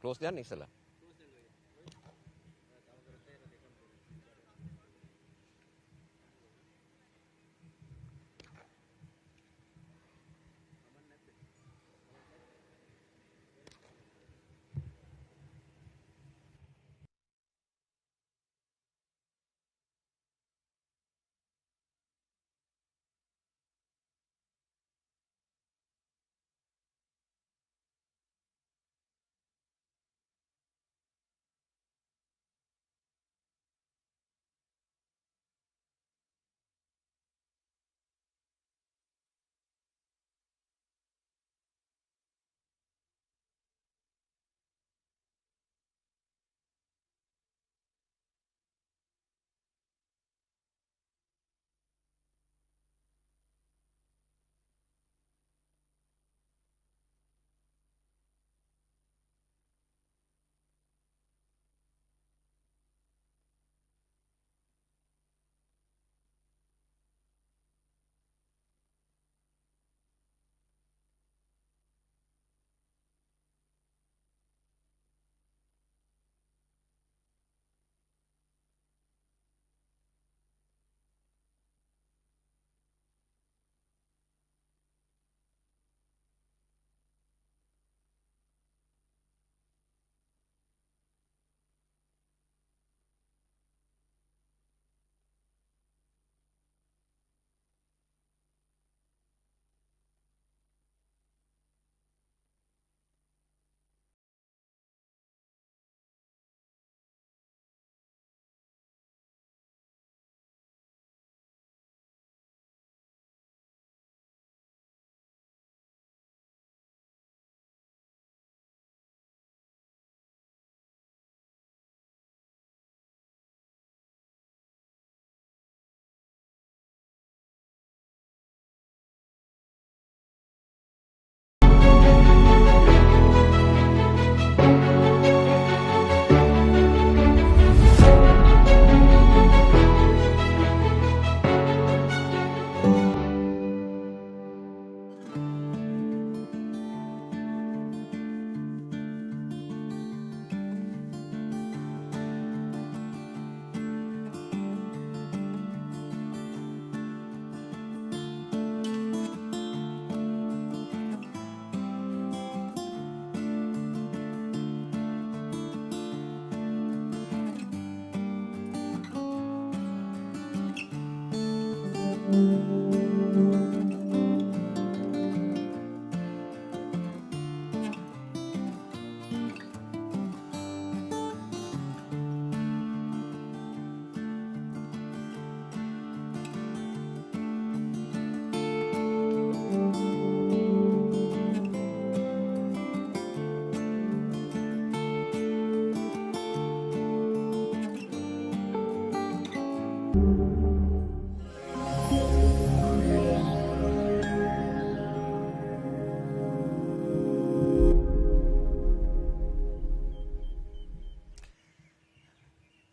close down isala.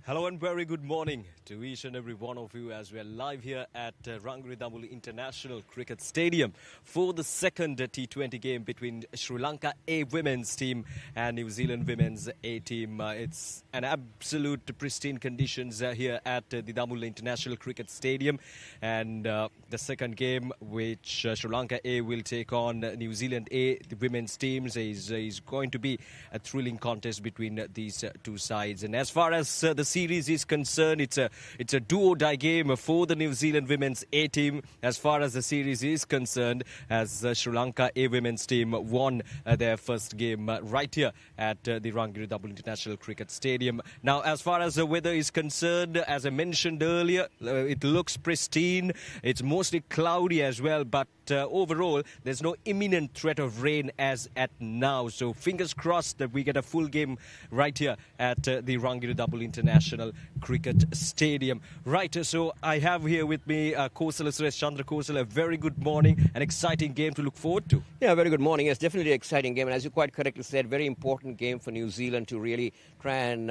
Hello and very good morning to each and every one of you as we are live here at Rangiridamuli International Cricket Stadium for the second T20 game between Sri Lanka A women's team and New Zealand women's A team. It's an absolute pristine conditions here at the Damuli International Cricket Stadium, and the second game which Sri Lanka A will take on New Zealand A, the women's teams, is going to be a thrilling contest between these two sides. And as far as the series is concerned, it's a do-or-die game for the New Zealand women's A team as far as the series is concerned, as Sri Lanka A women's team won their first game right here at the Rangiridamuli International Cricket Stadium. Now, as far as the weather is concerned, as I mentioned earlier, it looks pristine. It's mostly cloudy as well, but overall, there's no imminent threat of rain as at now. So fingers crossed that we get a full game right here at the Rangiridamuli International Cricket Stadium. Right, so I have here with me Kosala Suresh Chandra. Kosala, a very good morning, an exciting game to look forward to. Yeah, very good morning. It's definitely an exciting game, and as you quite correctly said, very important game for New Zealand to really try and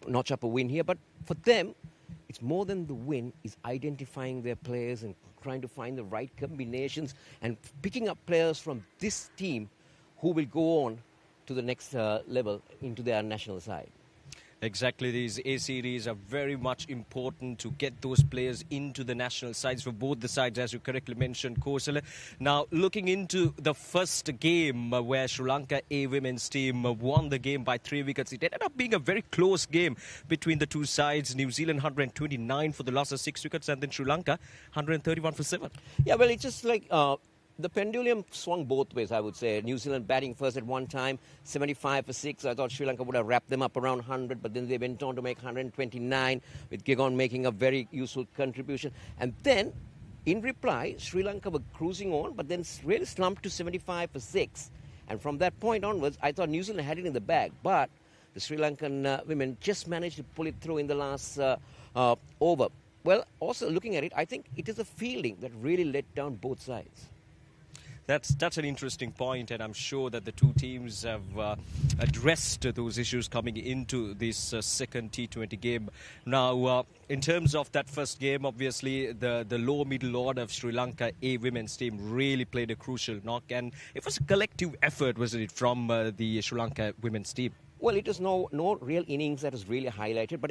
notch up a win here. But for them, it's more than the win, is identifying their players and trying to find the right combinations and picking up players from this team who will go on to the next level into their national side. Exactly, these A series are very much important to get those players into the national sides for both the sides, as you correctly mentioned, Kosala. Now, looking into the first game where Sri Lanka A women's team won the game by 3 wickets, it ended up being a very close game between the two sides. New Zealand 129 for the loss of 6 wickets, and then Sri Lanka 131 for 7. Yeah, well, it's just like the pendulum swung both ways, I would say. New Zealand batting first at one time, 75 for 6. I thought Sri Lanka would have wrapped them up around 100, but then they went on to make 129, with Gigon making a very useful contribution. And then, in reply, Sri Lanka were cruising on, but then really slumped to 75 for 6. And from that point onwards, I thought New Zealand had it in the bag, but the Sri Lankan women just managed to pull it through in the last over. Well, also looking at it, I think it is a fielding that really let down both sides. That's an interesting point, and I'm sure that the two teams have addressed those issues coming into this second T20 game. Now, in terms of that first game, obviously the lower middle order of Sri Lanka A women's team really played a crucial knock, and it was a collective effort, wasn't it, from the Sri Lanka women's team? Well, it was no real innings that was really highlighted, but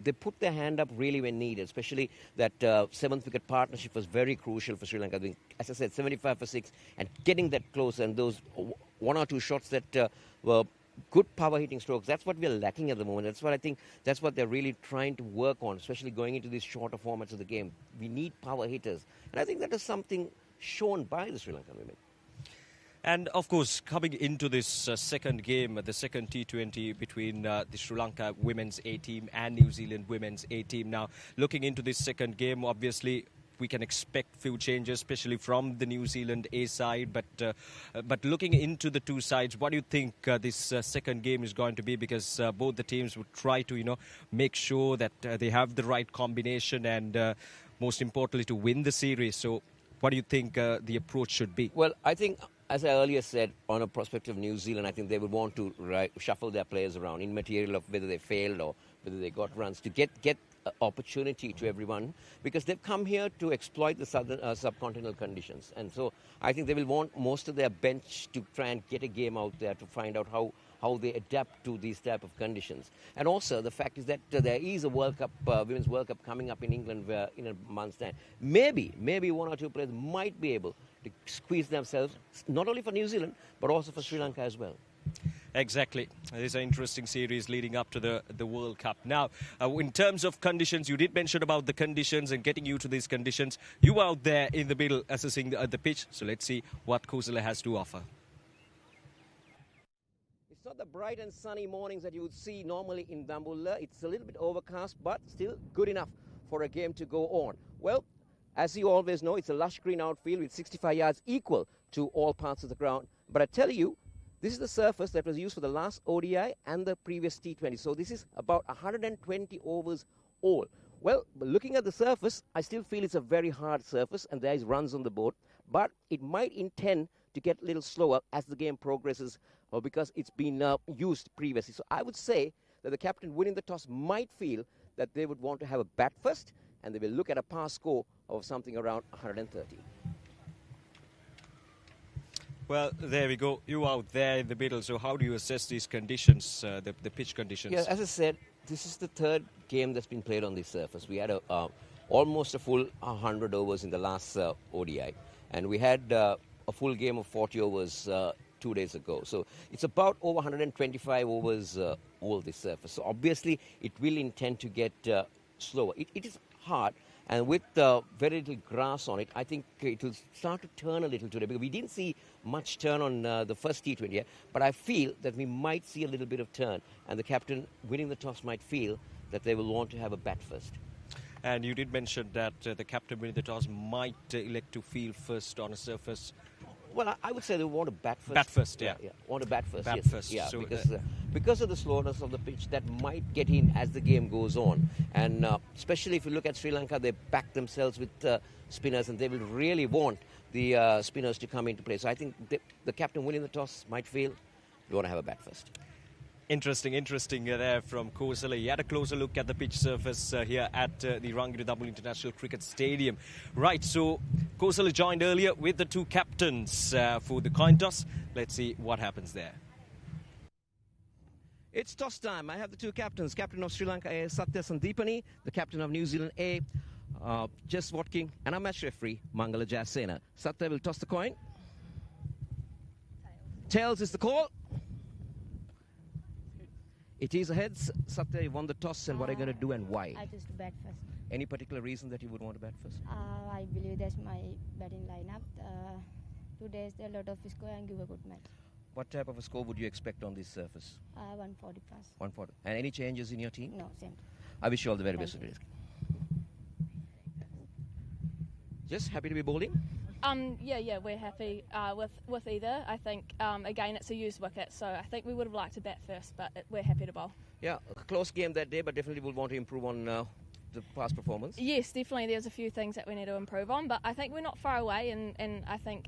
they put their hand up really when needed, especially that 7th wicket partnership was very crucial for Sri Lanka. I think, as I said, 75 for 6, and getting that close, and those one or two shots that were good power hitting strokes, that's what we're lacking at the moment. That's what I think, that's what they're really trying to work on, especially going into these shorter formats of the game. We need power hitters, and I think that is something shown by the Sri Lankan women. And, of course, coming into this second game, the second T20 between the Sri Lanka women's A team and New Zealand women's A team. Now, looking into this second game, obviously, we can expect few changes, especially from the New Zealand A side. But looking into the two sides, what do you think this second game is going to be? Because both the teams would try to, make sure that they have the right combination and, most importantly, to win the series. So, what do you think the approach should be? Well, I think, as I earlier said, on a prospect of New Zealand, I think they would want to shuffle their players around, in material of whether they failed or whether they got runs, to get opportunity to everyone, because they've come here to exploit the southern subcontinental conditions. And so I think they will want most of their bench to try and get a game out there to find out how they adapt to these type of conditions. And also the fact is that there is a World Cup, Women's World Cup coming up in England in a month's time. Maybe one or two players might be able to squeeze themselves, not only for New Zealand, but also for Sri Lanka as well. Exactly. It is an interesting series leading up to the World Cup. Now, in terms of conditions, you did mention about the conditions and getting you to these conditions. You were out there in the middle assessing the pitch, so let's see what Kosala has to offer. It's not the bright and sunny mornings that you would see normally in Dambulla. It's a little bit overcast, but still good enough for a game to go on. Well, as you always know, it's a lush green outfield with 65 yards equal to all parts of the ground. But I tell you, this is the surface that was used for the last ODI and the previous T20. So this is about 120 overs all. Well, looking at the surface, I still feel it's a very hard surface and there is runs on the board. But it might intend to get a little slower as the game progresses because it's been used previously. So I would say that the captain winning the toss might feel that they would want to have a bat first, and they will look at a par score of something around 130. Well, there we go. You out there in the middle. So how do you assess these conditions, the pitch conditions? Yeah, as I said, this is the third game that's been played on this surface. We had almost a full 100 overs in the last ODI. And we had a full game of 40 overs 2 days ago. So it's about over 125 overs all this surface. So obviously, it will intend to get slower. It is hard. And with very little grass on it, I think it will start to turn a little today. Because we didn't see much turn on the first T20 yet. But I feel that we might see a little bit of turn. And the captain winning the toss might feel that they will want to have a bat first. And you did mention that the captain winning the toss might elect to field first on a surface. Well, I would say they want to bat first. Bat first, yeah. Want to bat first, bat yes. First. Yeah, so because of the slowness of the pitch, that might get in as the game goes on. And especially if you look at Sri Lanka, they back themselves with spinners, and they will really want the spinners to come into play. So I think the captain winning the toss might feel they want to have a bat first. Interesting there from Kosala. He had a closer look at the pitch surface here at the Rangiredamul International Cricket Stadium. Right, so Kosala joined earlier with the two captains for the coin toss. Let's see what happens there. It's toss time. I have the two captains. Captain of Sri Lanka A, Satya Sandipani. The captain of New Zealand A, Jess Watking. And our match referee, Mangala Jasena. Satya will toss the coin. Tails is the call. It is a heads. Satya, you won the toss, and what are you going to do and why? I choose to bat first. Any particular reason that you would want to bat first? I believe that's my batting lineup. Today is a lot of score and give a good match. What type of a score would you expect on this surface? 140 plus. 140. And any changes in your team? No, same. I wish you all the very best. Just happy to be bowling? Yeah, we're happy with either. I think, again, it's a used wicket, so I think we would have liked to bat first, but we're happy to bowl. Yeah, a close game that day, but definitely we'll want to improve on the past performance. Yes, definitely. There's a few things that we need to improve on, but I think we're not far away, and I think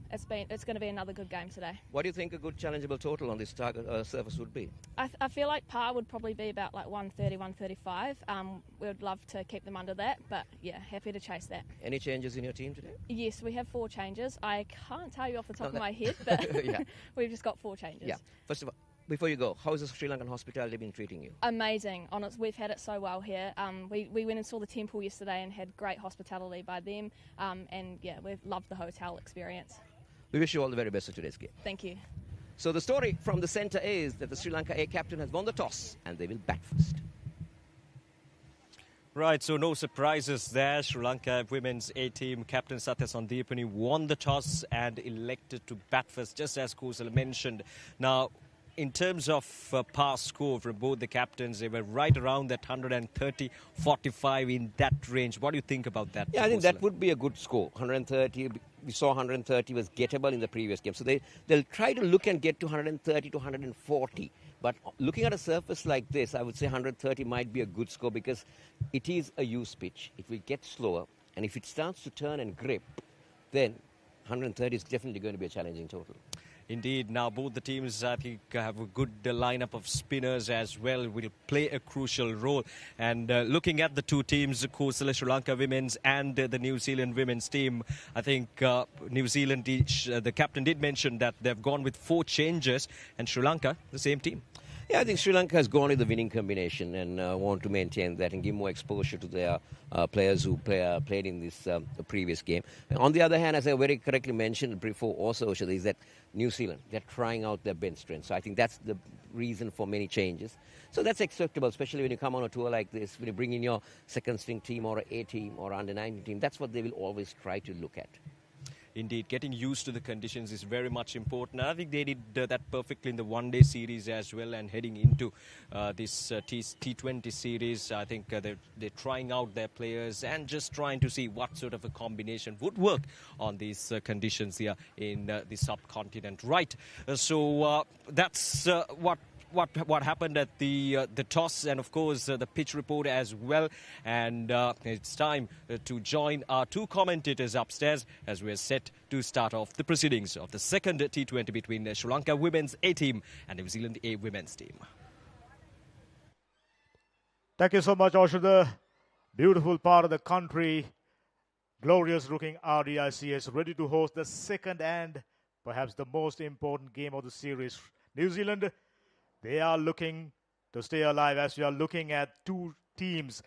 it's going to be another good game today. What do you think a good challengeable total on this target surface would be? I feel like par would probably be about like 130, 135. We would love to keep them under that, but yeah, happy to chase that. Any changes in your team today? Yes, we have 4 changes. I can't tell you off the top of my head, but Yeah. we've just got 4 changes. Yeah. First of all, before you go, how has the Sri Lankan hospitality been treating you? Amazing. We've had it so well here. We went and saw the temple yesterday and had great hospitality by them. And yeah, we've loved the hotel experience. We wish you all the very best of today's game. Thank you. So the story from the centre is that the Sri Lanka A captain has won the toss and they will bat first. Right, so no surprises there. Sri Lanka women's A team captain Satya Sandipani won the toss and elected to bat first, just as Kosal mentioned. Now, in terms of past score from both the captains, they were right around that 130-45 in that range. What do you think about that? Yeah, I think Kosal? that would be a good score. 130, we saw 130 was gettable in the previous game. So they'll try to look and get to 130 to 140. But looking at a surface like this, I would say 130 might be a good score because it is a used pitch. It will get slower. And if it starts to turn and grip, then 130 is definitely going to be a challenging total. Indeed. Now, both the teams, I think, have a good lineup of spinners as well, will play a crucial role. And looking at the two teams, Kosala Sri Lanka women's and the New Zealand women's team, I think New Zealand, the captain did mention that they've gone with 4 changes, and Sri Lanka, the same team. Yeah, I think Sri Lanka has gone with the winning combination and want to maintain that and give more exposure to their players who played in this previous game. On the other hand, as I very correctly mentioned before also, is that New Zealand, they're trying out their bench strength. So I think that's the reason for many changes. So that's acceptable, especially when you come on a tour like this, when you bring in your second string team or an A team or under 19 team. That's what they will always try to look at. Indeed, getting used to the conditions is very much important. And I think they did that perfectly in the one-day series as well, and heading into this T20 series. I think they're trying out their players and just trying to see what sort of a combination would work on these conditions here in the subcontinent. Right, so that's what happened at the toss, and of course the pitch report as well. And it's time to join our 2 commentators upstairs as we're set to start off the proceedings of the second T20 between the Sri Lanka women's A team and New Zealand A women's team. Thank you so much, Oshada. Beautiful part of the country. Glorious looking RDICS ready to host the second and perhaps the most important game of the series. New Zealand, they are looking to stay alive as we are looking at 2 teams.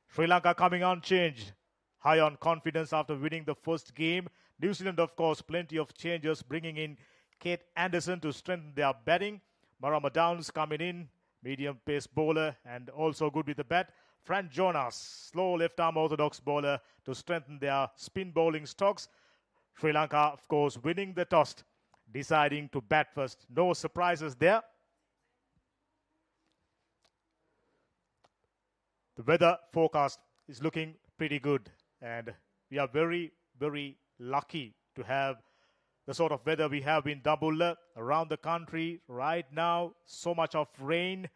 Sri Lanka coming unchanged, high on confidence after winning the first game. New Zealand, of course, plenty of changes, bringing in Kate Anderson to strengthen their batting. Marama Downs coming in, medium pace bowler and also good with the bat. Fran Jonas, slow left-arm orthodox bowler to strengthen their spin bowling stocks. Sri Lanka, of course, winning the toss, deciding to bat first. No surprises there. The weather forecast is looking pretty good, and we are very, very lucky to have the sort of weather we have in Dambulla around the country right now. So much of rain.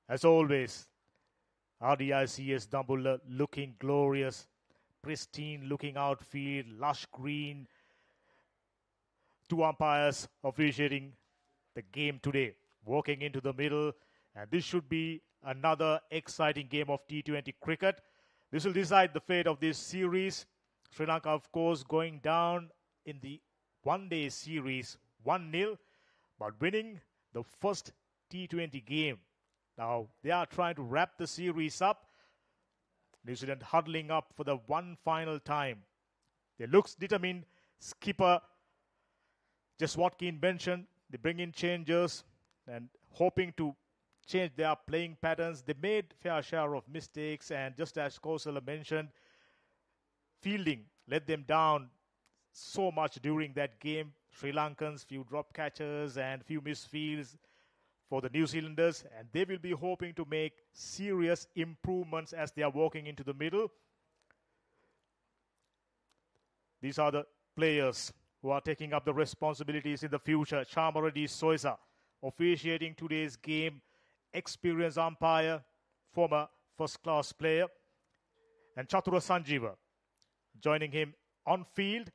As always, RDICS Dambulla looking glorious, pristine looking outfield, lush green. 2 umpires officiating the game today, walking into the middle. And this should be another exciting game of T20 cricket. This will decide the fate of this series. Sri Lanka, of course, going down in the one-day series 1-0. but winning the first T20 game. Now they are trying to wrap the series up. New Zealand huddling up for the one final time. They looks determined. Skipper just Watkin mentioned, they bring in changers and hoping to change their playing patterns. They made fair share of mistakes, and just as Kosala mentioned, fielding let them down so much during that game. Sri Lankans, few drop catches and few misfields for the New Zealanders, and they will be hoping to make serious improvements as they are walking into the middle. These are the players who are taking up the responsibilities in the future. Chamaradi Soisa officiating today's game, experienced umpire, former first-class player, and Chatura Sanjeeva joining him on field.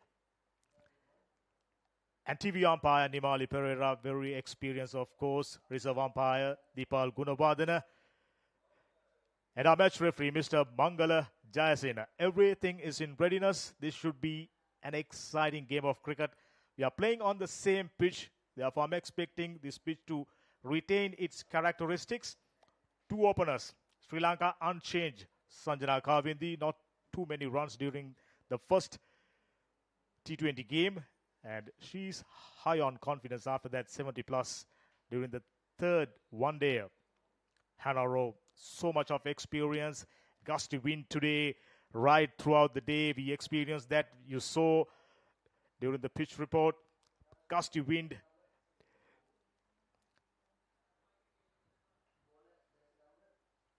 And TV umpire Nimali Pereira, very experienced, of course. Reserve umpire Dipal Gunawardena. And our match referee, Mr. Mangala Jayasena. Everything is in readiness. This should be an exciting game of cricket. We are playing on the same pitch. Therefore, I'm expecting this pitch to retain its characteristics. Two openers. Sri Lanka unchanged. Sanjana Kavindi, not too many runs during the first T20 game. And she's high on confidence after that 70 plus during the third one-day. Hannah Rowe, so much of experience. Gusty wind today, right throughout the day. We experienced that. You saw during the pitch report. Gusty wind.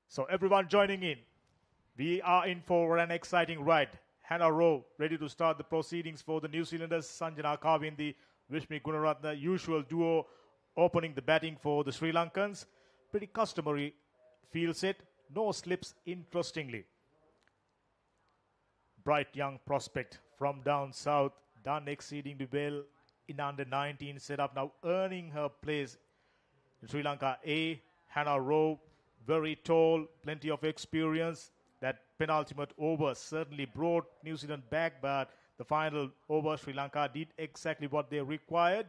So everyone joining in. We are in for an exciting ride. Hannah Rowe ready to start the proceedings for the New Zealanders. Sanjana Kavindi, Vishmi Gunaratne, usual duo opening the batting for the Sri Lankans. Pretty customary field set. No slips, interestingly. Bright young prospect from down south, done exceedingly well in under 19 setup, now earning her place in Sri Lanka A. Hannah Rowe, very tall, plenty of experience. That penultimate over certainly brought New Zealand back, but the final over, Sri Lanka did exactly what they required.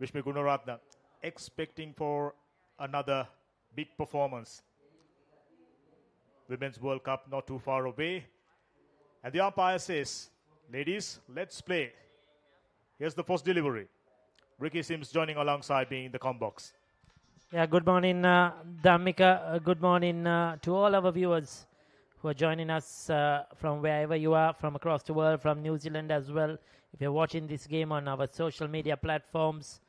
Vishmi Gunaratne expecting for another big performance. Women's World Cup not too far away. And the umpire says, ladies, let's play. Here's the first delivery. Ricky Sims joining alongside me in the comm box. Yeah, good morning, Dhammika. Good morning to all our viewers who are joining us from wherever you are, from across the world, from New Zealand as well. If you're watching this game on our social media platforms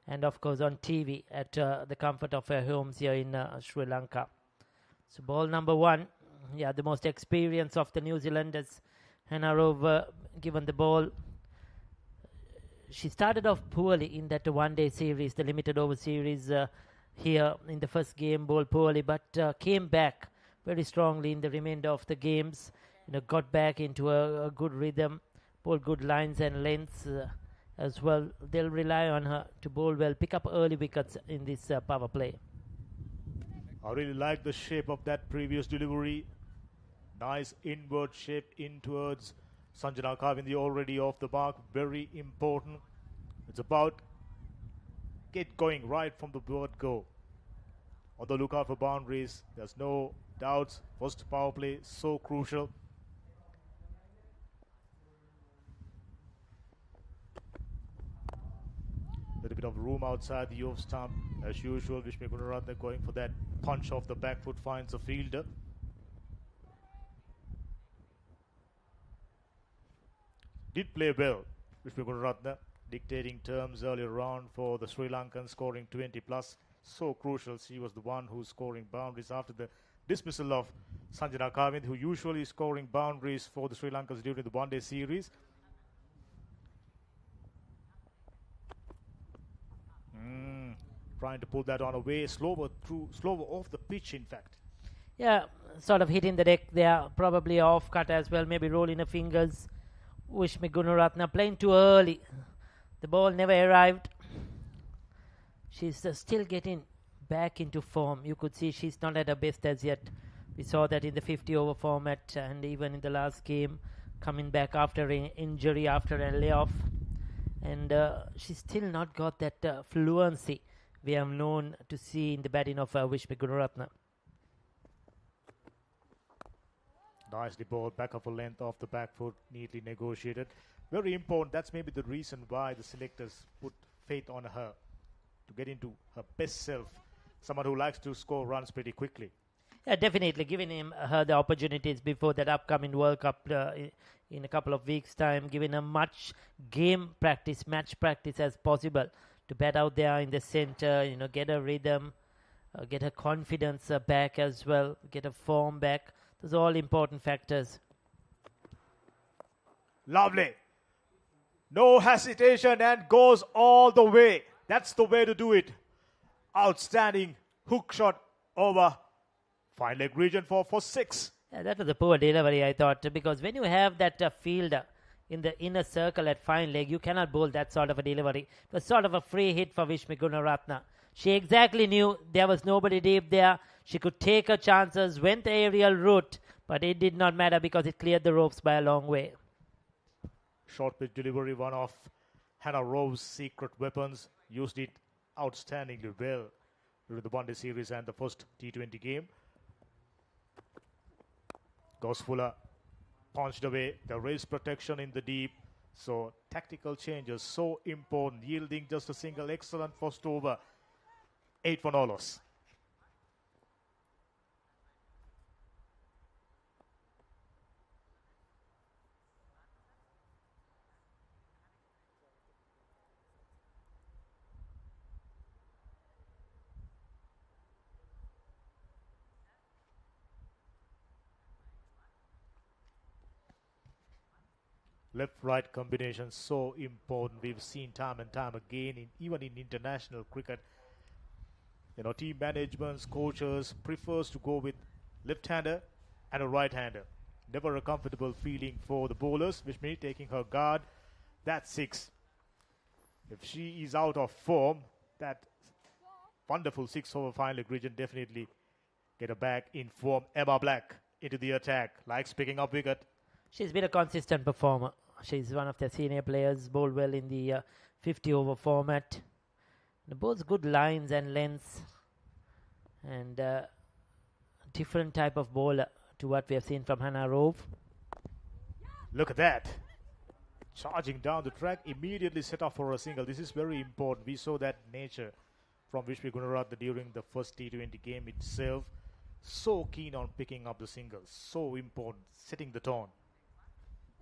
and, of course, on TV at the comfort of our homes here in Sri Lanka. So ball number one. Yeah, the most experience of the New Zealanders. Hannah Rowe given the ball. She started off poorly in that one-day series, the limited over series here in the first game, bowled poorly, but came back very strongly in the remainder of the games. Got back into a good rhythm, bowled good lines and lengths as well. They'll rely on her to bowl well, pick up early wickets in this power play. I really like the shape of that previous delivery. Nice inward shape in towards Sanjana Kavindi, already off the mark. Very important. It's about get going right from the word go. On the lookout for boundaries. There's no doubts. First power play, so crucial. Little bit of room outside the off stump. As usual, Vishmi Gunaratne going for that punch off the back foot, finds a fielder. Did play well, Vishmi Gunaratne, dictating terms earlier on for the Sri Lankans, scoring 20 plus. So crucial. She was the one who's scoring boundaries after the dismissal of Sanjana Kavindi, who usually is scoring boundaries for the Sri Lankans during the one-day series. Trying to pull that on away, slower off the pitch, in fact. Yeah, sort of hitting the deck there, probably off cut as well, maybe rolling her fingers. Vishmi Gunaratne playing too early. The ball never arrived. She's still getting back into form. You could see she's not at her best as yet. We saw that in the 50-over format and even in the last game, coming back after an injury, after a layoff. and she's still not got that fluency we have known to see in the batting of Vishmi Gunaratne. Nicely bowled, back of a length off the back foot, neatly negotiated. Very important. That's maybe the reason why the selectors put faith on her to get into her best self. Someone who likes to score runs pretty quickly. Yeah, definitely giving her the opportunities before that upcoming World Cup in a couple of weeks' time, giving her much game practice, match practice as possible to bat out there in the center, get her rhythm, get her confidence back as well, get her form back. Those are all important factors. Lovely. No hesitation and goes all the way. That's the way to do it. Outstanding hook shot over fine leg region for 6. Yeah, that was a poor delivery, I thought, because when you have that fielder in the inner circle at fine leg, you cannot bowl that sort of a delivery. It was sort of a free hit for Vishmi Gunaratne. She exactly knew there was nobody deep there. She could take her chances, went the aerial route, but it did not matter because it cleared the ropes by a long way. Short pitch delivery, one of Hannah Rowe's secret weapons. Used it outstandingly well during the one-day series and the first T20 game. Goes Fuller, punched away. The race protection in the deep. So tactical changes so important. Yielding just a single. Excellent first over. 8 for no loss. Left-right combination so important. We've seen time and time again, even in international cricket. Team managements, coaches prefers to go with left-hander and a right-hander. Never a comfortable feeling for the bowlers, which means taking her guard. That's 6. If she is out of form, that wonderful 6 over fine leg region definitely get her back in form. Emma Black into the attack, likes picking up wicket. She's been a consistent performer. She's one of the senior players, bowled well in the 50-over format. Bowls good lines and lengths, and different type of bowler to what we have seen from Hannah Rowe. Look at that. Charging down the track, immediately set off for a single. This is very important. We saw that nature from Vishmi Gunaratne during the first T20 game itself. So keen on picking up the singles. So important, setting the tone.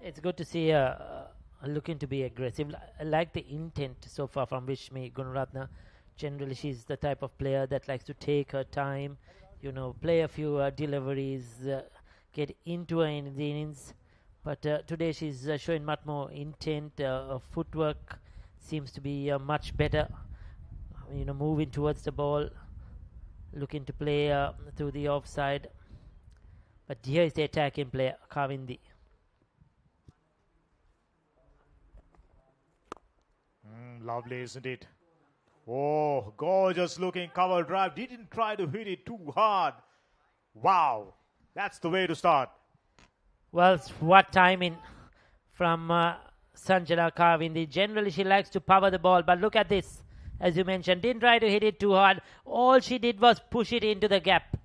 It's good to see her looking to be aggressive. I like the intent so far from Vishmi Gunaratne. Generally, she's the type of player that likes to take her time, play a few deliveries, get into her in the innings. But today she's showing much more intent. Her footwork seems to be much better. Moving towards the ball, looking to play through the offside. But here is the attacking player, Kavindi. Lovely, isn't it? Oh, gorgeous looking cover drive. Didn't try to hit it too hard. Wow, that's the way to start. Well, what timing from Sanjana Kavindi. Generally, she likes to power the ball, but look at this. As you mentioned, didn't try to hit it too hard. All she did was push it into the gap.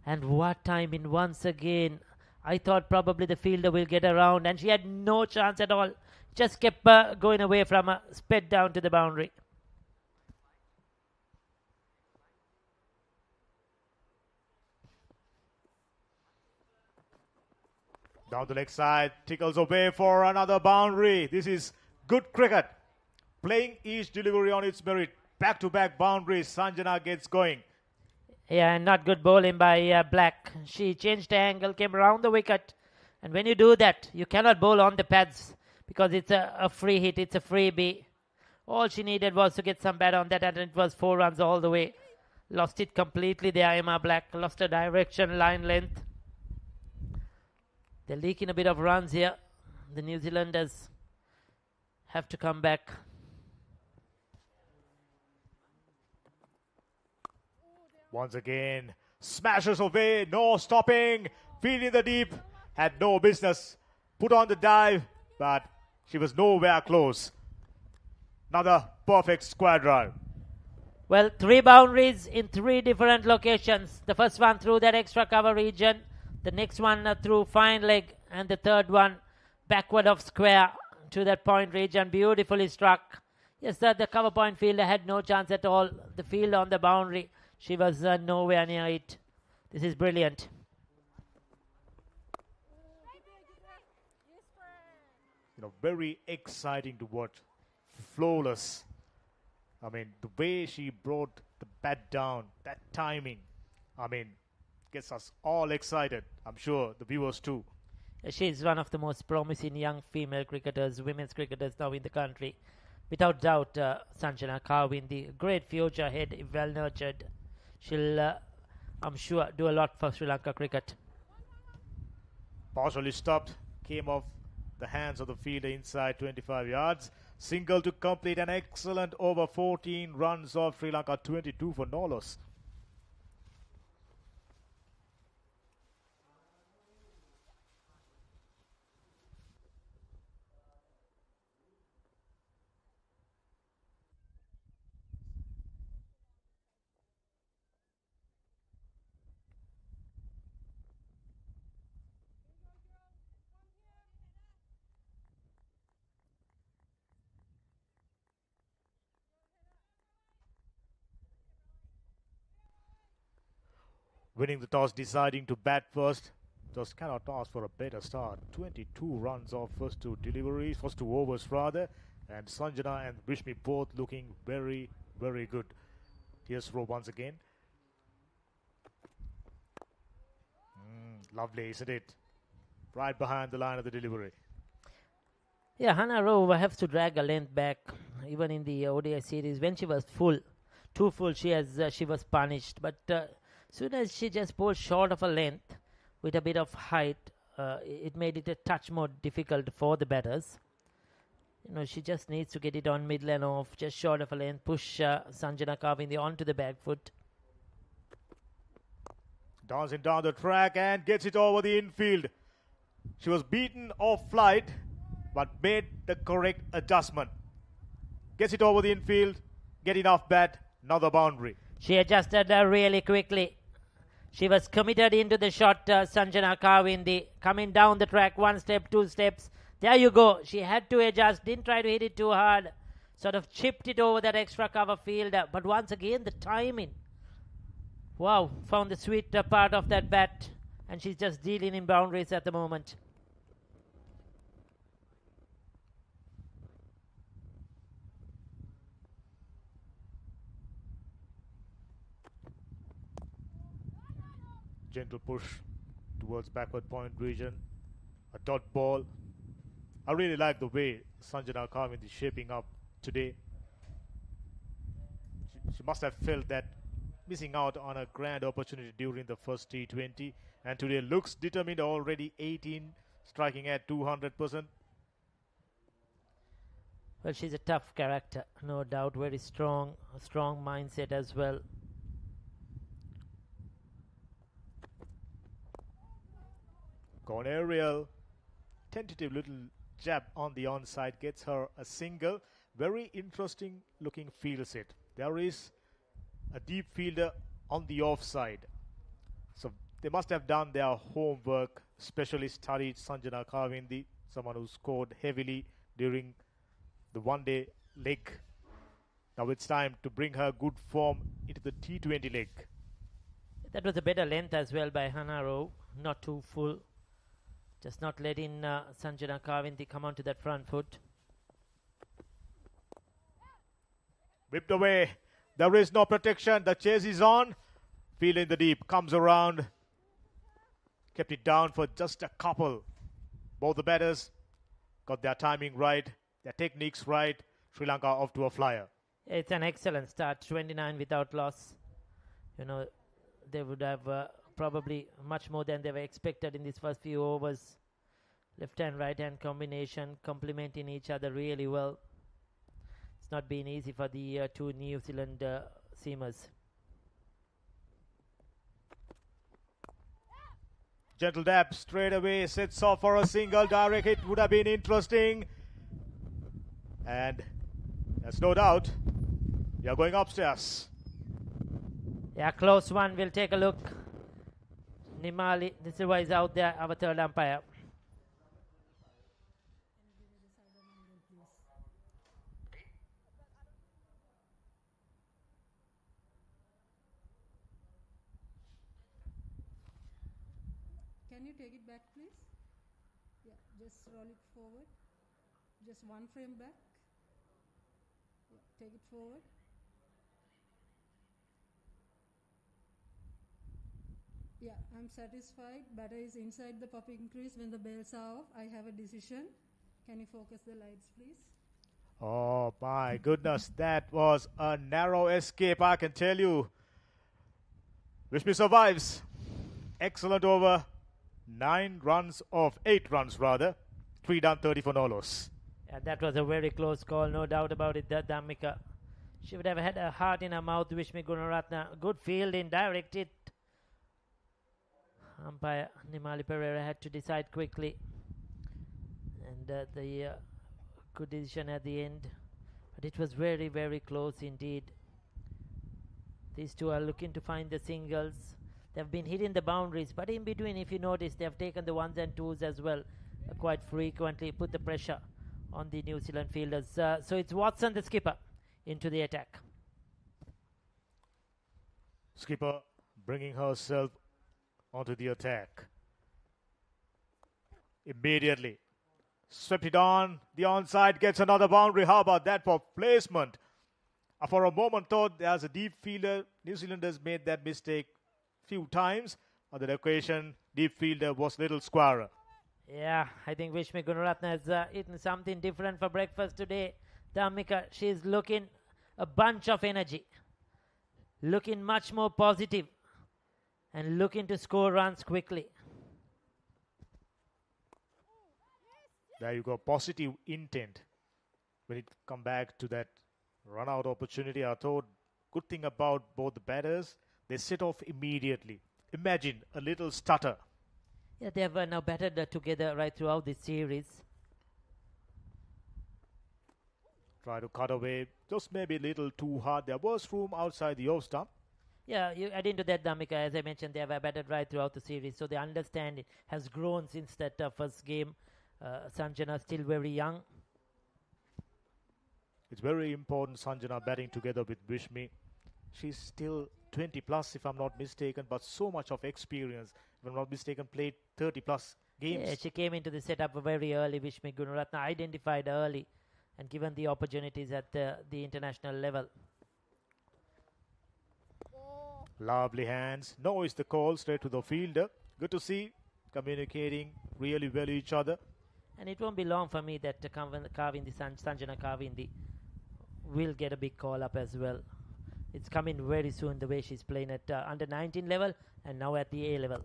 And what timing once again. I thought probably the fielder will get around, and she had no chance at all. Just kept going away from her, sped down to the boundary. Down the leg side, tickles away for another boundary. This is good cricket. Playing each delivery on its merit. Back-to-back boundaries. Sanjana gets going. Yeah, and not good bowling by Black. She changed the angle, came around the wicket. And when you do that, you cannot bowl on the pads because it's a free hit, it's a freebie. All she needed was to get some bat on that, and it was 4 runs all the way. Lost it completely there, Emma Black. Lost her direction, line length. They're leaking a bit of runs here. The New Zealanders have to come back. Once again, smashes away, no stopping. Field in the deep, had no business. Put on the dive, but she was nowhere close. Another perfect square drive. Well, 3 boundaries in 3 different locations. The first one through that extra cover region, the next one through fine leg, and the third one backward of square to that point region. Beautifully struck. Yes, sir, the cover point fielder had no chance at all. The field on the boundary, she was nowhere near it. This is brilliant. Very exciting to watch. Flawless. I mean, the way she brought the bat down, that timing, gets us all excited. I'm sure the viewers too. She's one of the most promising young female cricketers, women's cricketers now in the country. Without doubt, Sanjana Kawindi, great future ahead if well nurtured. She'll, I'm sure, do a lot for Sri Lanka cricket. Partially stopped, came off the hands of the fielder inside 25 yards. Single to complete an excellent over. 14 runs off Sri Lanka, 22 for no loss. Winning the toss, deciding to bat first. Just cannot ask for a better start. 22 runs off first 2 deliveries, first 2 overs rather. And Sanjana and Rishmi both looking very, very good. Here's throw once again. Lovely, isn't it? Right behind the line of the delivery. Yeah, Hannah Rowe has to drag a length back. Even in the ODI series, when she was too full, she was punished. But soon as she just pulled short of a length with a bit of height, it made it a touch more difficult for the batters. She just needs to get it on middle and off, just short of a length, push Sanjana Kawindi onto the back foot. Dancing down the track and gets it over the infield. She was beaten off flight, but made the correct adjustment. Gets it over the infield, get enough bat, another boundary. She adjusted really quickly. She was committed into the shot, Sanjana Kawindi, coming down the track, 1 step, 2 steps. There you go. She had to adjust, didn't try to hit it too hard. Sort of chipped it over that extra cover fielder. But once again, the timing. Wow, found the sweet part of that bat. And she's just dealing in boundaries at the moment. Gentle push towards backward point region. A dot ball. I really like the way Sanjana Kawindi is shaping up today. She must have felt that missing out on a grand opportunity during the first T20. And today looks determined, already 18, striking at 200%. Well, she's a tough character, no doubt. Very strong mindset as well. Gone aerial. Tentative little jab on the onside gets her a single. Very interesting looking field set. There is a deep fielder on the offside. So they must have done their homework, especially studied Sanjana Kawindi, someone who scored heavily during the one-day leg. Now it's time to bring her good form into the T20 leg. That was a better length as well by Hannah Rowe. Not too full. Just not letting Sanjana Kawindi come onto that front foot. Whipped away. There is no protection. The chase is on. Field in the deep. Comes around. Kept it down for just a couple. Both the batters got their timing right. Their techniques right. Sri Lanka off to a flyer. It's an excellent start. 29 without loss. They would have probably much more than they were expected in these first few overs. Left hand, right hand combination, complementing each other really well. It's not been easy for the 2 New Zealand seamers. Gentle dab straight away, sets off for a single. Direct hit would have been interesting. And There's no doubt. You're going upstairs. Yeah, close one. We'll take a look. Nimali, this is why he's out there, our third umpire. Can you take it back, please? Yeah, just roll it forward. Just one frame back. Yeah, take it forward. Yeah, I'm satisfied. Batter is inside the popping crease when the bells are off. I have a decision. Can you focus the lights, please? Oh my goodness, that was a narrow escape, I can tell you. Vishmi survives. Excellent over. 8 runs rather. 3 down, 30 for no loss. Yeah, that was a very close call, no doubt about it, that Dhammika. She would have had a heart in her mouth, Vishmi Gunaratne. Good fielding, direct it. Umpire Nimali Pereira had to decide quickly. And the good decision at the end. But it was very, very close indeed. These two are looking to find the singles. They've been hitting the boundaries, but in between, if you notice, they have taken the ones and twos as well quite frequently, put the pressure on the New Zealand fielders. So it's Watson, the skipper, into the attack. Skipper bringing herself onto the attack. Immediately. Swept it on. The onside gets another boundary. How about that for placement? For a moment, thought as a deep fielder, New Zealanders made that mistake few times. On that occasion, deep fielder was little squarer. Yeah, I think Vishmi Gunaratne has eaten something different for breakfast today. Dhammika, she's looking a bunch of energy. Looking much more positive. And looking to score runs quickly. There you go, positive intent. When it come back to that run-out opportunity, I thought good thing about both the batters, they set off immediately. Imagine a little stutter. Yeah, they have now batted together right throughout this series. Try to cut away, just maybe a little too hard. There was room outside the off stump. Yeah, you add into that, Dhammika, as I mentioned, they have batted right throughout the series, so the understanding has grown since that first game. Sanjana still very young. It's very important Sanjana batting together with Vishmi. She's still 20 plus if I'm not mistaken, but so much of experience. If I'm not mistaken, played 30 plus games. Yeah, she came into the setup very early. Vishmi Gunaratne identified early and given the opportunities at the international level. Lovely hands. No is the call straight to the fielder. Good to see communicating really well each other. And it won't be long for me that Sanjana Kavindi will get a big call up as well. It's coming very soon the way she's playing at under 19 level and now at the A level.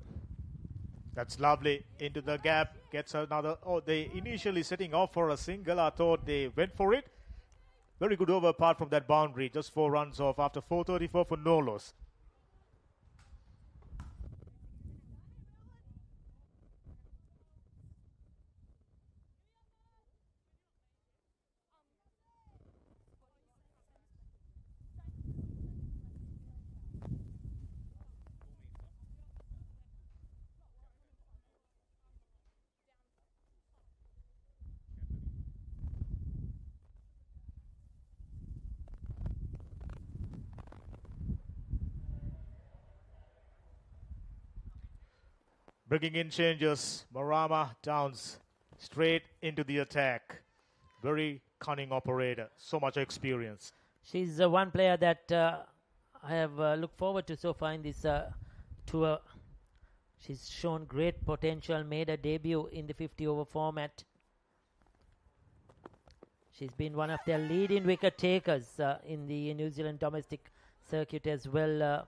That's lovely. Into the gap. Gets another. Oh, they initially setting off for a single. I thought they went for it. Very good over apart from that boundary. Just 4 runs off after 4:34 for no loss. Bringing in changes. Marama Downs straight into the attack. Very cunning operator. So much experience. She's one player that I have looked forward to so far in this tour. She's shown great potential, made a debut in the 50-over format. She's been one of their leading wicket takers in the New Zealand domestic circuit as well,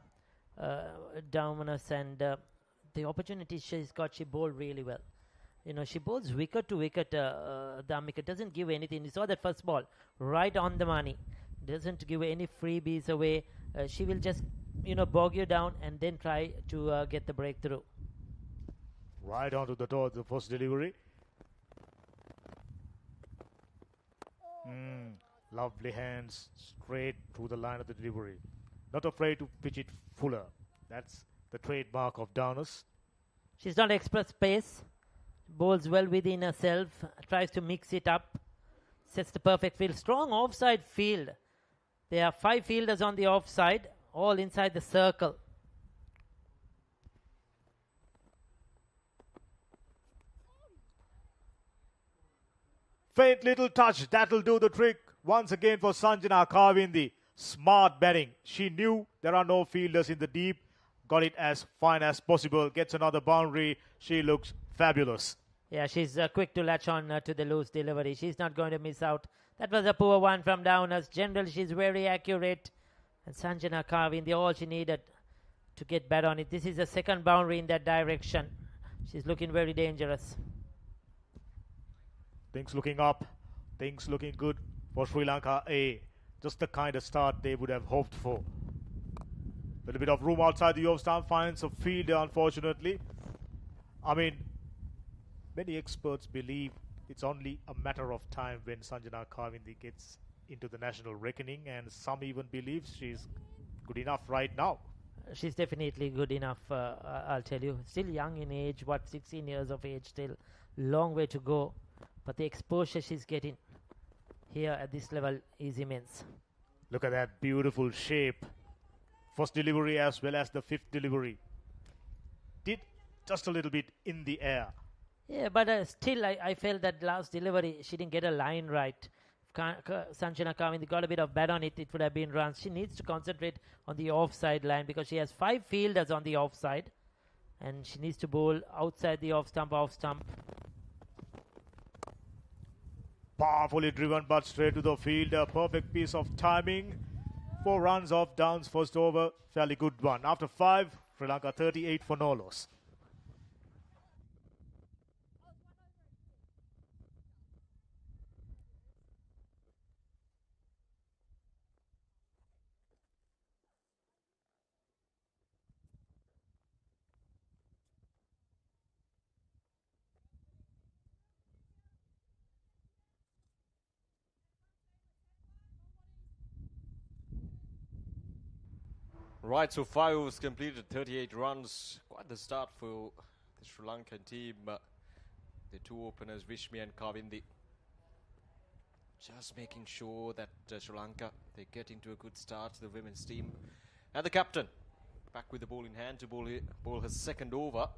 Dominus, and the opportunities she's got, she bowled really well. You know, she bowls wicket to wicket. Dhammika doesn't give anything. You saw that first ball, right on the money. Doesn't give any freebies away. She will just, bog you down and then try to get the breakthrough. Right onto the door, the first delivery. Lovely hands straight through the line of the delivery. Not afraid to pitch it fuller. That's the trademark of Downers. She's not express pace. Bowls well within herself. Tries to mix it up. Sets the perfect field. Strong offside field. There are 5 fielders on the offside, all inside the circle. Faint little touch. That'll do the trick. Once again for Sanjana Kavindi. Smart batting. She knew there are no fielders in the deep. Got it as fine as possible. Gets another boundary. She looks fabulous. Yeah, she's quick to latch on to the loose delivery. She's not going to miss out. That was a poor one from Downers. Generally, she's very accurate. And Sanjana Kavindi, all she needed to get bat on it. This is the second boundary in that direction. She's looking very dangerous. Things looking up. Things looking good for Sri Lanka A. Just the kind of start they would have hoped for. A little bit of room outside the off stump. Finds a fielder, unfortunately. I mean, many experts believe it's only a matter of time when Sanjana Kavindi gets into the national reckoning, and some even believe she's good enough right now. She's definitely good enough, I'll tell you. Still young in age, 16 years of age, still long way to go. But the exposure she's getting here at this level is immense. Look at that beautiful shape. First delivery as well as the fifth delivery. Did just a little bit in the air. Yeah, but still I felt that last delivery, she didn't get a line right. Sanjana Kavindi got a bit of bat on it, it would have been runs. She needs to concentrate on the offside line because she has 5 fielders on the offside. And she needs to bowl outside the off stump. Powerfully driven but straight to the field. A perfect piece of timing. 4 runs off Downs first over. Fairly good one. After 5, Sri Lanka 38 for no loss. Right, so 5 overs completed, 38 runs. Quite the start for the Sri Lankan team. The 2 openers, Vishmi and Kavindi, just making sure that Sri Lanka, they get into a good start, the women's team. And the captain, back with the ball in hand to bowl her second over.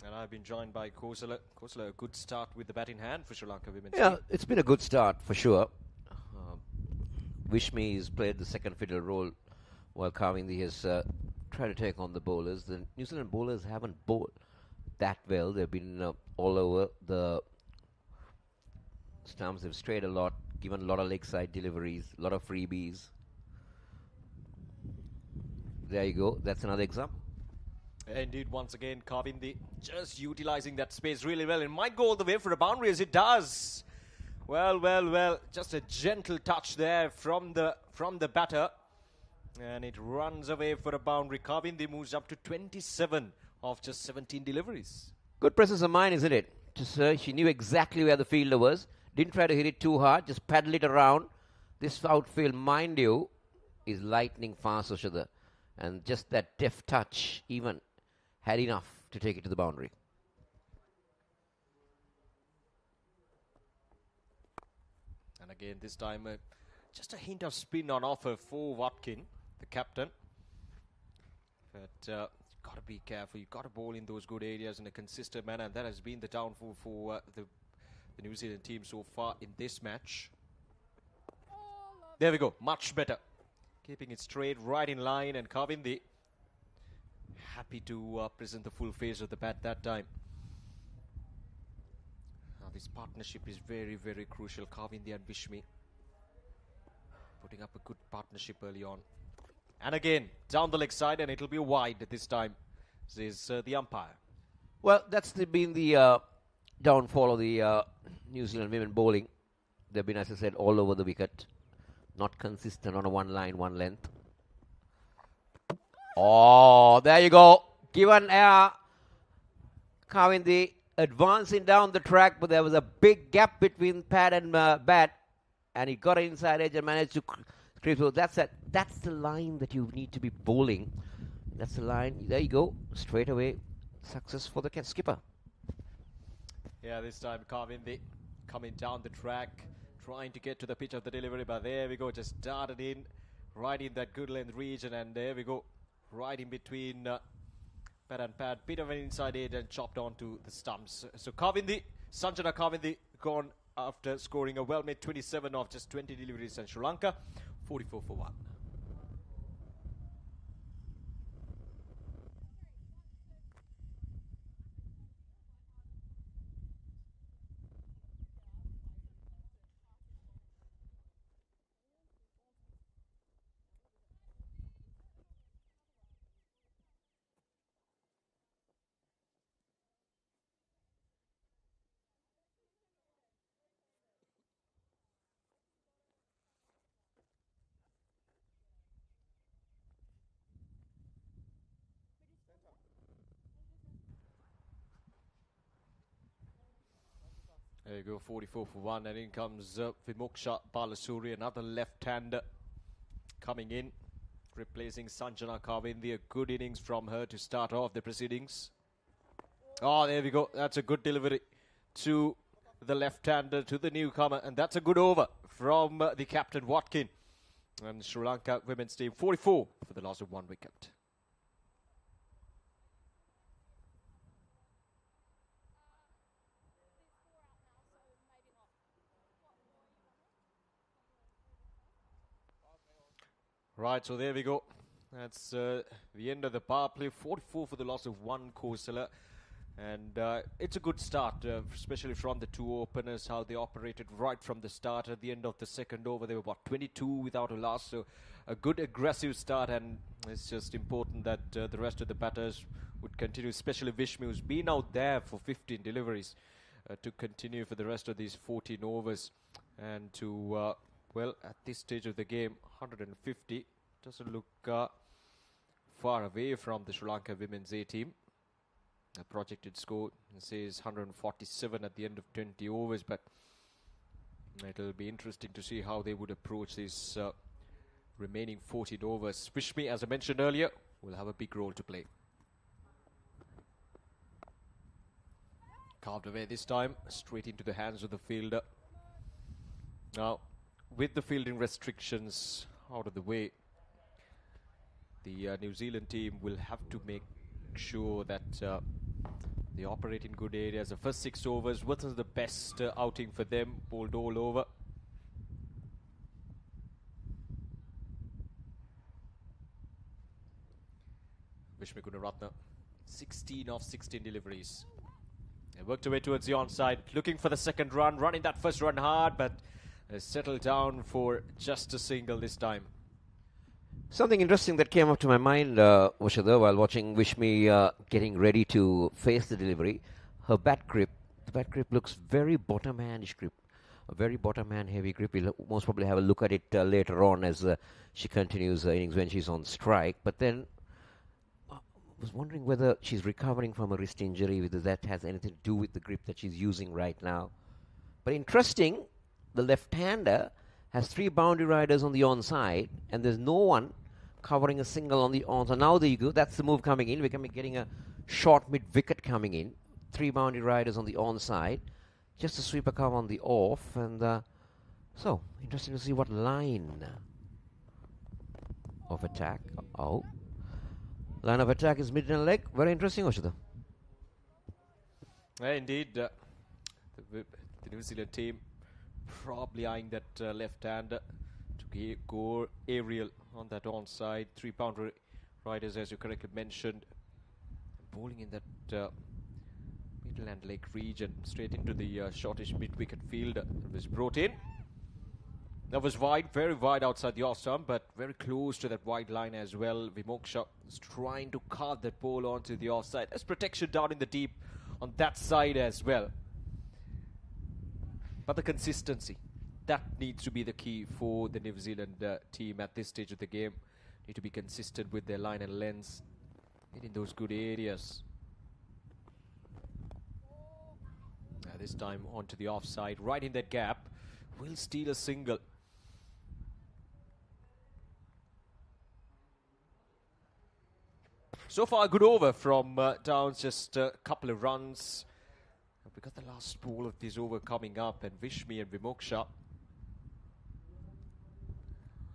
And I've been joined by Kosala. Kosala, a good start with the bat in hand for Sri Lanka women's team. Yeah, it's been a good start for sure. Vishmi has played the second fiddle role while Kavindi has tried to take on the bowlers. The New Zealand bowlers haven't bowled that well. They've been all over the stumps. They've strayed a lot, given a lot of leg side deliveries, a lot of freebies. There you go. That's another example. Indeed, once again, Kavindi just utilizing that space really well. It might go all the way for a boundary as it does. Well. Just a gentle touch there from the batter. And it runs away for a boundary. Kavindi moves up to 27 of just 17 deliveries. Good presence of mind, isn't it? She knew exactly where the fielder was. Didn't try to hit it too hard. Just paddle it around. This outfield, mind you, is lightning fast, Oshada. And just that deft touch even had enough to take it to the boundary. And again, this time, just a hint of spin on offer for Watkin, the captain. But you've got to be careful. You've got to bowl in those good areas in a consistent manner. And that has been the downfall for the New Zealand team so far in this match. There we go. Much better. Keeping it straight, right in line. And Kavindi happy to present the full phase of the bat that time. Now this partnership is very, very crucial. Kavindi and Vishmi putting up a good partnership early on. And again, down the leg side, and it'll be wide this time, says the umpire. Well, that's been the downfall of the New Zealand women bowling. They've been, as I said, all over the wicket. Not consistent on a one line, one length. Oh, there you go. Given air. Kavindi advancing down the track, but there was a big gap between pad and bat. and he got an inside edge and managed to creep through. That's the line that you need to be bowling. That's the line. There you go. Straight away, success for the skipper. Yeah, this time Kavindi coming down the track, trying to get to the pitch of the delivery, but there we go, just darted in, right in that good length region, and there we go, right in between pad and pad, bit of an inside edge and chopped onto the stumps. So Kavindi, Sanjana Kavindi, gone after scoring a well-made 27 of just 20 deliveries, and Sri Lanka 44 for 1. There you go, 44 for 1, and in comes Vimoksha Balasuri, another left-hander coming in, replacing Sanjana Kavindi. A good innings from her to start off the proceedings. Oh, there we go, that's a good delivery to the left-hander, to the newcomer, and that's a good over from the captain Watkin. And Sri Lanka women's team 44 for the loss of 1 wicket. Right, so there we go. That's the end of the power play. 44 for the loss of 1 Kosala. And it's a good start, especially from the two openers, how they operated right from the start. At the end of the second over, they were, 22 without a loss. So a good aggressive start, and it's just important that the rest of the batters would continue, especially Vishnu, who's been out there for 15 deliveries, to continue for the rest of these 14 overs. And to... well, at this stage of the game, 150 doesn't look far away from the Sri Lanka women's A team. The projected score says 147 at the end of 20 overs, but it'll be interesting to see how they would approach these remaining 14 overs. Vishmi, as I mentioned earlier, will have a big role to play. Carved away this time, straight into the hands of the fielder. Now, with the fielding restrictions out of the way, the New Zealand team will have to make sure that they operate in good areas. The first 6 overs wasn't the best outing for them, bowled all over. Vishnu Gunaratne, 16 of 16 deliveries. They worked away towards the onside, looking for the second run, running that first run hard, but settled down for just a single this time. Something interesting that came up to my mind, Vashada, while watching Vishmi getting ready to face the delivery. Her bat grip, the bat grip looks very bottom-handish grip, a very bottom-hand heavy grip. We'll most probably have a look at it later on as she continues her innings when she's on strike. But then I was wondering whether she's recovering from a wrist injury, whether that has anything to do with the grip that she's using right now. But interesting, the left-hander has 3 boundary riders on the onside, and there's no one covering a single on the onside. Now there you go. That's the move coming in. We're getting a short mid-wicket coming in. 3 boundary riders on the onside. Just a sweeper cover on the off. And so, interesting to see what line of attack. Oh. Line of attack is mid and leg. Very interesting, Oshita. Yeah, indeed. The New Zealand team probably eyeing that left-hander to go aerial on that onside. 3 boundary riders, as you correctly mentioned, bowling in that middle and leg region, straight into the shortish mid-wicket field. It was brought in. That was wide, very wide outside the off stump, but very close to that wide line as well. Vimoksha is trying to carve that ball onto the offside. There's protection down in the deep on that side as well. But the consistency, that needs to be the key for the New Zealand team at this stage of the game. Need to be consistent with their line and lengths, in those good areas. This time onto the offside, right in that gap. will steal a single. So far, a good over from Downs, just a couple of runs. We got the last ball of this over coming up, and Vishmi and Vimoksha,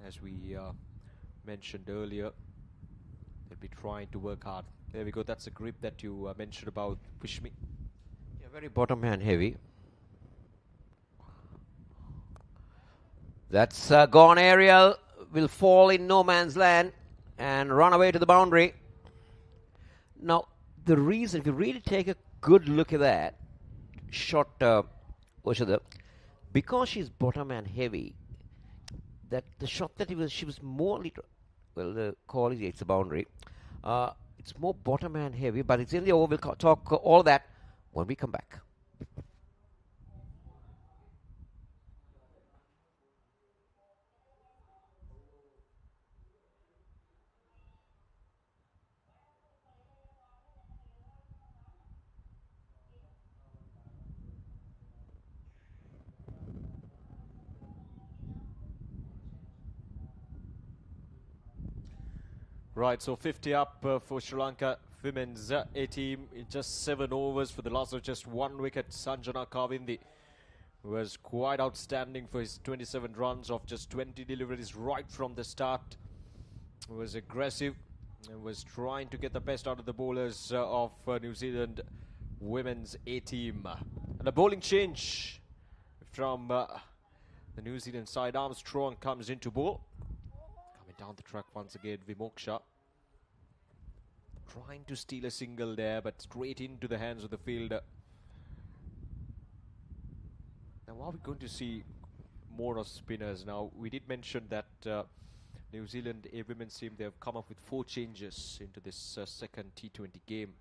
as we mentioned earlier, they'll be trying to work hard. There we go, that's a grip that you mentioned about Vishmi. Yeah, very bottom hand heavy. That's gone aerial, will fall in no man's land and run away to the boundary. Now, the reason, if you really take a good look at that shot, because she's bottom hand heavy, that the shot that she was more little, well, the call is it's a boundary. It's more bottom hand heavy, but it's in the over. We'll talk all that when we come back. Right, so 50 up for Sri Lanka women's A team in just 7 overs for the loss of just 1 wicket. Sanjana Kavindi was quite outstanding for his 27 runs of just 20 deliveries right from the start. He was aggressive and was trying to get the best out of the bowlers of New Zealand women's A team. And a bowling change from the New Zealand side. Armstrong comes into bowl. Down the track once again, Vimoksha trying to steal a single there, but straight into the hands of the fielder. Now, are we going to see more of spinners? Now, we did mention that New Zealand A women's team, they have come up with 4 changes into this second T20 game.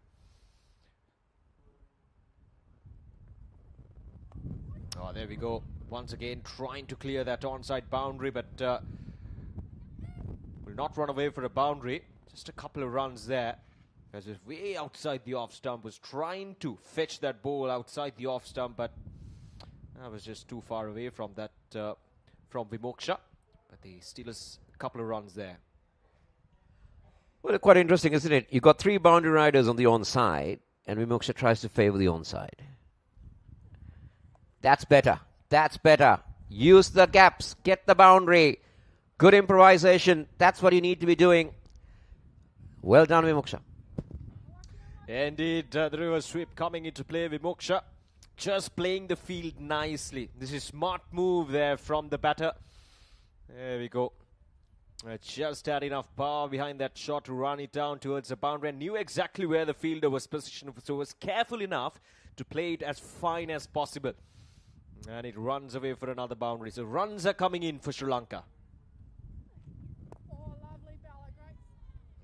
Oh, there we go. Once again, trying to clear that onside boundary, but will not run away for a boundary. Just a couple of runs there. As if way outside the off stump, was trying to fetch that ball outside the off stump, but that was just too far away from that from Vimoksha. But they steal us a couple of runs there. Well, quite interesting, isn't it? You've got 3 boundary riders on the onside, and Vimoksha tries to favour the onside. That's better. That's better. Use the gaps. Get the boundary. Good improvisation. That's what you need to be doing. Well done, Vimoksha. Indeed, the reverse sweep coming into play. Vimoksha just playing the field nicely. This is smart move there from the batter. There we go. Just had enough power behind that shot to run it down towards the boundary and knew exactly where the fielder was positioned, so was careful enough to play it as fine as possible. And it runs away for another boundary. So runs are coming in for Sri Lanka.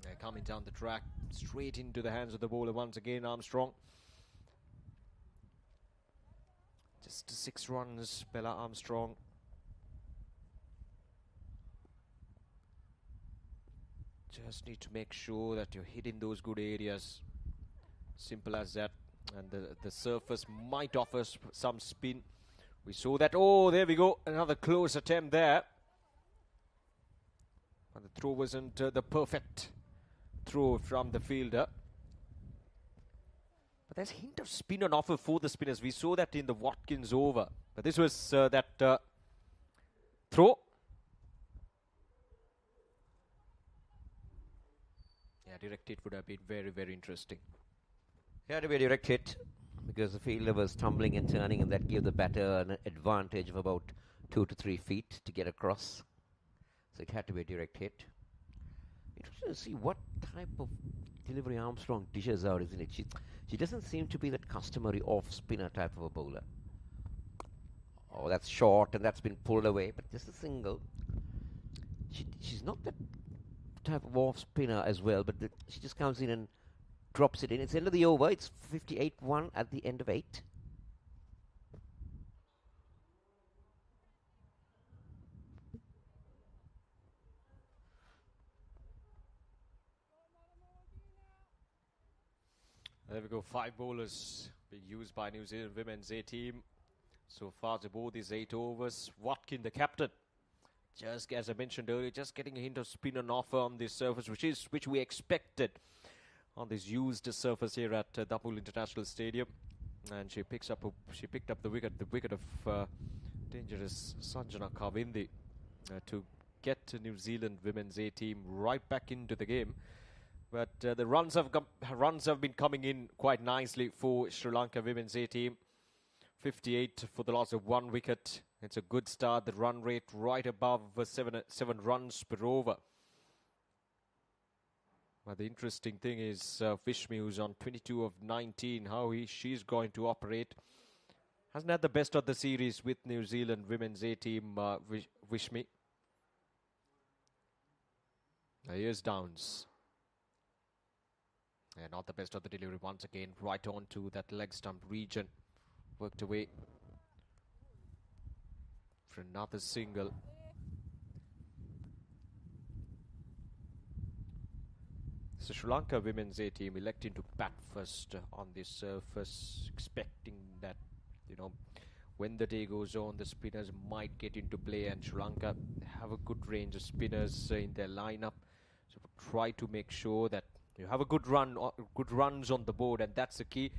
They're coming down the track, straight into the hands of the bowler once again, Armstrong. Just 6 runs, Bella Armstrong. Just need to make sure that you're hitting those good areas. Simple as that. And the surface might offer some spin. We saw that. Oh, there we go. Another close attempt there. And the throw wasn't the perfect throw from the fielder. But there's a hint of spin on offer for the spinners. We saw that in the Watkins over. But this was that throw. Yeah, direct hit would have been very, very interesting. It had to be a direct hit because the fielder was tumbling and turning, and that gave the batter an advantage of about 2 to 3 feet to get across. So it had to be a direct hit. Interesting to see what type of delivery Armstrong dishes out, isn't it? She doesn't seem to be that customary off-spinner type of a bowler. Oh, that's short, and that's been pulled away, but just a single. She's not that type of off-spinner as well, but she just comes in and drops it in. It's the end of the over. It's 58-1 at the end of 8. There we go. 5 bowlers being used by New Zealand women's A team. So far aboard these 8 overs. Watkin, the captain, just as I mentioned earlier, just getting a hint of spin and offer on this surface, which we expected on this used surface here at Dabul International Stadium. And she picked up the wicket of dangerous Sanjana Kavindi to get New Zealand women's A team right back into the game. But the runs have been coming in quite nicely for Sri Lanka women's A team. 58 for the loss of 1 wicket. It's a good start. The run rate right above 7 runs per over. But the interesting thing is Vishmi, who's on 22 of 19, how she's going to operate. Hasn't had the best of the series with New Zealand women's A team, Vishmi. Here's Downs. Yeah, not the best of the delivery once again. Right on to that leg stump region. Worked away for another single. So Sri Lanka women's A team electing to bat first on this surface, expecting that, when the day goes on, the spinners might get into play, and Sri Lanka have a good range of spinners in their lineup. So try to make sure that you have a good runs on the board, and that's the key.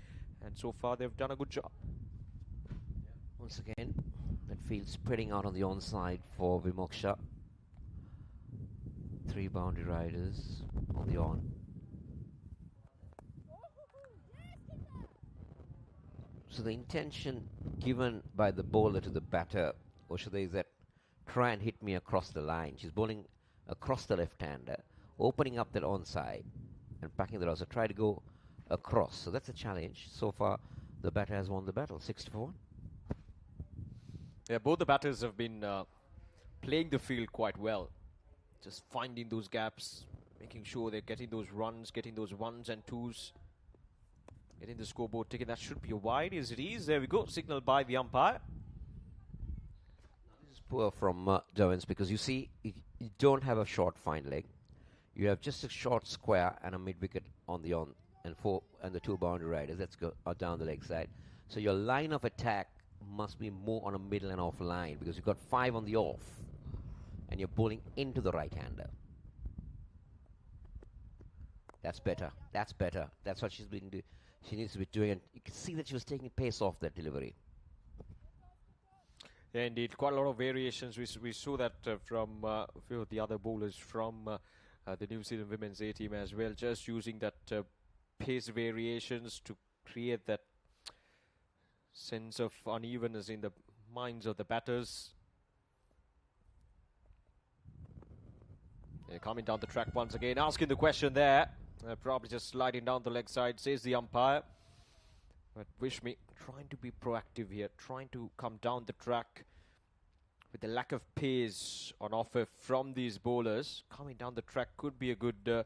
And so far they've done a good job. Once again, that field spreading out on the onside for Vimoksha. 3 boundary riders on the on. So the intention given by the bowler to the batter, Oshade, is that try and hit me across the line. She's bowling across the left-hander, opening up that onside and packing the out. So try to go across. So that's a challenge. So far, the batter has won the battle, 6-4. Yeah, both the batters have been playing the field quite well. Just finding those gaps, making sure they're getting those runs, getting those 1s and 2s. Getting the scoreboard ticket. That should be a wide. Yes, it is. There we go. Signaled by the umpire. This is poor from Jones, because you see, you don't have a short fine leg. You have just a short square and a mid-wicket on the on, and the 2 boundary riders. Let's go down the leg side. So your line of attack must be more on a middle and off line, because you've got 5 on the off, and you're bowling into the right-hander. That's better. That's better. That's what she needs to be doing, and you can see that she was taking pace off that delivery. Yeah, indeed. Quite a lot of variations. We saw that from a few of the other bowlers from the New Zealand women's A team as well, just using that pace variations to create that sense of unevenness in the minds of the batters. They're coming down the track once again, asking the question there. Probably just sliding down the leg side, says the umpire. But Vishmi trying to be proactive here, trying to come down the track with the lack of pace on offer from these bowlers. Coming down the track could be a good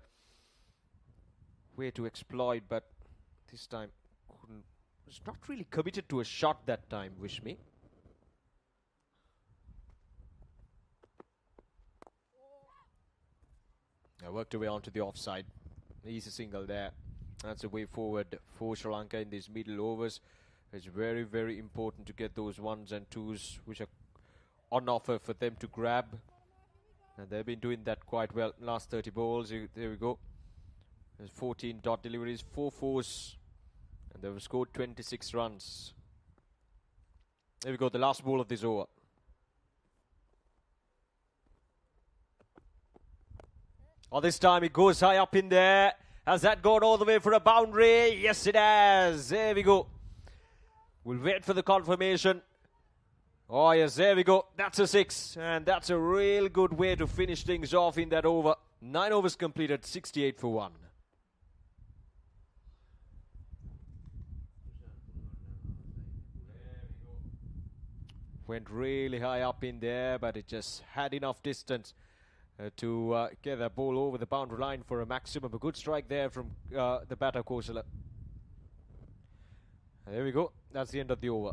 way to exploit, but this time was not really committed to a shot that time, Vishmi. Worked away onto the offside. Easy single there. That's a way forward for Sri Lanka in these middle overs. It's very, very important to get those 1s and 2s which are on offer for them to grab. And they've been doing that quite well. Last 30 balls, there we go. There's 14 dot deliveries, 4 4s. And they've scored 26 runs. There we go, the last ball of this over. Oh, this time it goes high up in there. Has that gone all the way for a boundary? Yes, it has. There we go. We'll wait for the confirmation. Oh, yes, there we go. That's a 6. And that's a real good way to finish things off in that over. 9 overs completed, 68 for 1. Went really high up in there, but it just had enough distance to get that ball over the boundary line for a maximum. A good strike there from the batter, Kosala. There we go. That's the end of the over.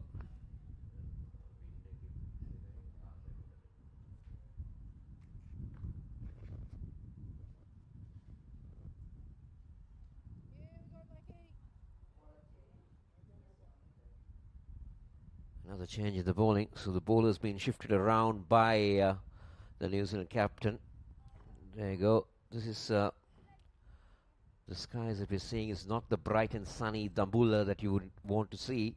Another change in the bowling. So the bowler's been shifted around by the New Zealand captain. There you go. This is the skies that we're seeing is not the bright and sunny Dambulla that you would want to see.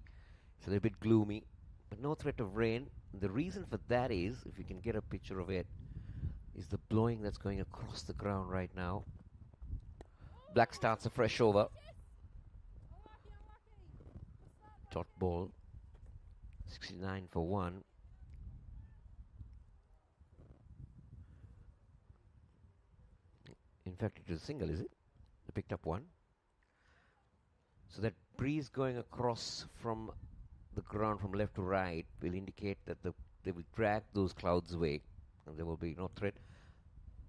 It's a little bit gloomy, but no threat of rain. The reason for that is, if you can get a picture of it, is the blowing that's going across the ground right now. Black starts a fresh over. Dot ball. 69 for 1. In fact, it is a single, is it? They picked up 1. So that breeze going across from the ground from left to right will indicate that they will drag those clouds away and there will be no threat.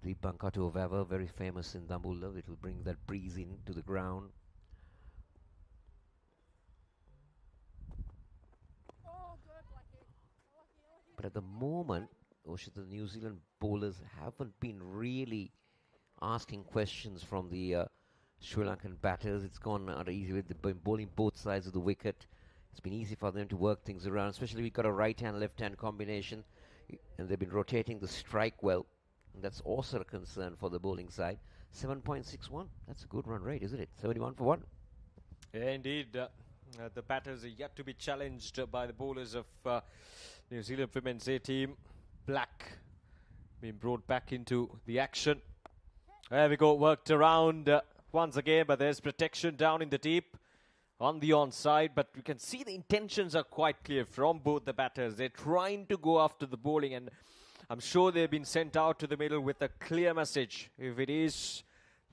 The Bankatu of Ever, very famous in Dambulla, it will bring that breeze in to the ground. But at the moment, the New Zealand bowlers haven't been really asking questions from the Sri Lankan batters. It's gone out easy with the bowling both sides of the wicket. It's been easy for them to work things around, especially we've got a right-hand, left-hand combination, and they've been rotating the strike well. And that's also a concern for the bowling side. 7.61, that's a good run rate, isn't it? 71 for 1. Yeah, indeed. The batters are yet to be challenged by the bowlers of New Zealand women's A team. Black being brought back into the action. There we go, worked around once again, but there's protection down in the deep on the onside. But we can see the intentions are quite clear from both the batters. They're trying to go after the bowling, and I'm sure they've been sent out to the middle with a clear message. If it is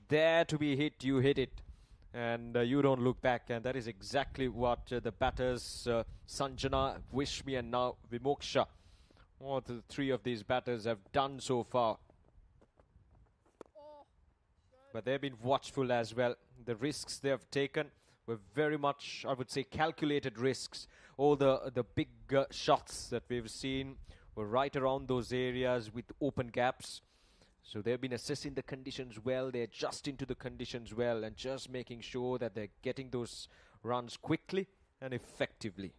there to be hit, you hit it. And you don't look back. And that is exactly what the batters, Sanjana, Vishmi and now Vimoksha, all the three of these batters have done so far. But they've been watchful as well. The risks they have taken were very much, I would say, calculated risks. All the big shots that we've seen were right around those areas with open gaps. So they've been assessing the conditions well, they're adjusting to the conditions well, and just making sure that they're getting those runs quickly and effectively.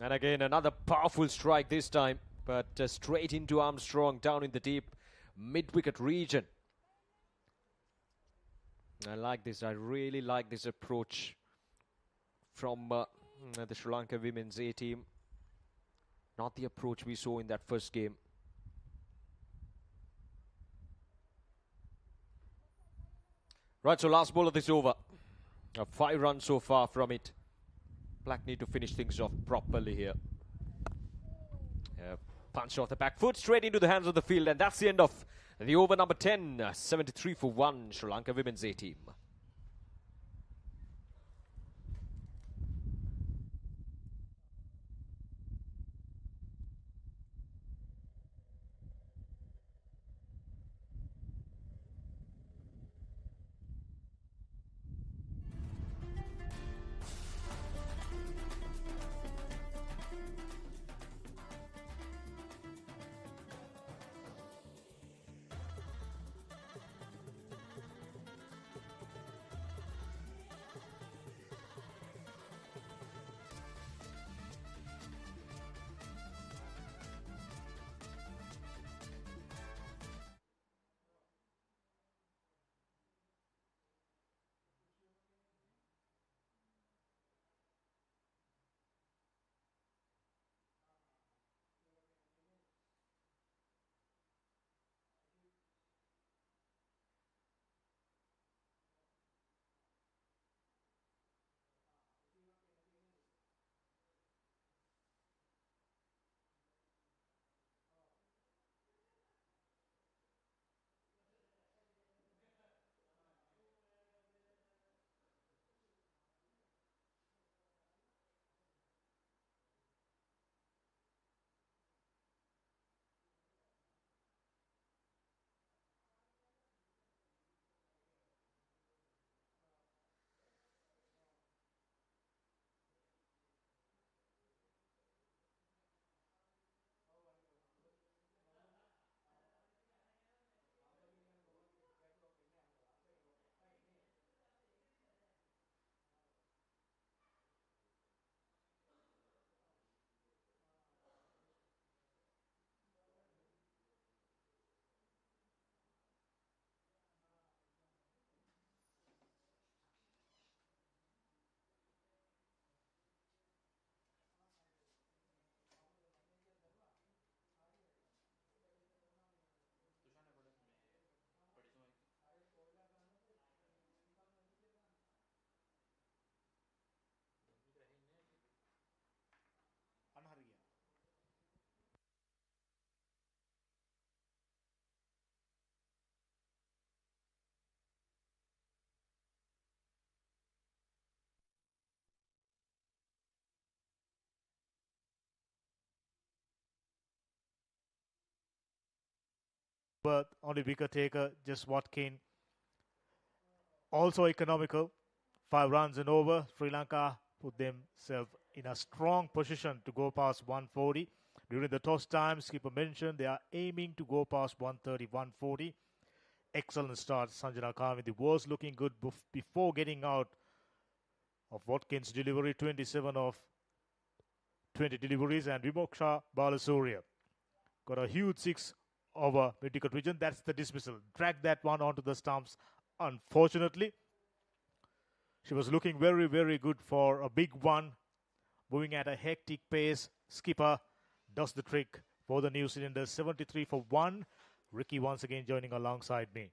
And again, another powerful strike this time, but straight into Armstrong down in the deep mid-wicket region. I like this, I really like this approach from the Sri Lanka women's A team. Not the approach we saw in that first game. Right, so last ball of this over. 5 runs so far from it. Black need to finish things off properly here. Punch off the back foot, straight into the hands of the field, and that's the end of the over number 10. 73 for 1, Sri Lanka women's A team. but only wicket taker, just Watkin. Also economical, 5 runs and over. Sri Lanka put themselves in a strong position to go past 140. During the toss time, skipper mentioned they are aiming to go past 130, 140. Excellent start. Sanjana Kavindi was looking good before getting out of Watkins' delivery, 27 of 20 deliveries, and Vimoksha Balasuriya got a huge 6 over mid-wicket region. That's the dismissal. Dragged that one onto the stumps. Unfortunately, she was looking very, very good for a big one. Moving at a hectic pace. Skipper does the trick for the New Zealanders. 73 for 1. Ricky once again joining alongside me.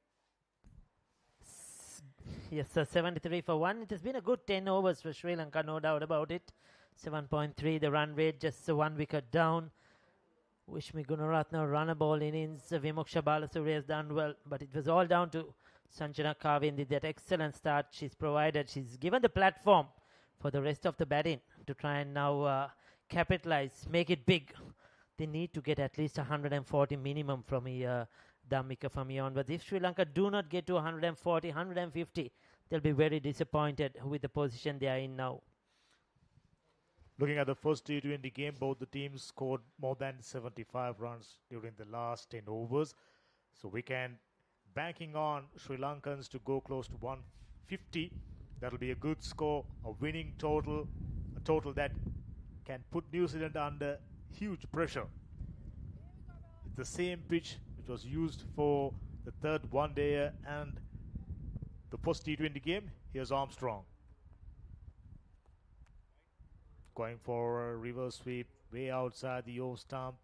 Yes, sir, 73 for 1. It has been a good 10 overs for Sri Lanka, no doubt about it. 7.3 the run rate, just 1 wicket down. Wishmi Gunaratne run a ball innings. Vimoksha Balasuriya has done well, but it was all down to Sanjana Kavindi. That excellent start she's provided. She's given the platform for the rest of the batting to try and now capitalize, make it big. They need to get at least 140 minimum from here, Dhammika, from here on. But if Sri Lanka do not get to 140, 150, they'll be very disappointed with the position they are in now. Looking at the first T20 game, both the teams scored more than 75 runs during the last 10 overs. So we can banking on Sri Lankans to go close to 150. That'll be a good score, a winning total, a total that can put New Zealand under huge pressure. It's the same pitch which was used for the third one-dayer and the first T20 game. Here's Armstrong. Going for a reverse sweep way outside the off stump.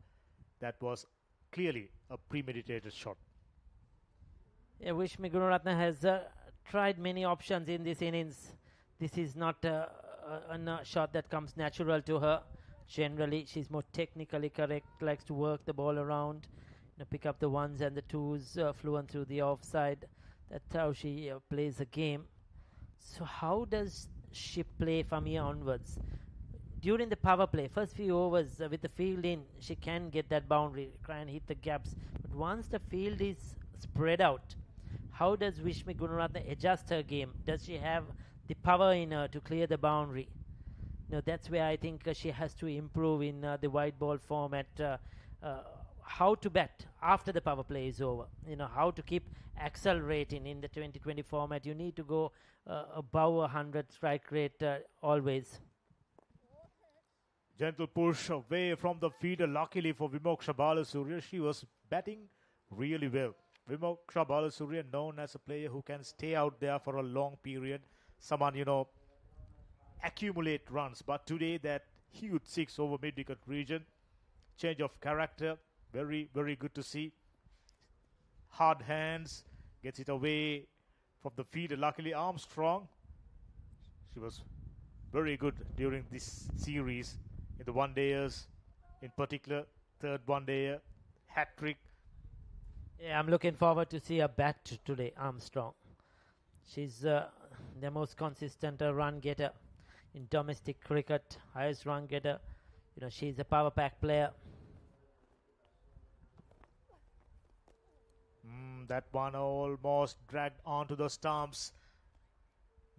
That was clearly a premeditated shot. Yeah, Wishmi Gunaratne has tried many options in this innings. This is not a shot that comes natural to her. Generally, she's more technically correct, likes to work the ball around, pick up the ones and the twos, fluent through the offside. That's how she plays the game. So how does she play from here onwards? During the power play, first few overs with the field in, she can get that boundary, try and hit the gaps. But once the field is spread out, how does Wishmi Gunaratne adjust her game? Does she have the power in her to clear the boundary? That's where I think she has to improve in the white ball format. How to bat after the power play is over. How to keep accelerating in the 2020 format. You need to go above 100 strike rate always. Gentle push away from the feeder. Luckily for Vimoksha Balasuriya, she was batting really well. Vimoksha Balasuriya, known as a player who can stay out there for a long period. Someone, accumulate runs. But today, that huge 6 over mid-wicket region. Change of character. Very, very good to see. Hard hands. Gets it away from the feeder. Luckily, Armstrong. She was very good during this series. In the one-dayers, in particular, third one-dayer, hat-trick. Yeah, I'm looking forward to see her bat today, Armstrong. She's the most consistent run getter in domestic cricket, highest run getter. She's a power pack player. That one almost dragged onto the stumps.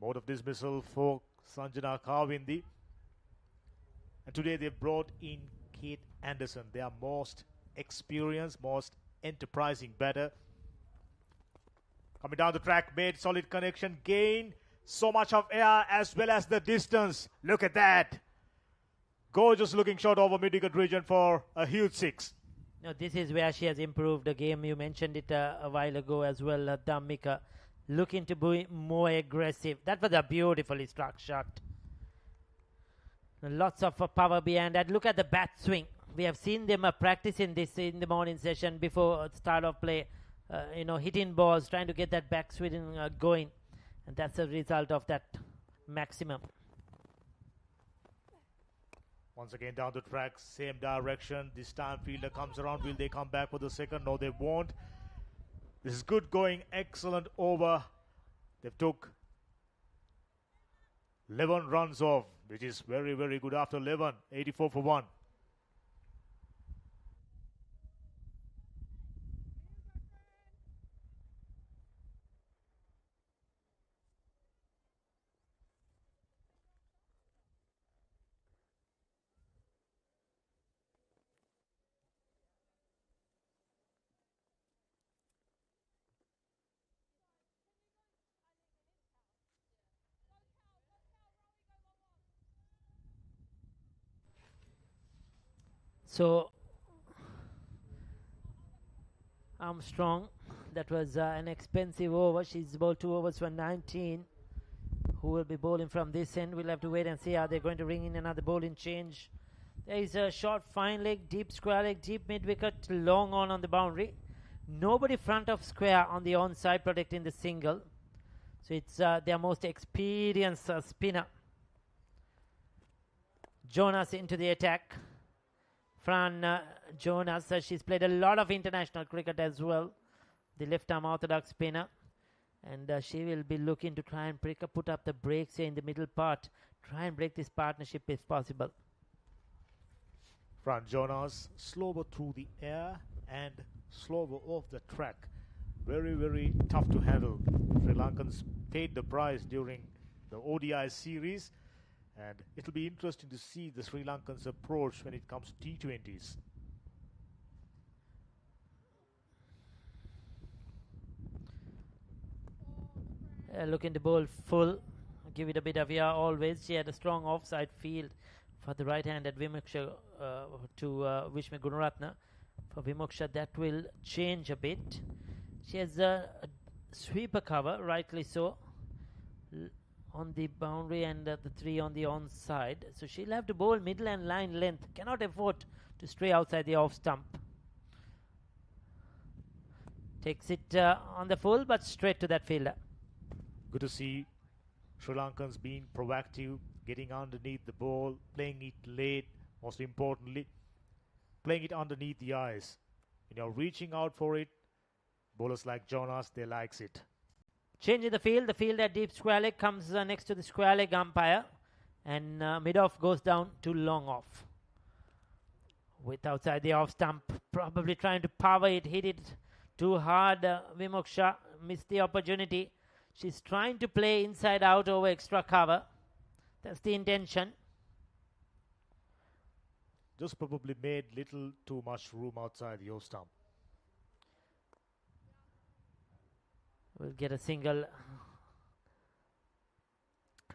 Mode of dismissal for Sanjana Kavindi. And today they've brought in Kate Anderson, their most experienced, most enterprising batter. Coming down the track, made solid connection, gain so much of air as well as the distance. Look at that. Gorgeous looking shot over mid-wicket region for a huge 6. This is where she has improved the game. You mentioned it a while ago as well, Dhammika. Looking to be more aggressive. That was a beautifully struck shot. Lots of power behind that. Look at the bat swing. We have seen them practicing this in the morning session before start of play. Hitting balls, trying to get that back swing going. And that's a result of that maximum. Once again down the track, same direction. This time fielder comes around. Will they come back for the second? No, they won't. This is good going. Excellent over. They've took 11 runs off, which is very, very good after 11. 84 for 1. So Armstrong, that was an expensive over. She's bowled 2 overs for 19. Who will be bowling from this end? We'll have to wait and see. Are they going to ring in another bowling change? There is a short fine leg, deep square leg, deep mid wicket, long on the boundary. Nobody front of square on the onside protecting the single. So it's their most experienced spinner. Jonas into the attack. Fran Jonas, she's played a lot of international cricket as well. The left arm orthodox spinner. And she will be looking to try and put up the brakes here in the middle part. Try and break this partnership if possible. Fran Jonas, slower through the air and slower off the track. Very, very tough to handle. Sri Lankans paid the price during the ODI series. And it'll be interesting to see the Sri Lankans approach when it comes to T20s. Looking to bowl full. Give it a bit of air always. She had a strong offside field for the right-handed Vimuksha to Vishme Gunaratne. For Vimuksha, that will change a bit. She has a sweeper cover, rightly so, on the boundary and the 3 on the onside. So she'll have to bowl middle and line length. Cannot afford to stray outside the off stump. Takes it on the full, but straight to that fielder. Good to see Sri Lankans being proactive, getting underneath the ball, playing it late, most importantly, playing it underneath the eyes. Reaching out for it. Bowlers like Jonas, they likes it. Changing the field at deep square leg comes next to the square leg umpire, and mid-off goes down to long off. With outside the off stump, probably trying to power it, hit it too hard. Vimuksha missed the opportunity. She's trying to play inside out over extra cover. That's the intention. Just probably made little too much room outside the off stump. We'll get a single.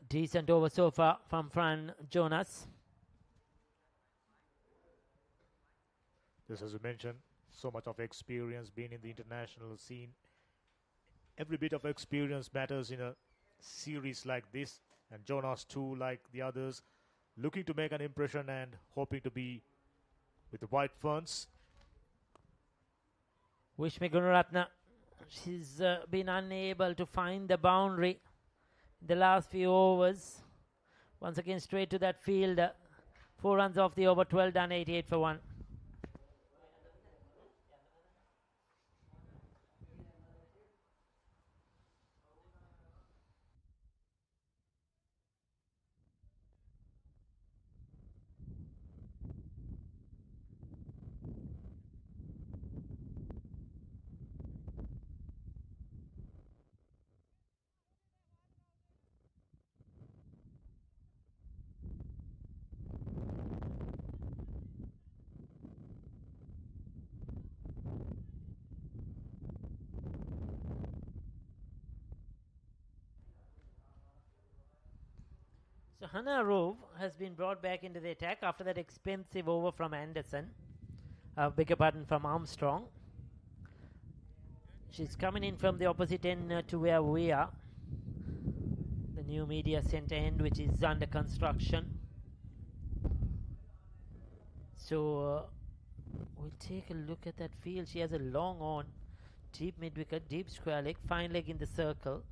Decent over so far from Fran Jonas. Just as you mentioned, so much of experience being in the international scene. Every bit of experience matters in a series like this. And Jonas too, like the others, looking to make an impression and hoping to be with the white ferns. Vishme Gunaratne, she's been unable to find the boundary in the last few overs. Once again, straight to that field. 4 runs off the over, 12 done, 88 for 1. So Hannah Rove has been brought back into the attack after that expensive over from Anderson. Beg your pardon, from Armstrong. She's coming in from the opposite end to where we are. The new media center end, which is under construction. So we'll take a look at that field. She has a long on, deep mid wicket, deep square leg, fine leg in the circle.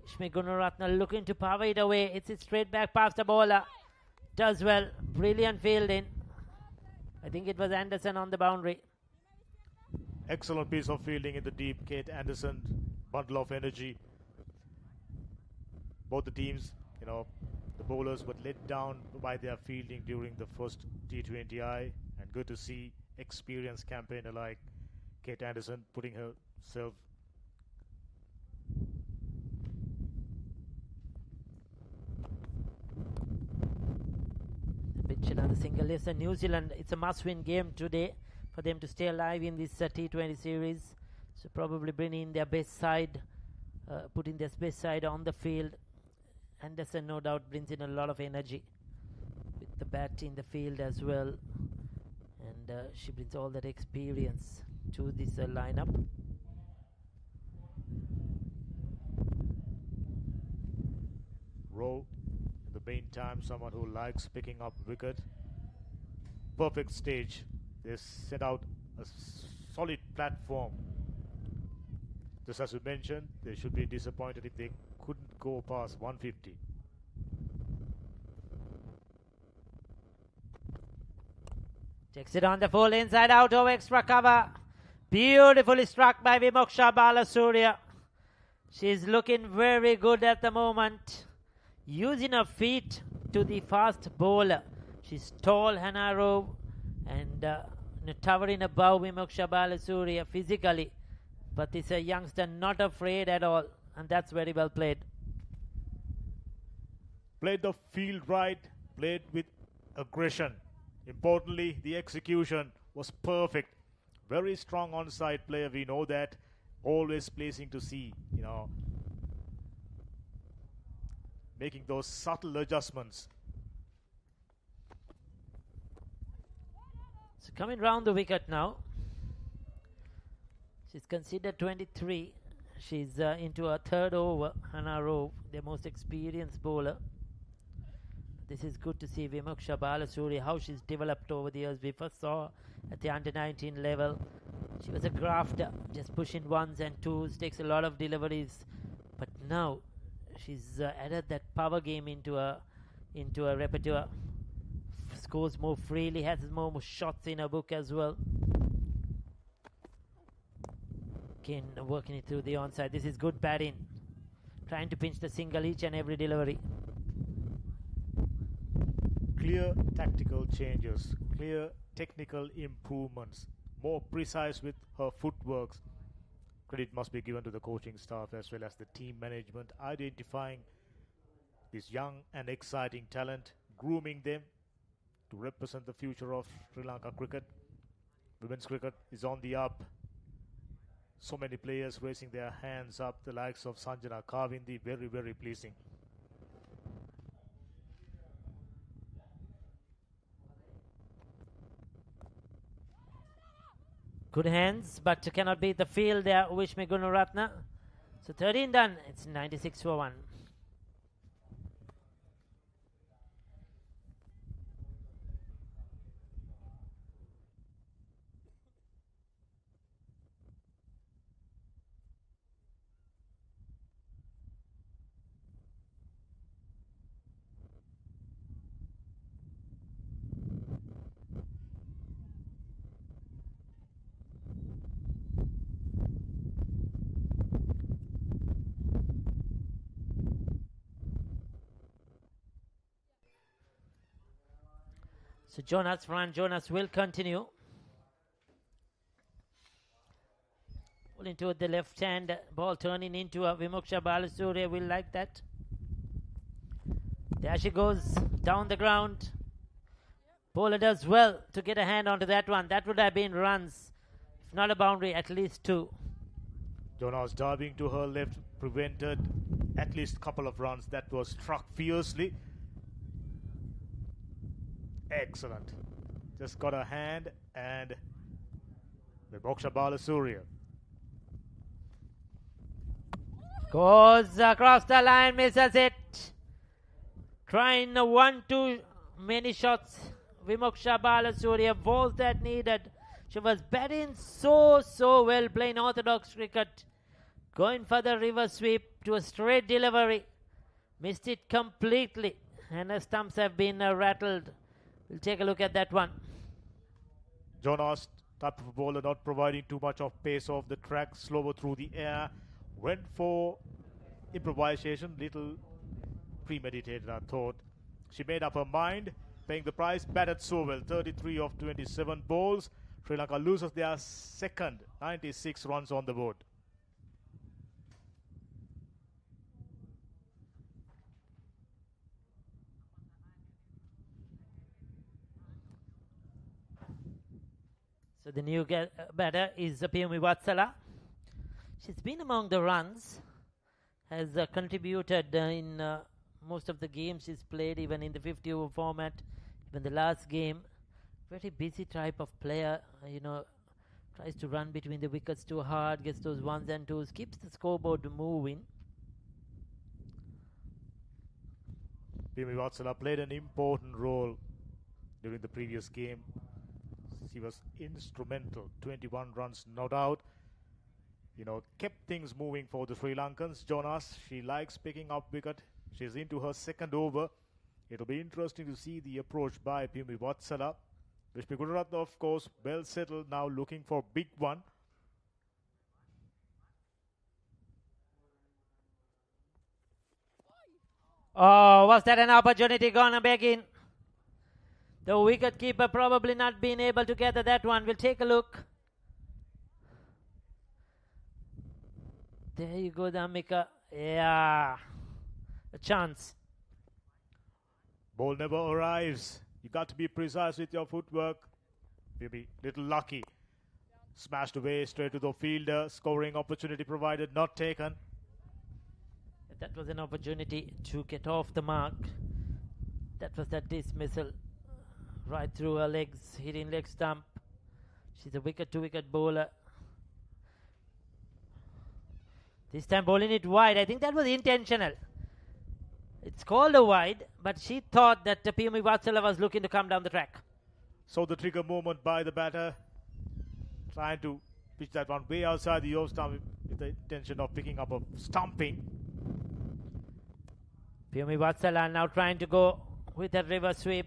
Vishme Gunaratne looking to power it away. It's it straight back past the bowler. Does well. Brilliant fielding. I think it was Anderson on the boundary. Excellent piece of fielding in the deep. Kate Anderson, bundle of energy. Both the teams, the bowlers were let down by their fielding during the first T20I. And good to see experienced campaigner like Kate Anderson putting herself. Another single. Yes, New Zealand, it's a must-win game today for them to stay alive in this T20 series. So probably bring in their best side, putting their best side on the field. Anderson, no doubt, brings in a lot of energy with the bat in the field as well, and she brings all that experience to this lineup. Rowe, in the meantime, someone who likes picking up wicket. Perfect stage. They set out a solid platform. Just as we mentioned, they should be disappointed if they couldn't go past 150. Takes it on the full inside out over extra cover. Beautifully struck by Vimoksha Balasurya. She's looking very good at the moment. Using her feet to the fast bowler. She's tall, Hannah Rove, and towering above Vimoksha Balasurya physically. But this is a youngster not afraid at all, and that's very well played. Played the field right, played with aggression. Importantly, the execution was perfect. Very strong onside player, we know that. Always pleasing to see, making those subtle adjustments. So coming round the wicket now. She's considered 23. She's into her third over. Hannah Rove, their most experienced bowler. This is good to see Vimoksha Balasurya, how she's developed over the years. We first saw at the under-19 level. She was a grafter, just pushing ones and twos, takes a lot of deliveries. But now she's added that power game into her repertoire. Scores more freely, has more shots in her book as well. Again, working it through the onside. This is good batting. Trying to pinch the single each and every delivery. Clear tactical changes, clear technical improvements, more precise with her footworks. Credit must be given to the coaching staff as well as the team management, identifying this young and exciting talent, grooming them to represent the future of Sri Lanka cricket. Women's cricket is on the up. So many players raising their hands up, the likes of Sanjana Kavindi, very, very pleasing. Good hands, but cannot beat the field there, Vishmi Gunaratna. So 13 done, it's 96 for 1. So Jonas will continue. Well, into the left hand, ball turning into a Vimoksha Balasurya will like that. There she goes, down the ground. Bowler does well to get a hand onto that one. That would have been runs. If not a boundary, at least 2. Jonas diving to her left prevented at least a couple of runs. That was struck fiercely. Excellent. Just got a hand and Vimoksha Balasurya. Goes across the line, misses it. Trying 1-2, many shots. Vimoksha Balasurya balls that needed. She was batting so well, playing orthodox cricket. Going for the reverse sweep to a straight delivery. Missed it completely. And her stumps have been rattled. We'll take a look at that one. Jonas, type of bowler, not providing too much of pace off the track, slower through the air. Went for improvisation, little premeditated, I thought. She made up her mind, paying the price, batted so well. 33 of 27 balls. Sri Lanka loses their second, 96 runs on the board. So the new batter is Piyumi Vatsala. She's been among the runs, has contributed in most of the games she's played, even in the 50-over format. Even the last game, very busy type of player, tries to run between the wickets too hard, gets those ones and twos, keeps the scoreboard moving. Pimi Vatsala played an important role during the previous game. She was instrumental. 21 runs, no doubt. Kept things moving for the Sri Lankans. Jonas, she likes picking up wicket. She's into her second over. It'll be interesting to see the approach by Pimi Vatsala. Vishmi Gunaratne, of course, well settled, now looking for big one. Oh, was that an opportunity gonna back in? The wicket keeper probably not being able to gather that one. We'll take a look. There you go, Dhammika. Yeah, a chance. Ball never arrives. You got to be precise with your footwork. Maybe little lucky. Smashed away straight to the fielder. Scoring opportunity provided, not taken. That was an opportunity to get off the mark. That was that dismissal. Right through her legs, hitting leg stump. She's a wicket-to-wicket bowler. This time bowling it wide. I think that was intentional. It's called a wide, but she thought that Pimi Vatsala was looking to come down the track. So the trigger movement by the batter. Trying to pitch that one way outside the off stump with the intention of picking up a stumping. Pimi Vatsala now trying to go with a reverse sweep.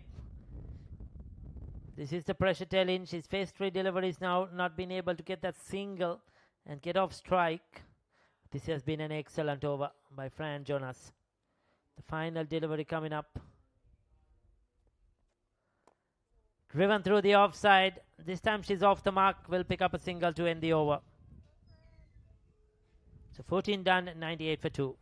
This is the pressure telling. She's faced 3 deliveries now, not been able to get that single and get off strike. This has been an excellent over by Fran Jonas. The final delivery coming up. Driven through the offside. This time she's off the mark. Will pick up a single to end the over. So 14 done, 98 for 2.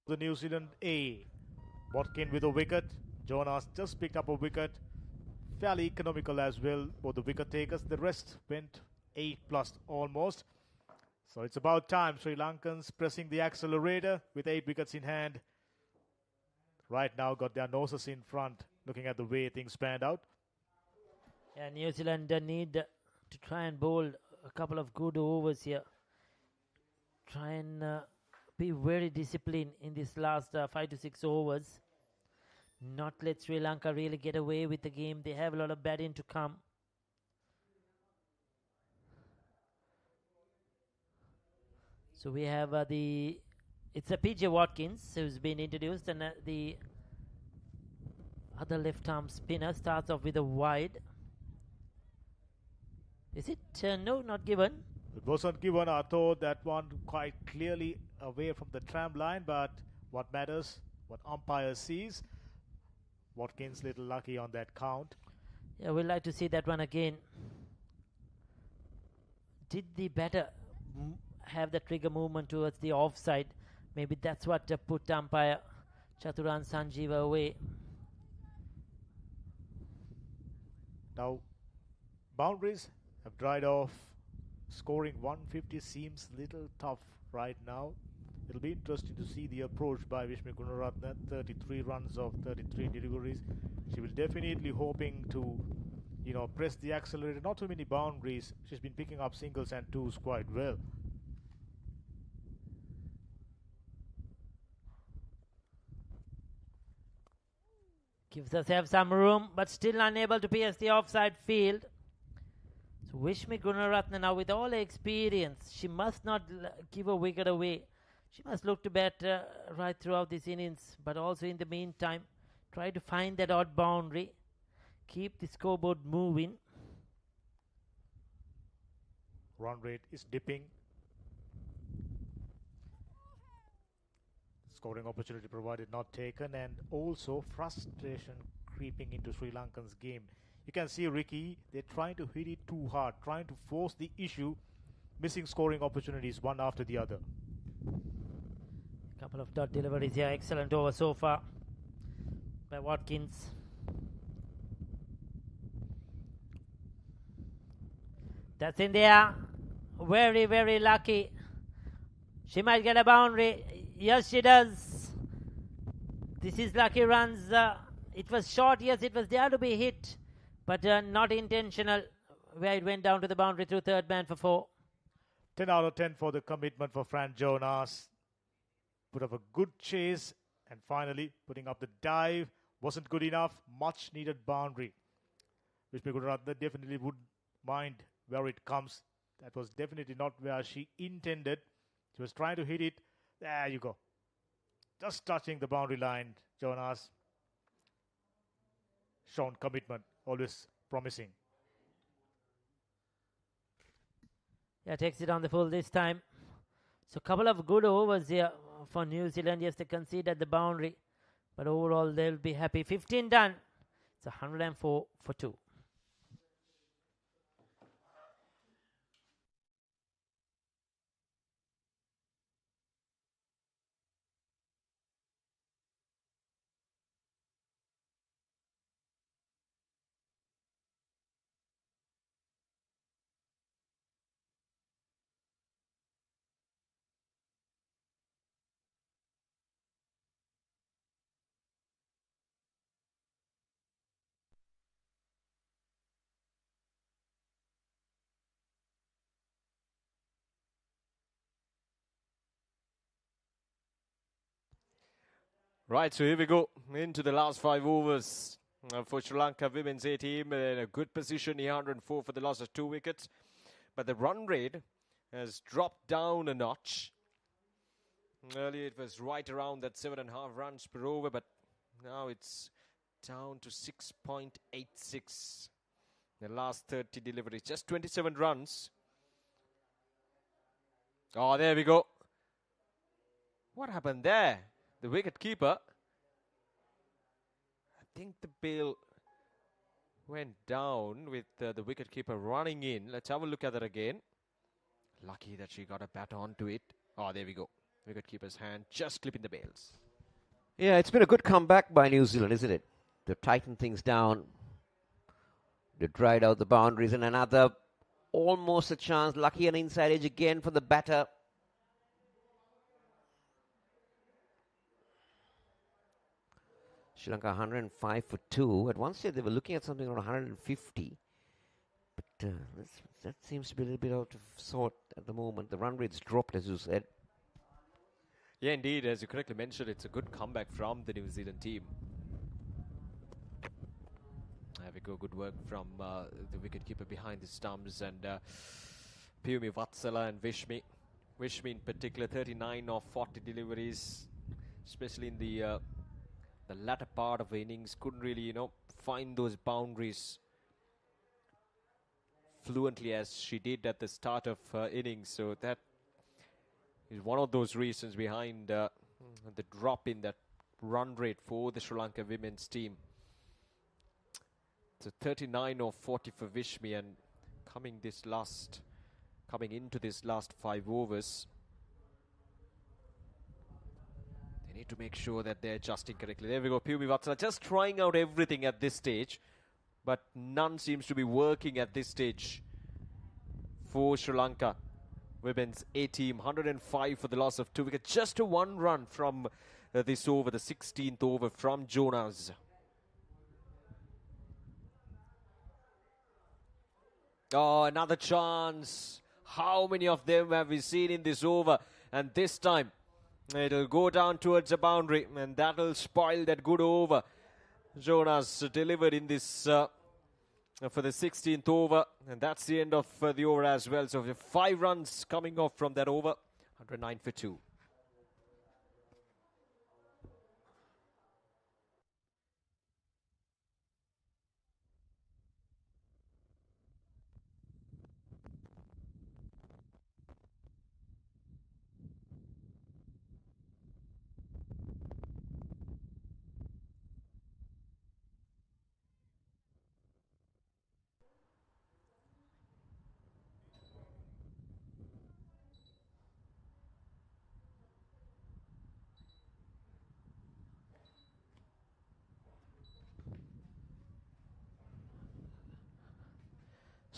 The New Zealand A. Watkin with a wicket. Jonas just picked up a wicket. Fairly economical as well for the wicket takers. The rest went 8 plus almost. So it's about time. Sri Lankans pressing the accelerator with 8 wickets in hand. Right now got their noses in front, looking at the way things panned out. Yeah, New Zealand need to try and bowl a couple of good overs here. Try and be very disciplined in this last 5 to 6 overs. Not let Sri Lanka really get away with the game. They have a lot of batting to come. So we have it's a PJ Watkins who's been introduced, and the other left arm spinner starts off with a wide. Is it? No, not given. It wasn't given. I thought that one quite clearly away from the tram line, but what matters, what umpire sees. Watkins little lucky on that count. Yeah, we'd like to see that one again. Did the batter have the trigger movement towards the offside? Maybe that's what put umpire Chaturan Sanjeeva away. Now, boundaries have dried off. Scoring 150 seems little tough right now. It'll be interesting to see the approach by Vishmi Gunaratne. 33 runs of 33 deliveries. She will definitely hoping to, press the accelerator. Not too many boundaries. She's been picking up singles and twos quite well. Gives herself some room, but still unable to pierce the offside field. So Vishmi Gunaratne now, with all her experience, she must not give a wicket away. She must look to bat right throughout this innings, but also in the meantime, try to find that odd boundary. Keep the scoreboard moving. Run rate is dipping. Scoring opportunity provided, not taken, and also frustration creeping into Sri Lankan's game. You can see Ricky, they're trying to hit it too hard, trying to force the issue, missing scoring opportunities one after the other. Couple of dot deliveries here, excellent over so far. by Watkins. That's in there. Very, very lucky. She might get a boundary. Yes, she does. This is lucky runs. It was short. Yes, it was there to be hit, but not intentional. Where it went down to the boundary through third man for 4. 10 out of 10 for the commitment for Fran Jonas. Put up a good chase and finally putting up the dive. Wasn't good enough. Much needed boundary. Vishmi Gunaratne definitely wouldn't mind where it comes. That was definitely not where she intended. She was trying to hit it. There you go. Just touching the boundary line. Jonas shown commitment. Always promising. Yeah, takes it on the full this time. So a couple of good overs here for New Zealand. Yes, they conceded the boundary, but overall they'll be happy. 15 done. It's 104 for 2. Right, so here we go into the last 5 overs for Sri Lanka women's A team in a good position. 104 for the loss of 2 wickets, but the run rate has dropped down a notch. Earlier it was right around that 7.5 runs per over, but now it's down to 6.86. The last 30 deliveries, just 27 runs. Oh, there we go. What happened there? The wicket keeper, I think the bail went down with the wicket keeper running in. Let's have a look at that again. Lucky that she got a bat onto it. Oh, there we go. Wicket keeper's hand just clipping the bails. Yeah, it's been a good comeback by New Zealand, isn't it? They tightened things down. They dried out the boundaries, and another almost a chance. Lucky an inside edge again for the batter. Sri Lanka 105 for 2. At one stage they were looking at something around 150. But that seems to be a little bit out of sort at the moment. The run rate's dropped, as you said. Yeah, indeed. As you correctly mentioned, it's a good comeback from the New Zealand team. There we go. Good work from the wicketkeeper behind the stumps, and Piyumi Vatsala and Vishmi. Vishmi in particular, 39 of 40 deliveries, especially in the latter part of the innings. Couldn't really, find those boundaries fluently as she did at the start of innings. So that is one of those reasons behind the drop in that run rate for the Sri Lanka women's team. So 39 of 40 for Vishmi, and coming into this last 5 overs, they need to make sure that they're adjusting correctly. There we go, Piyumi Vatsala just trying out everything at this stage, but none seems to be working at this stage for Sri Lanka women's A team. 105 for the loss of 2 wickets. Just a 1 run from this over, the 16th over from Jonas. Oh, another chance. How many of them have we seen in this over? And this time it'll go down towards the boundary, and that'll spoil that good over Jonas delivered in this for the 16th over, and that's the end of the over as well. So 5 runs coming off from that over. 109 for 2.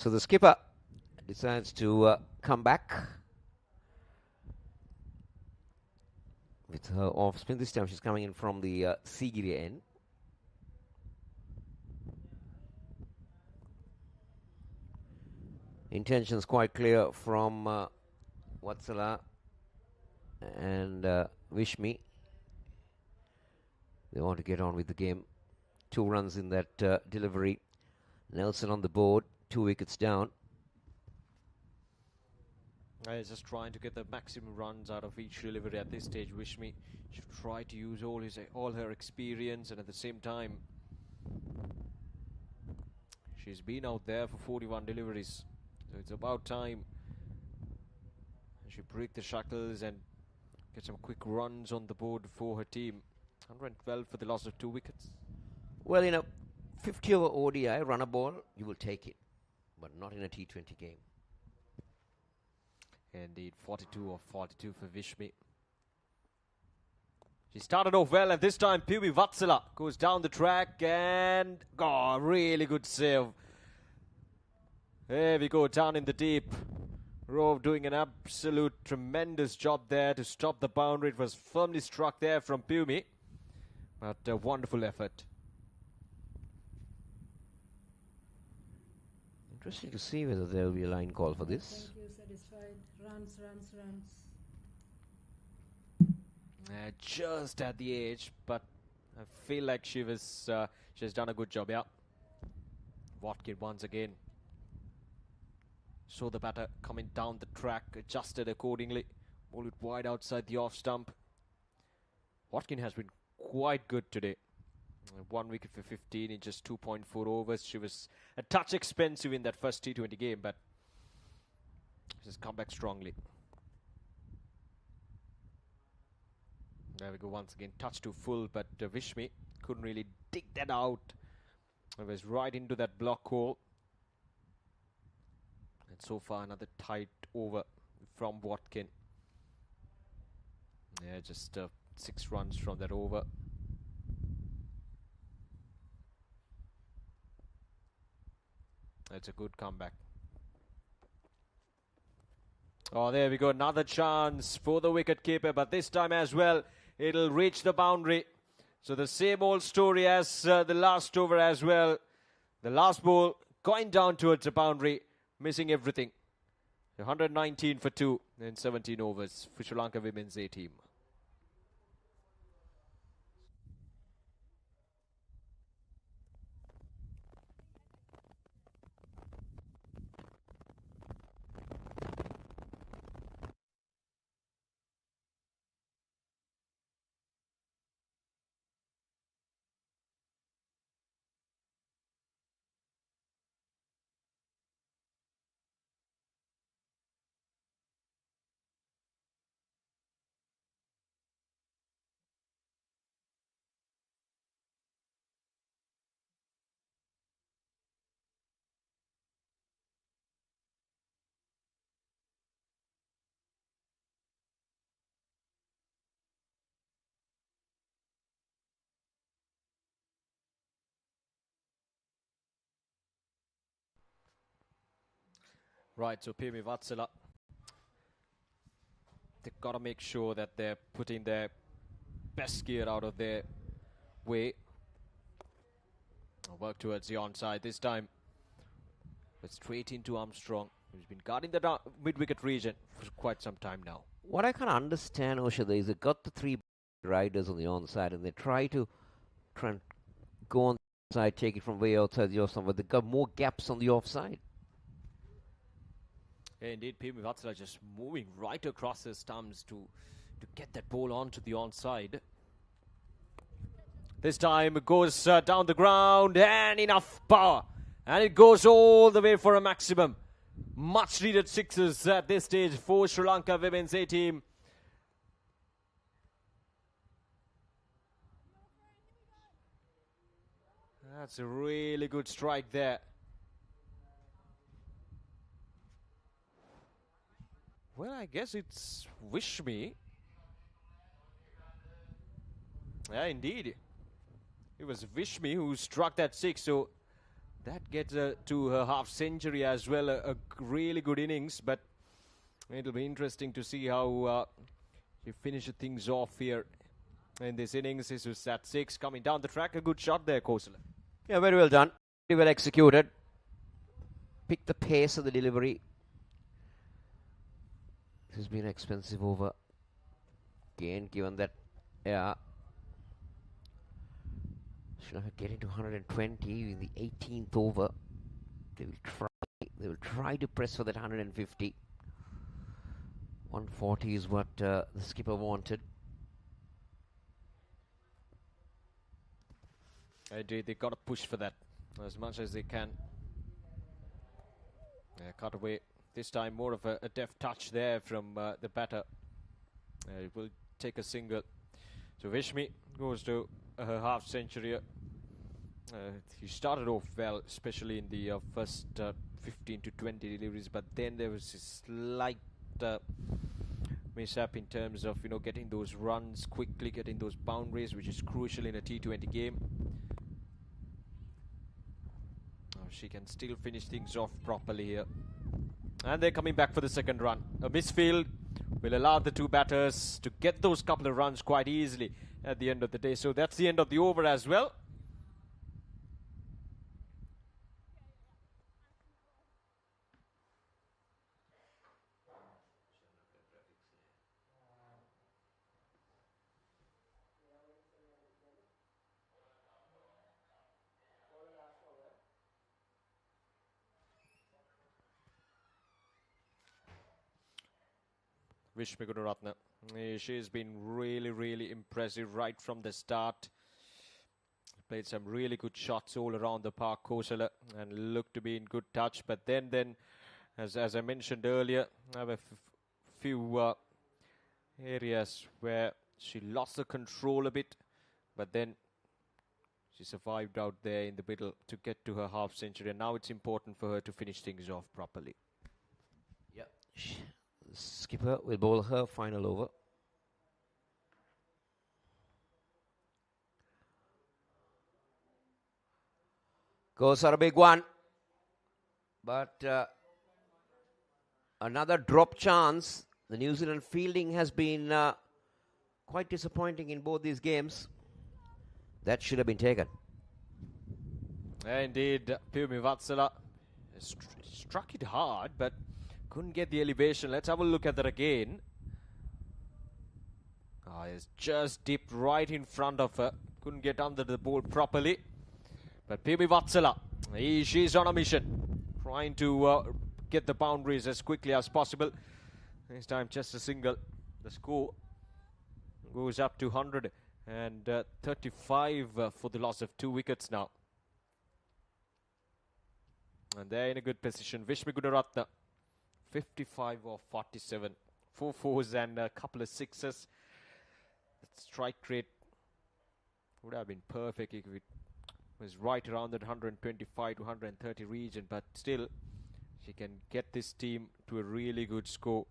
So the skipper decides to come back with her off spin. This time she's coming in from the Sigiri end. Intentions quite clear from Vatsala and Vishmi. They want to get on with the game. 2 runs in that delivery. Nelson on the board, 2 wickets down. Just trying to get the maximum runs out of each delivery at this stage. Vishmi should try to use all her experience, and at the same time, she's been out there for 41 deliveries. So it's about time she break the shackles and get some quick runs on the board for her team. 112 for the loss of 2 wickets. Well, in a 50-over ODI, run a ball, you will take it, but not in a T20 game. Indeed, 42 of 42 for Vishmi. She started off well, and this time Pumi Vatsala goes down the track and really good save. There we go, down in the deep. Rove doing an absolute tremendous job there to stop the boundary. It was firmly struck there from Pumi, but a wonderful effort. Interesting to see whether there will be a line call for this. Thank you, satisfied. Runs. Just at the edge, but I feel like she's done a good job, yeah. Watkin once again. Saw the batter coming down the track, adjusted accordingly. Ball it wide outside the off stump. Watkin has been quite good today. 1 wicket for 15 in just 2.4 overs. She was a touch expensive in that first T20 game, but she's come back strongly. There we go, once again, touch to full, but Vishmi couldn't really dig that out. It was right into that block hole. And so far, another tight over from Watkin. Yeah, just 6 runs from that over. That's a good comeback. Oh, there we go, another chance for the wicket-keeper, but this time as well, it'll reach the boundary. So the same old story as the last over as well. The last ball going down towards the boundary, missing everything. 119 for 2 in 17 overs for Sri Lanka Women's A team. Right, so Pumi Vatsala, they've got to make sure that they're putting their best gear out of their way. Work towards the onside this time. But straight into Armstrong, who's been guarding the mid-wicket region for quite some time now. What I can't understand, Oshada, is they got the 3 riders on the onside and they try and go on the side, take it from way outside the offside, but they've got more gaps on the offside. Yeah, indeed, Pumi Vatsala just moving right across his stumps to get that ball onto the onside. This time it goes down the ground and enough power. And it goes all the way for a maximum. Much needed 6s at this stage for Sri Lanka Women's A team. That's a really good strike there. Well, I guess it's Vishmi. Yeah, indeed. It was Vishmi who struck that 6, so That gets to her half century as well. A really good innings, but it'll be interesting to see how she finishes things off here in this innings. This was at 6 coming down the track. A good shot there, Kosala. Yeah, very well done. Very well executed. Pick the pace of the delivery. This has been an expensive over. Again, given that, yeah. Sri Lanka getting to 120 in the 18th over. They will try to press for that 150. 140 is what the skipper wanted. Indeed, they've got to push for that as much as they can. Cut away. This time more of a deft touch there from the batter. It will take a single. So Vishmi goes to her half century. He started off well, especially in the first 15 to 20 deliveries, but then there was a slight mishap in terms of getting those runs quickly, getting those boundaries, which is crucial in a T20 game. She can still finish things off properly here. And they're coming back for the second run. A misfield will allow the two batters to get those couple of runs quite easily at the end of the day. So that's the end of the over as well. Vishmi Gunaratne. She's been really impressive right from the start. Played some really good shots all around the park, Kosala, and looked to be in good touch. But then as I mentioned earlier, I have a few areas where she lost the control a bit, but then she survived out there in the middle to get to her half century. And now it's important for her to finish things off properly. Yep. Skipper will bowl her final over. Goes for a big one. But another drop chance. The New Zealand fielding has been quite disappointing in both these games. That should have been taken. Indeed, Pumi Vatsala struck it hard, but couldn't get the elevation. Let's have a look at that again. It's just dipped right in front of her. Couldn't get under the ball properly. But Pumi Vatsala, she's on a mission. Trying to get the boundaries as quickly as possible. This time just a single. The score goes up to 135 for the loss of 2 wickets now. And they're in a good position. Vishmi Gunaratne, 55 of 47. 4 fours and a couple of sixes. The strike rate would have been perfect if it was right around that 125 to 130 region. But still, she can get this team to a really good score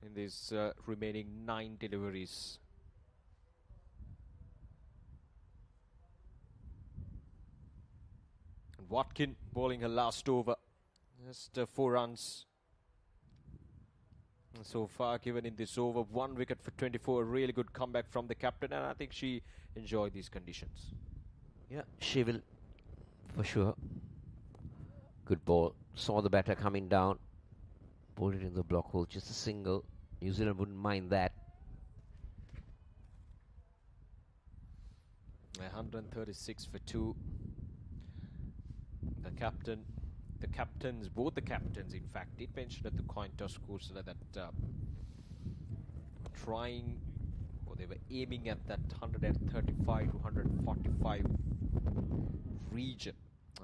in these remaining 9 deliveries. And Watkin bowling her last over. Just 4 runs so far given in this over. 1 wicket for 24. A really good comeback from the captain, and I think she enjoyed these conditions. Yeah, she will, for sure. Good ball. Saw the batter coming down. Bowled it in the block hole. Just a single. New Zealand wouldn't mind that. 136 for 2. Both the captains, in fact, did mention at the coin toss course that they were aiming at that 135 to 145 region.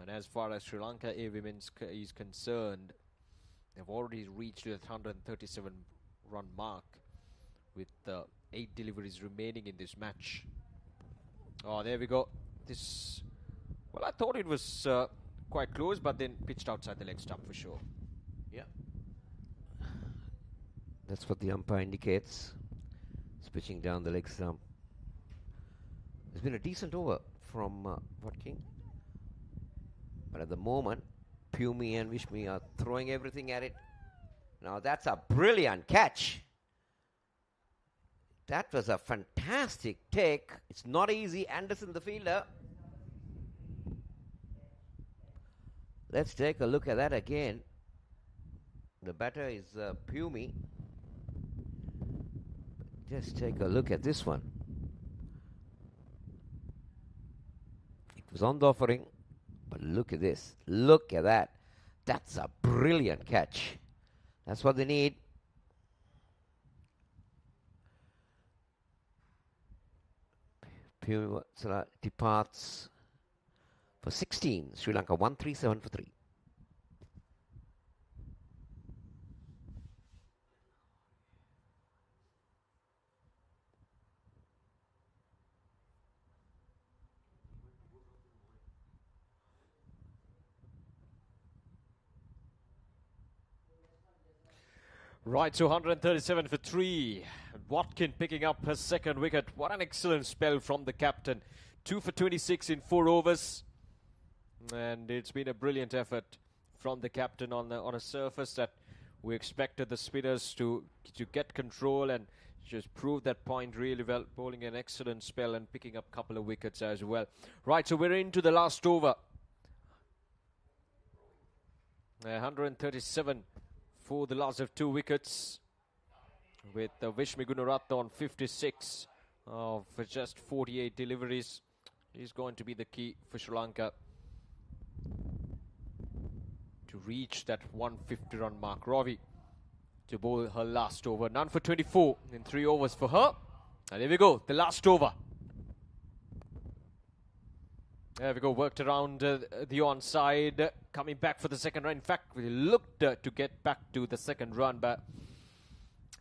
And as far as Sri Lanka A Women's is concerned, they've already reached that 137 run mark with 8 deliveries remaining in this match. Oh, there we go. I thought it was quite close, but then pitched outside the leg stump for sure. Yeah. That's what the umpire indicates. It's pitching down the leg stump. It's been a decent over from Watkin. But at the moment, Pumi and Vishmi are throwing everything at it. Now that's a brilliant catch. That was a fantastic take. It's not easy. Anderson, the fielder. Let's take a look at that again. The batter is Pumi. Just take a look at this one. It was on the offering, but look at this. Look at that. That's a brilliant catch. That's what they need. Pumi departs for 16. Sri Lanka 137 for 3. Right, so 137 for 3. Watkin picking up her second wicket. What an excellent spell from the captain. 2 for 26 in 4 overs. And it's been a brilliant effort from the captain on a surface that we expected the spinners to get control and just prove that point really well, bowling an excellent spell and picking up a couple of wickets as well. Right, so we're into the last over. 137 for the loss of 2 wickets, with Vishmi Gunaratne on 56 of just 48 deliveries. He's going to be the key for Sri Lanka to reach that 150 run mark. Ravi to bowl her last over. None for 24 in 3 overs for her. And here we go, the last over. There we go, worked around the onside, coming back for the second run. In fact, we looked to get back to the second run, but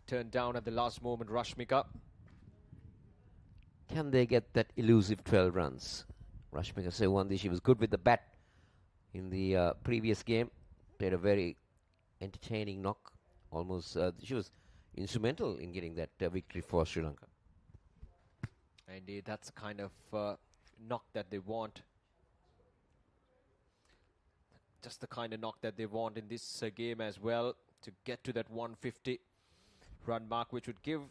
turned down at the last moment. Rashmika. Can they get that elusive 12 runs? Rashmika Sewandi, she was good with the bat in the previous game. Played a very entertaining knock. Almost, she was instrumental in getting that victory for Sri Lanka. Indeed, that's the kind of knock that they want. Just the kind of knock that they want in this game as well, to get to that 150 run mark, which would give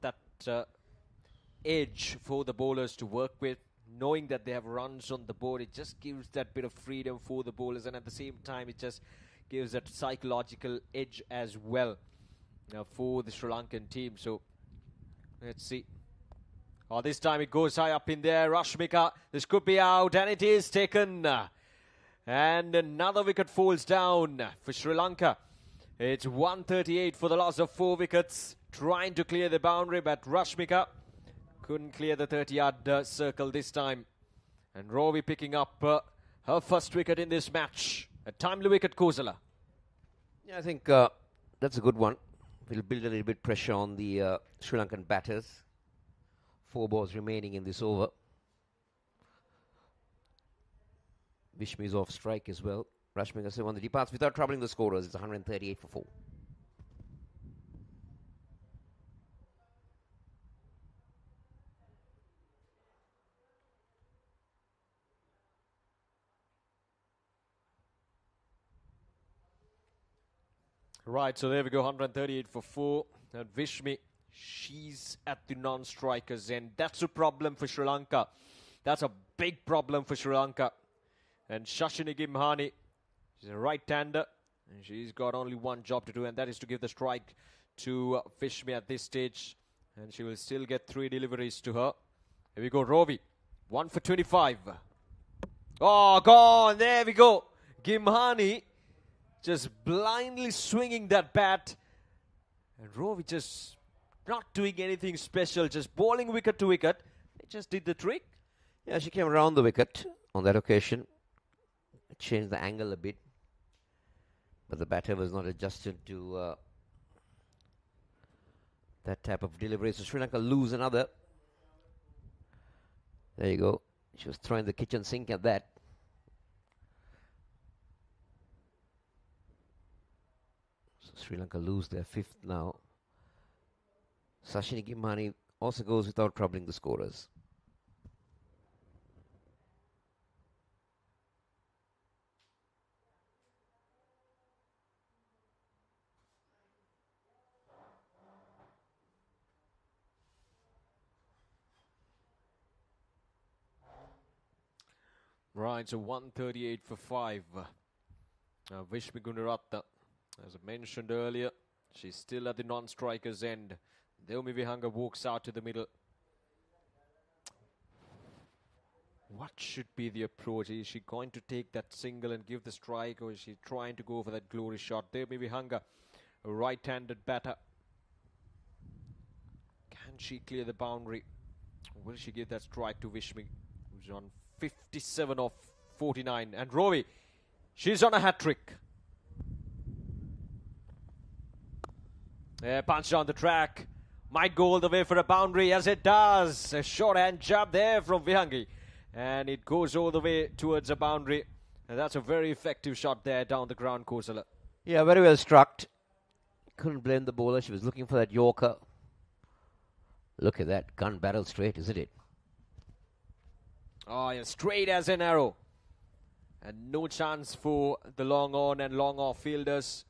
that edge for the bowlers to work with. Knowing that they have runs on the board, it just gives that bit of freedom for the bowlers, and at the same time it just gives that psychological edge as well for the Sri Lankan team. So let's see. Oh, this time it goes high up in there. Rashmika, this could be out, and it is taken. And another wicket falls down for Sri Lanka. It's 138 for the loss of 4 wickets. Trying to clear the boundary, but Rashmika couldn't clear the 30-yard circle this time. And Ravi picking up her first wicket in this match. A timely wicket, Kosala. Yeah, I think that's a good one. We'll build a little bit pressure on the Sri Lankan batters. 4 balls remaining in this over. Vishmi is off strike as well. Rashmika Sewandi departs without troubling the scorers. It's 138 for 4. Right, so there we go, 138 for 4. And Vishmi, she's at the non-strikers end. That's a problem for Sri Lanka. That's a big problem for Sri Lanka. And Shashini Gimhani, she's a right-hander, and she's got only one job to do, and that is to give the strike to Vishmi at this stage. And she will still get 3 deliveries to her. Here we go, Ravi. 1 for 25. Oh, gone. There we go. Gimhani just blindly swinging that bat. And Ravi just not doing anything special, just bowling wicket to wicket. It just did the trick. Yeah, she came around the wicket on that occasion. Changed the angle a bit. But the batter was not adjusted to that type of delivery. So Sri Lanka lose another. There you go. She was throwing the kitchen sink at that. So Sri Lanka lose their 5th now. Sashini Gimhani also goes without troubling the scorers. Right, so 138 for 5. Vishmi Gunaratta, as I mentioned earlier, she's still at the non-striker's end. Deumi Vihanga walks out to the middle. What should be the approach? Is she going to take that single and give the strike, or is she trying to go for that glory shot? Deumi Vihanga, a right-handed batter. Can she clear the boundary? Will she give that strike to Vishmi, who's on 57 of 49? And Rovi, she's on a hat-trick. Punch down the track. Might go all the way for a boundary, as it does. A short-hand jab there from Vihangi. And it goes all the way towards a boundary. And that's a very effective shot there down the ground, Kosala. Yeah, very well struck. Couldn't blame the bowler. She was looking for that Yorker. Look at that. Gun barrel straight, isn't it? Oh, yeah, straight as an arrow. And no chance for the long on and long off fielders.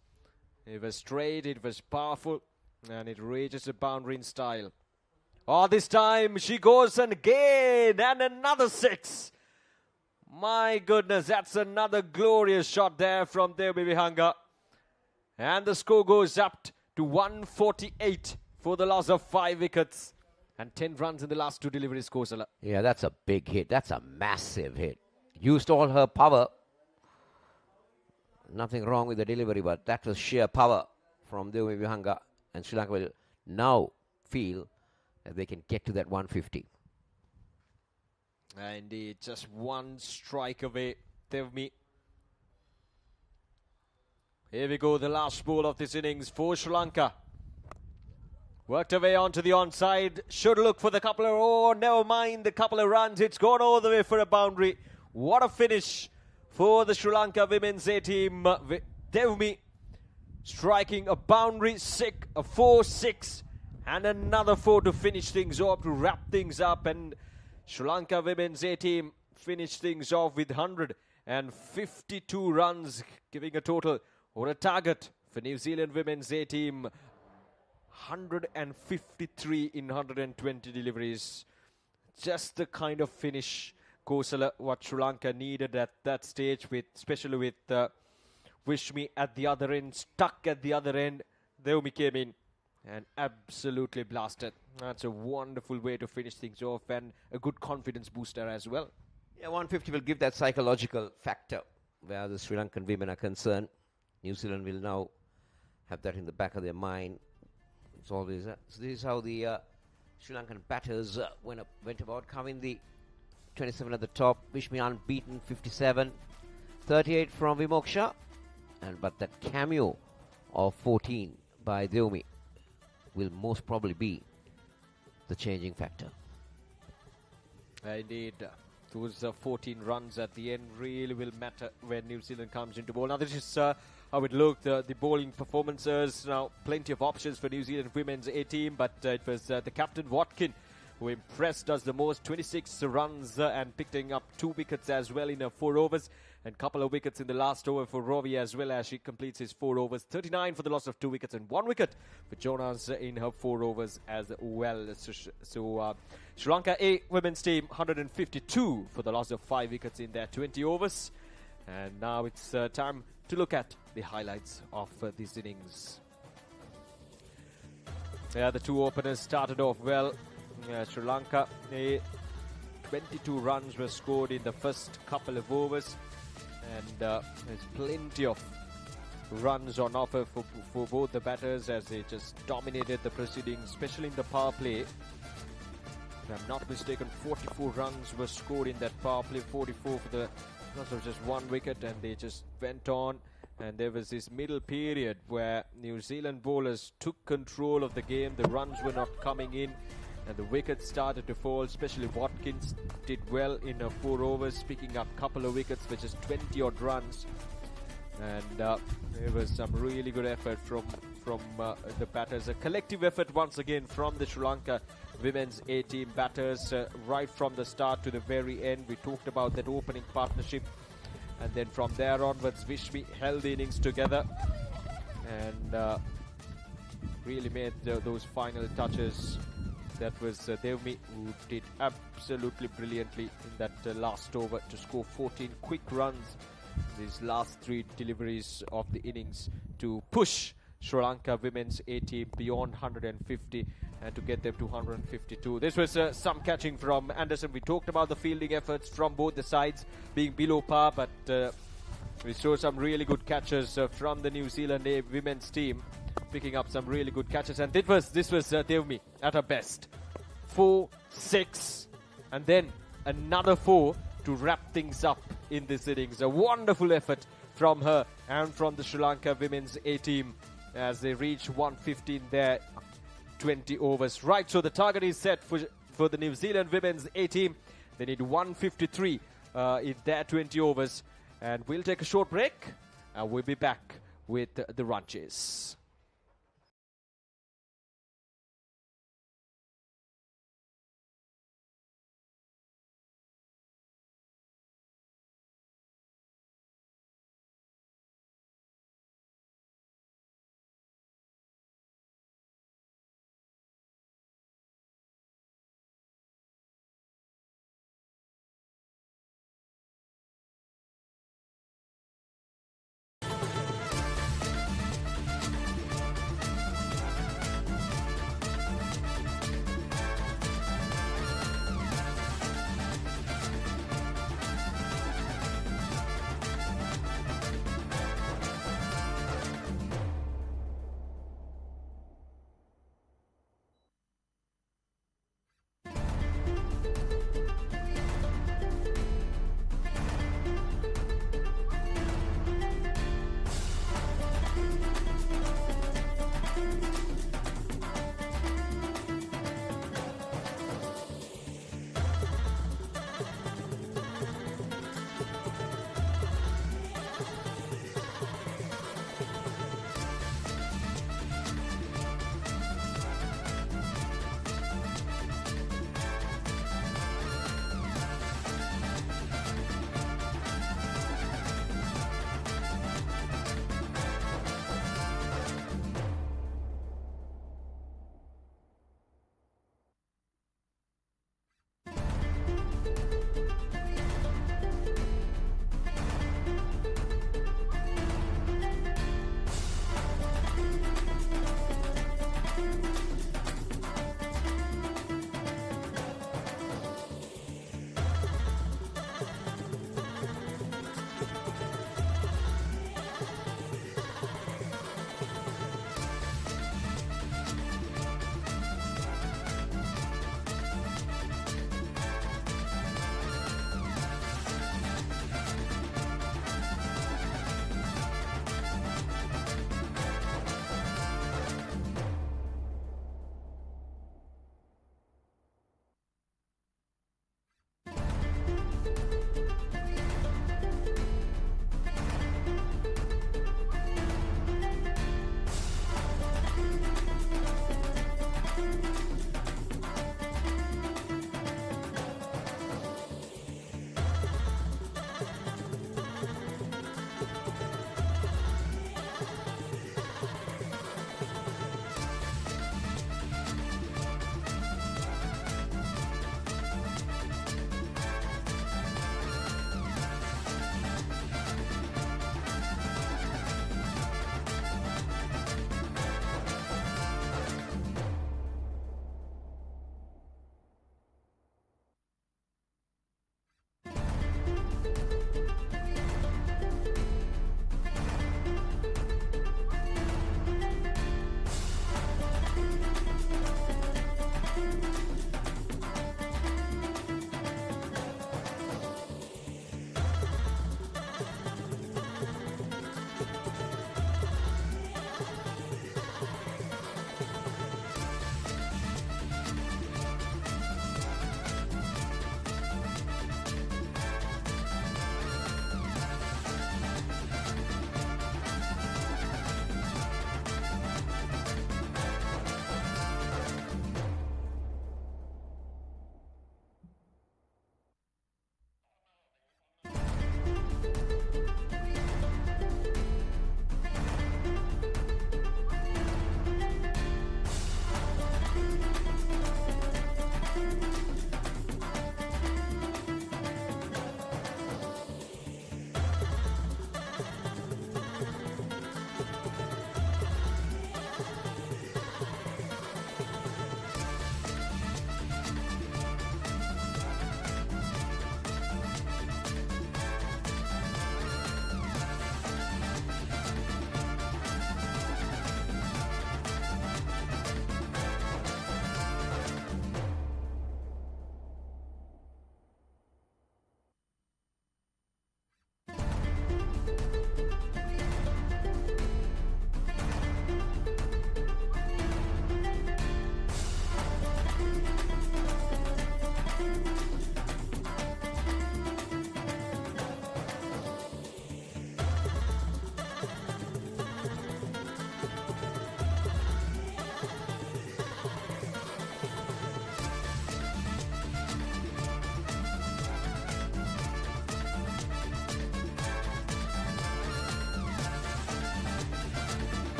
It was straight, it was powerful, and it reaches the boundary in style. Oh, this time she goes and again, and another 6. My goodness, that's another glorious shot there from Deumi Vihanga. And the score goes up to 148 for the loss of 5 wickets. And 10 runs in the last 2 deliveries, Kosala. Yeah, that's a big hit. That's a massive hit. Used all her power. Nothing wrong with the delivery, but that was sheer power from Deumi Vihanga. And Sri Lanka will now feel that they can get to that 150. Indeed, just one strike away, Deumi. Here we go, the last ball of this innings for Sri Lanka. Worked away onto the onside. Should look for the couple of... Oh, never mind the couple of runs. It's gone all the way for a boundary. What a finish for the Sri Lanka women's A team. Deumi striking a boundary, a 4-6, and another 4 to finish things off, to wrap things up. And Sri Lanka women's A team finished things off with 152 runs, giving a total or a target for New Zealand women's A team 153 in 120 deliveries. Just the kind of finish, Kosala, what Sri Lanka needed at that stage, especially with Vishmi at the other end, stuck at the other end. Deumi came in and absolutely blasted. That's a wonderful way to finish things off, and a good confidence booster as well. Yeah, 150 will give that psychological factor where the Sri Lankan women are concerned. New Zealand will now have that in the back of their mind. It's always so this is how the Sri Lankan batters went about, coming the 27 at the top. Vishmi unbeaten, 57. 38 from Vimoksha. But that cameo of 14 by Deumi will most probably be the changing factor. Indeed, those 14 runs at the end really will matter when New Zealand comes into ball. Now this is how it looked, the bowling performances. Now plenty of options for New Zealand women's A team, but it was the captain Watkin who impressed us the most. 26 runs and picking up 2 wickets as well in 4 overs. And couple of wickets in the last over for Rovi as well, as she completes his 4 overs. 39 for the loss of 2 wickets and 1 wicket for Jonas in her 4 overs as well. So Sri Lanka A women's team 152 for the loss of 5 wickets in their 20 overs. And now it's time to look at the highlights of these innings. Yeah, the 2 openers started off well. Sri Lanka A, 22 runs were scored in the first couple of overs. And there's plenty of runs on offer for both the batters, as they just dominated the proceedings, especially in the power play. If I'm not mistaken, 44 runs were scored in that power play, 44 for the loss of just 1 wicket, and they just went on. And there was this middle period where New Zealand bowlers took control of the game. The runs were not coming in, and the wickets started to fall. Especially Watkins did well in 4 overs, picking up a couple of wickets for just 20 odd runs. And there was some really good effort from the batters. A collective effort once again from the Sri Lanka women's A team batters, right from the start to the very end. We talked about that opening partnership, and then from there onwards Vishmi held the innings together and really made those final touches That was Devmi, who did absolutely brilliantly in that last over to score 14 quick runs. These last 3 deliveries of the innings to push Sri Lanka women's A team beyond 150 and to get them to 152. This was some catching from Anderson. We talked about the fielding efforts from both the sides being below par, but we saw some really good catches from the New Zealand A women's team, picking up some really good catches. And this was Devmi at her best. 4, 6, and then another 4 to wrap things up in this innings. A wonderful effort from her and from the Sri Lanka women's A team as they reach 115 there, 20 overs. Right, so the target is set for the New Zealand women's A team. They need 153 in their 20 overs. And we'll take a short break and we'll be back with the run chase.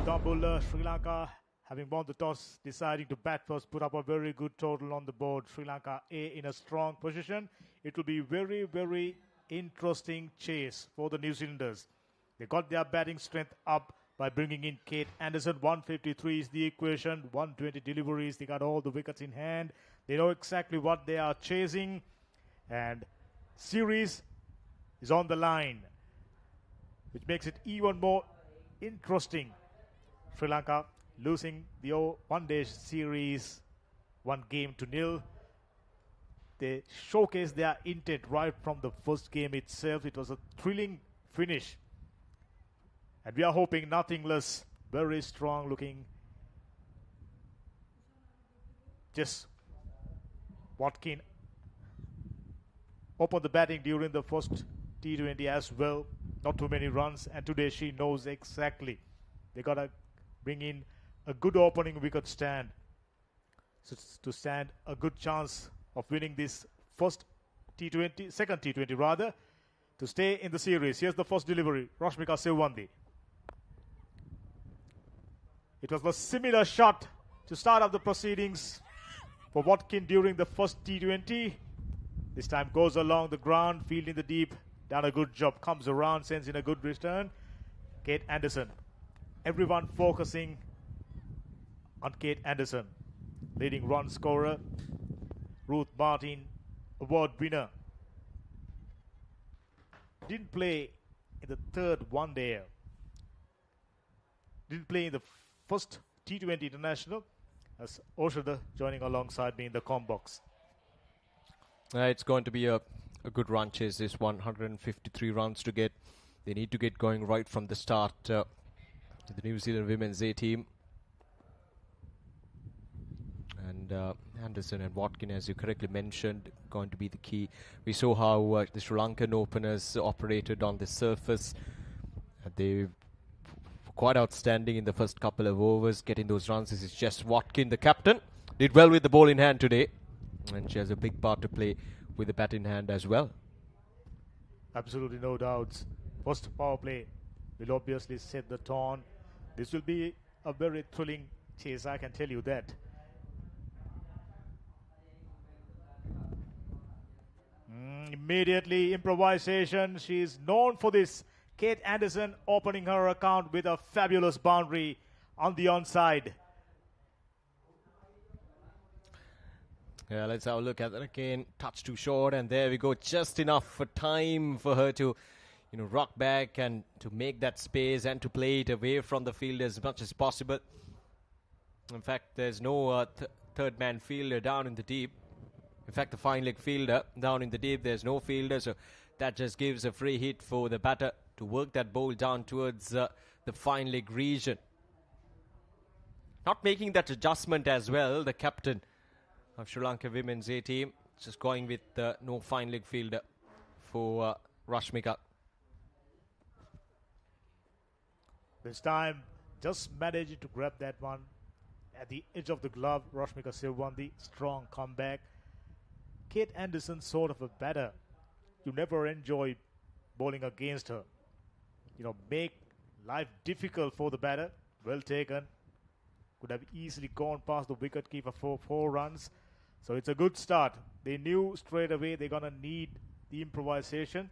Colombo, Sri Lanka, having won the toss, deciding to bat first, put up a very good total on the board. Sri Lanka A in a strong position. It will be very, very interesting chase for the New Zealanders. They got their batting strength up by bringing in Kate Anderson. 153 is the equation. 120 deliveries. They got all the wickets in hand. They know exactly what they are chasing. And series is on the line, which makes it even more interesting. Sri Lanka losing the one-day series 1-0. They showcased their intent right from the first game itself. It was a thrilling finish. And we are hoping nothing less. Very strong looking. Just Watkin opened the batting during the first T20 as well. Not too many runs. And today she knows exactly. They got to bring in a good opening wicket stand. So to stand a good chance of winning this second T20 rather, to stay in the series. Here's the first delivery. Rashmika Silwandi. It was a similar shot to start off the proceedings for Watkin during the first T20. This time goes along the ground, fielding the deep, done a good job, comes around, sends in a good return. Kate Anderson. Everyone focusing on Kate Anderson, leading run scorer. Ruth Martin, award winner. Didn't play in the third one-day. Didn't play in the first T20 international, as Oshada joining alongside me in the comm box. It's going to be a good run chase. This 153 runs to get. They need to get going right from the start. The New Zealand women's A team. And Anderson and Watkin, as you correctly mentioned, going to be the key. We saw how the Sri Lankan openers operated on the surface. They were quite outstanding in the first couple of overs, getting those runs. This is Jess Watkin, the captain. Did well with the ball in hand today. And she has a big part to play with the bat in hand as well. Absolutely no doubts. First power play will obviously set the tone. This will be a very thrilling chase, I can tell you that. Immediately improvisation. She is known for this. Kate Anderson opening her account with a fabulous boundary on the onside. Yeah, let's have a look at that again. Touch too short, and there we go. Just enough for time for her to, rock back and to make that space and to play it away from the field as much as possible. In fact, there's no third man fielder down in the deep. In fact, the fine leg fielder down in the deep, there's no fielder, so that just gives a free hit for the batter to work that ball down towards the fine leg region. Not making that adjustment as well, the captain of Sri Lanka women's A team, just going with no fine leg fielder for Rashmika. This time, just managed to grab that one at the edge of the glove. Rashmika Silwandi, strong comeback. Kate Anderson, sort of a batter. You never enjoy bowling against her. Make life difficult for the batter. Well taken. Could have easily gone past the wicketkeeper for 4 runs. So it's a good start. They knew straight away they're going to need the improvisation.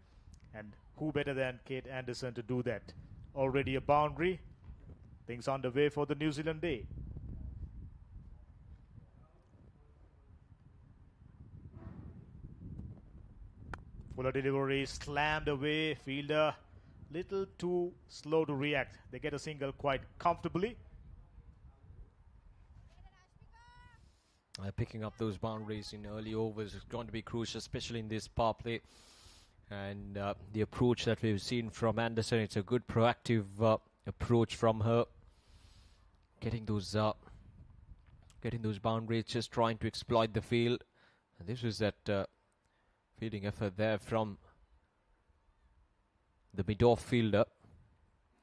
And who better than Kate Anderson to do that? Already a boundary. Things underway for the New Zealand day. Fuller delivery slammed away. Fielder little too slow to react. They get a single quite comfortably. Picking up those boundaries in early overs is going to be crucial, especially in this power play. And the approach that we've seen from Anderson, it's a good proactive approach from her. Getting those boundaries, just trying to exploit the field. And this was that fielding effort there from the mid-off fielder.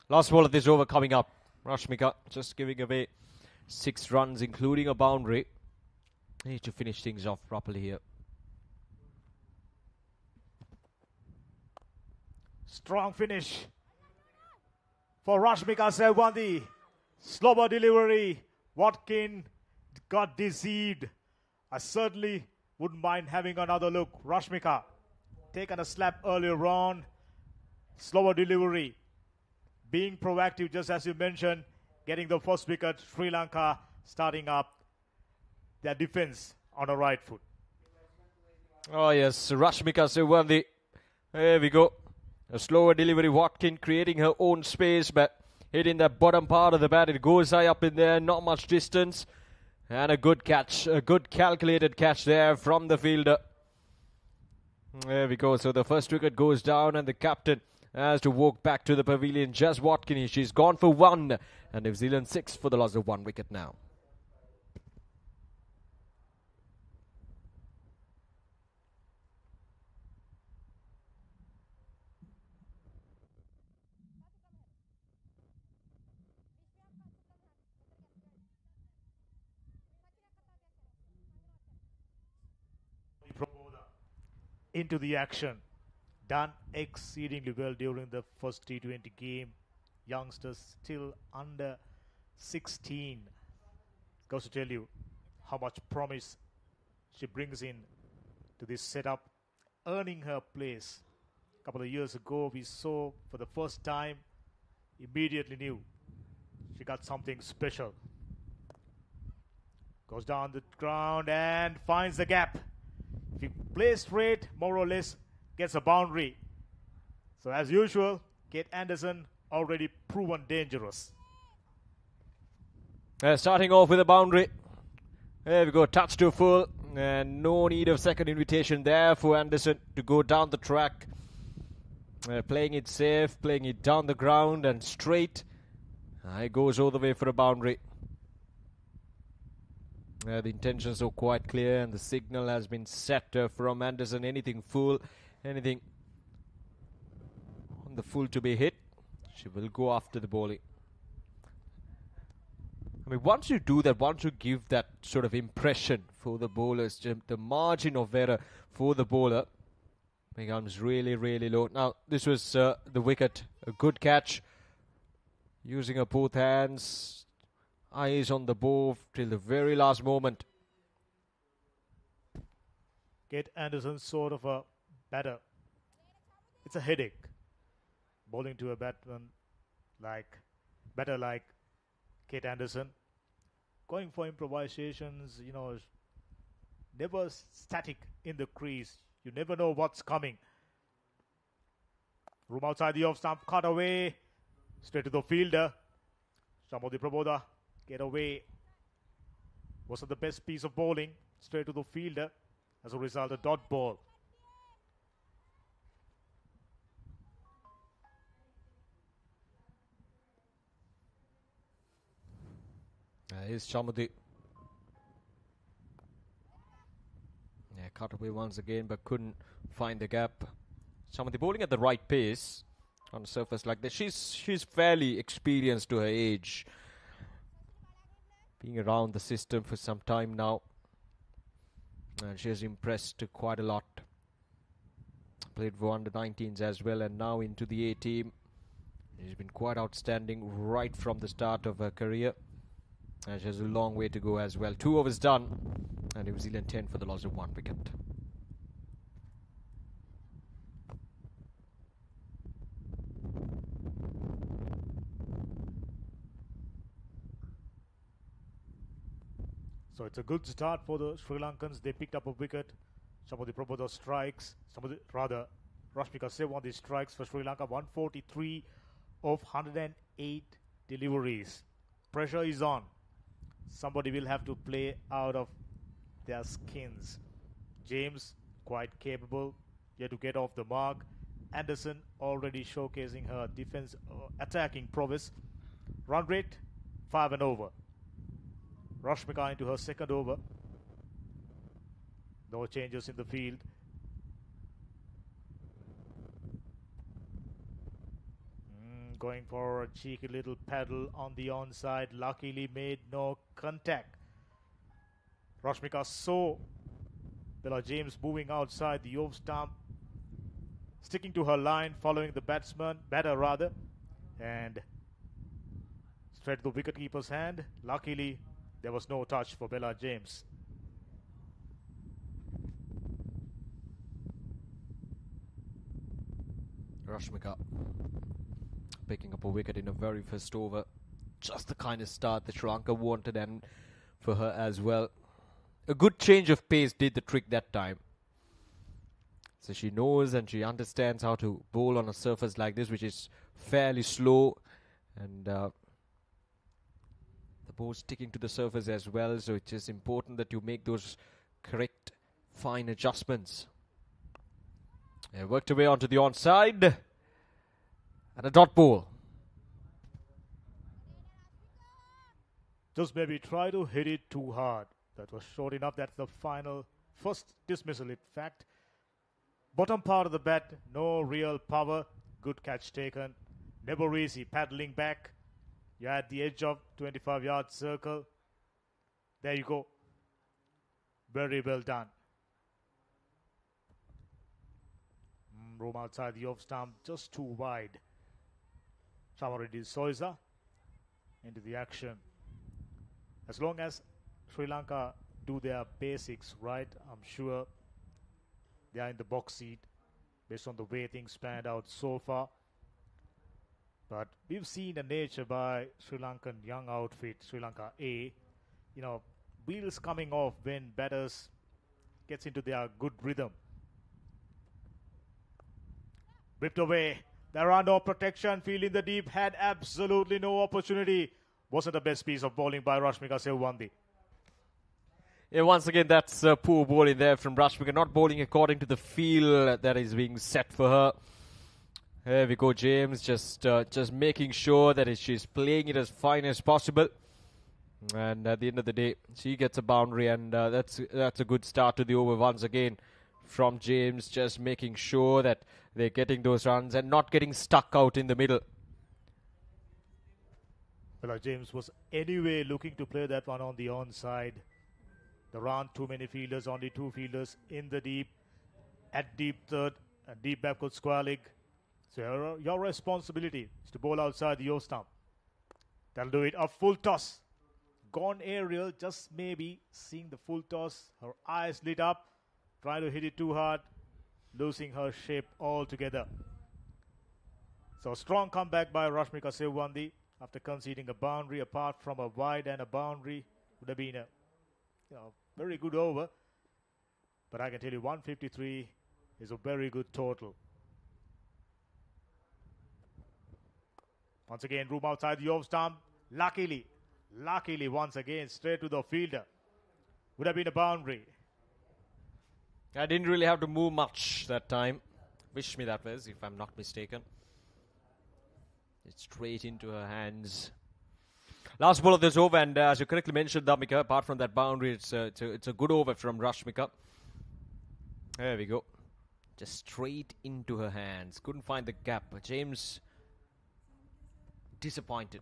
Last ball of this over coming up. Rashmika just giving away 6 runs, including a boundary. Need to finish things off properly here. Strong finish for Rashmika Silwandi. Slower delivery. Watkin got deceived. I certainly wouldn't mind having another look. Rashmika taken a slap earlier on. Slower delivery. Being proactive, just as you mentioned, getting the first wicket. Sri Lanka starting up their defense on the right foot. Oh yes, Rashmika Sewandi. There we go. A slower delivery. Watkin creating her own space, but hitting the bottom part of the bat. It goes high up in there, not much distance. And a good catch, a good calculated catch there from the fielder. There we go. So the first wicket goes down and the captain has to walk back to the pavilion. Jazz Watkins, she's gone for 1. And New Zealand 6 for the loss of 1 wicket now. Into the action. Done exceedingly well during the first T20 game. Youngsters still under 16. Goes to tell you how much promise she brings in to this setup, earning her place. A couple of years ago, we saw for the first time, immediately knew she got something special. Goes down the ground and finds the gap. If he plays straight, more or less gets a boundary. So as usual, Kate Anderson already proven dangerous. Starting off with a boundary. There we go, touch to full. And no need of second invitation there for Anderson to go down the track. Playing it safe, playing it down the ground and straight. It goes all the way for a boundary. The intentions are quite clear and the signal has been set from Anderson. Anything full, anything on the full to be hit, she will go after the bowling. I mean, once you do that, once you give that sort of impression for the bowlers, the margin of error for the bowler becomes really, really low. Now, this was the wicket, a good catch, using her both hands. Eyes on the ball till the very last moment. Kate Anderson sort of a batter. It's a headache. Bowling to a batsman batter like Kate Anderson. Going for improvisations, never static in the crease. You never know what's coming. Room outside the off stump, cut away. Straight to the fielder. Shamodi Praboda. Get away. Wasn't the best piece of bowling. Straight to the fielder. As a result, a dot ball. Here's Chamudi. Yeah, cut away once again, but couldn't find the gap. Chamudi bowling at the right pace on a surface like this. She's fairly experienced to her age. Being around the system for some time now. And she has impressed quite a lot. Played for under-19s as well and now into the A team. She's been quite outstanding right from the start of her career. And she has a long way to go as well. 2 overs done. And New Zealand 10 for the loss of 1 wicket. So it's a good start for the Sri Lankans. They picked up a wicket. Shamodi Praboda strikes. Rashmika Sewandi strikes for Sri Lanka. 143 of 108 deliveries. Pressure is on. Somebody will have to play out of their skins. James, quite capable, yet to get off the mark. Anderson already showcasing her defense attacking prowess. Run rate, 5 and over. Rashmika into her second over. No changes in the field. Going for a cheeky little paddle on the onside. Luckily made no contact. Rashmika saw Bella James moving outside the off stump. Sticking to her line, following the batter rather. And Straight to the wicketkeeper's hand. Luckily, there was no touch for Bella James. Rashmika picking up a wicket in a very first over. Just the kind of start that Sri Lanka wanted, and for her as well. A good change of pace did the trick that time. So she knows and she understands how to bowl on a surface like this, which is fairly slow, and the ball sticking to the surface as well. So it's just important that you make those correct, fine adjustments. And worked away onto the onside, and a dot ball. Just maybe try to hit it too hard. That was short enough. That's the final first dismissal, in fact. Bottom part of the bat, no real power. Good catch taken. Never easy. Paddling back. You're at the edge of 25-yard circle. There you go. Very well done. Roam outside the off stump, just too wide. Chamaridi Soiza into the action. As long as Sri Lanka do their basics right, I'm sure they are in the box seat based on the way things panned out so far. But we've seen a nature by Sri Lankan young outfit, Sri Lanka A. You know, wheels coming off when batters gets into their good rhythm. Whipped away. There are no protection. Field in the deep. Had absolutely no opportunity. Wasn't the best piece of bowling by Rashmika Sewandi. Yeah, once again, that's poor bowling there from Rashmika. Not bowling according to the feel that is being set for her. There we go, James. Just making sure that she's playing it as fine as possible. And at the end of the day, she gets a boundary, and that's a good start to the over once again from James. Just making sure that they're getting those runs and not getting stuck out in the middle. Well, James was anyway looking to play that one on the onside. There aren't too many fielders, only two fielders in the deep. At deep third and deep backward square leg. So your responsibility is to bowl outside the off stump. That'll do it. A full toss. Gone aerial, just maybe seeing the full toss. Her eyes lit up. Trying to hit it too hard. Losing her shape altogether. So strong comeback by Rashmika Sewandi after conceding a boundary. Apart from a wide and a boundary, would have been a very good over. But I can tell you 153 is a very good total. Once again, room outside the off stump. Luckily, once again, straight to the fielder. Would have been a boundary. I didn't really have to move much that time. Wish me that was, if I'm not mistaken. It's straight into her hands. Last ball of this over, and as you correctly mentioned, Dhammika, apart from that boundary, it's a good over from Rashmika. There we go. Just straight into her hands. Couldn't find the gap. James disappointed.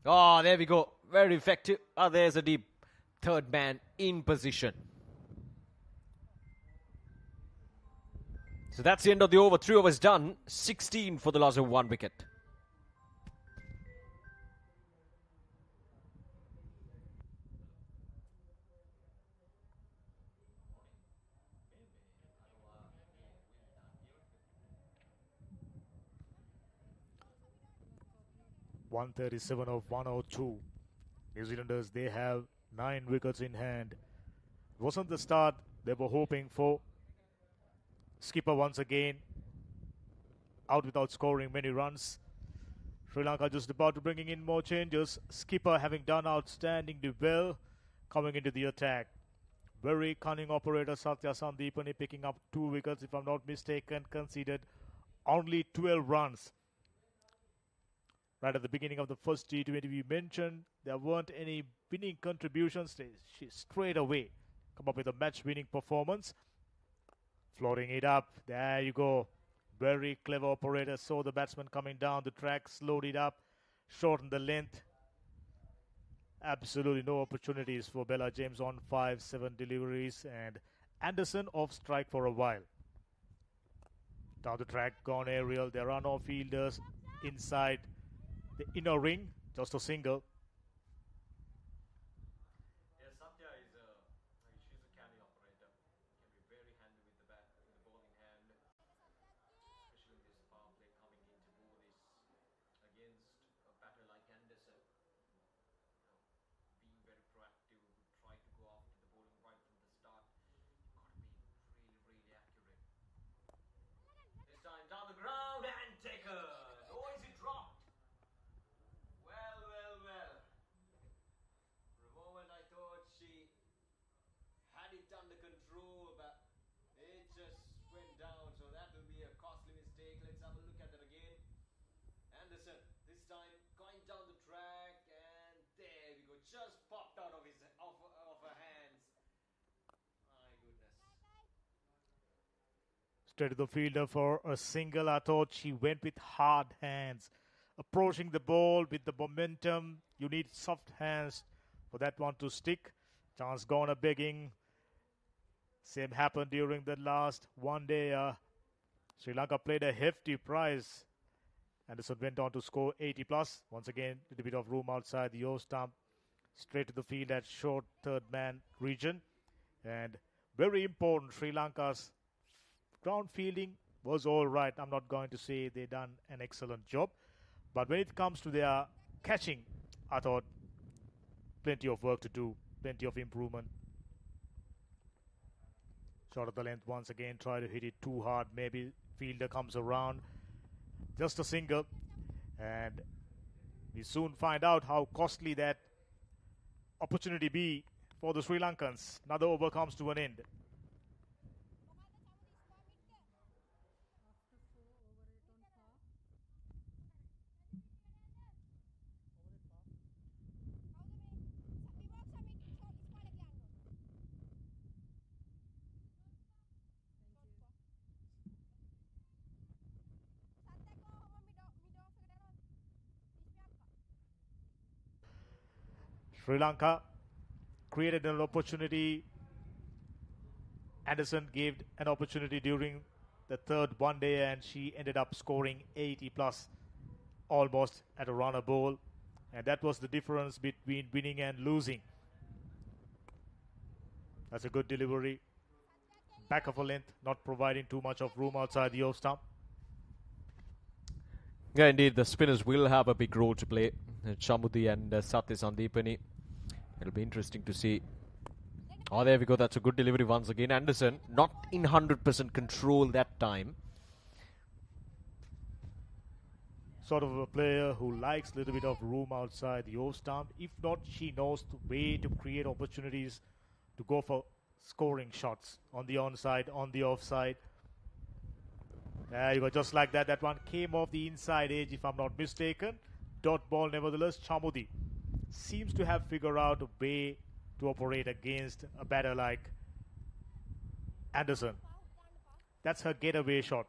Oh, there we go. Very effective. There's a deep third man in position. So that's the end of the over. 3 overs done. 16 for the loss of 1 wicket. .137 of 102. New Zealanders, they have 9 wickets in hand. It wasn't the start they were hoping for. Skipper once again out without scoring many runs. Sri Lanka just about to bringing in more changes. Skipper having done outstandingly well coming into the attack. Very cunning operator Satya Sandeepani picking up 2 wickets, if I'm not mistaken, conceded only 12 runs. Right at the beginning of the first T20, we mentioned there weren't any winning contributions. She straight away come up with a match-winning performance. Floating it up. There you go. Very clever operator. Saw the batsman coming down the track, slowed it up, shortened the length. Absolutely no opportunities for Bella James on 5-7 deliveries. And Anderson off strike for a while. Down the track, gone aerial. There are no fielders inside the inner ring. Just a single. Straight to the fielder for a single. I thought she went with hard hands. Approaching the ball with the momentum. You need soft hands for that one to stick. Chance gone a begging. Same happened during the last one day. Sri Lanka played a hefty prize. Anderson went on to score 80 plus. Once again, a little bit of room outside the off stump. Straight to the field at short third man region. And very important, Sri Lanka's ground fielding was all right. I'm not going to say they done an excellent job. But when it comes to their catching, I thought plenty of work to do, plenty of improvement. Short of the length once again, try to hit it too hard. Maybe fielder comes around. Just a single. And we soon find out how costly that opportunity be for the Sri Lankans. Another over comes to an end. Sri Lanka created an opportunity. Anderson gave an opportunity during the third one day and she ended up scoring 80 plus, almost at a runner ball. And that was the difference between winning and losing. That's a good delivery. Back of a length, not providing too much of room outside the off stump. Yeah, indeed, the spinners will have a big role to play. Chamudi and Sathi Sandipani. It'll be interesting to see. Oh, there we go. That's a good delivery once again. Anderson, not in 100% control that time. Sort of a player who likes a little bit of room outside the off stump. If not, she knows the way to create opportunities to go for scoring shots on the onside, on the offside. There you go, just like that. That one came off the inside edge, if I'm not mistaken. Dot ball, nevertheless. Chamudi seems to have figured out a way to operate against a batter like Anderson. That's her getaway shot.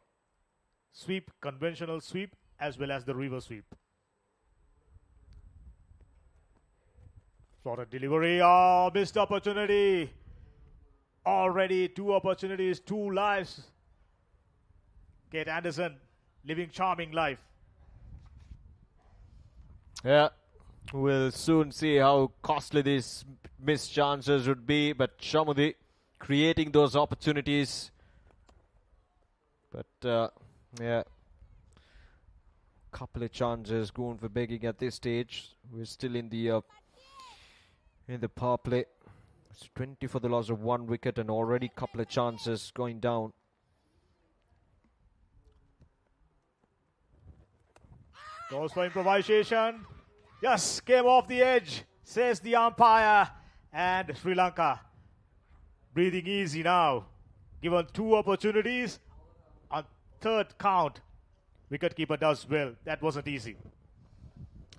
Sweep, conventional sweep, as well as the reverse sweep. Florida delivery. Oh, missed opportunity. Already 2 opportunities, 2 lives. Kate Anderson living charming life. Yeah, we'll soon see how costly these missed chances would be. But Chamudi creating those opportunities. But yeah, couple of chances going for begging at this stage. We're still in the power play. It's 20 for the loss of 1 wicket and already couple of chances going down. Goes for improvisation. Yes, came off the edge, says the umpire. And Sri Lanka breathing easy now. Given 2 opportunities on third count. Wicketkeeper does well. That wasn't easy.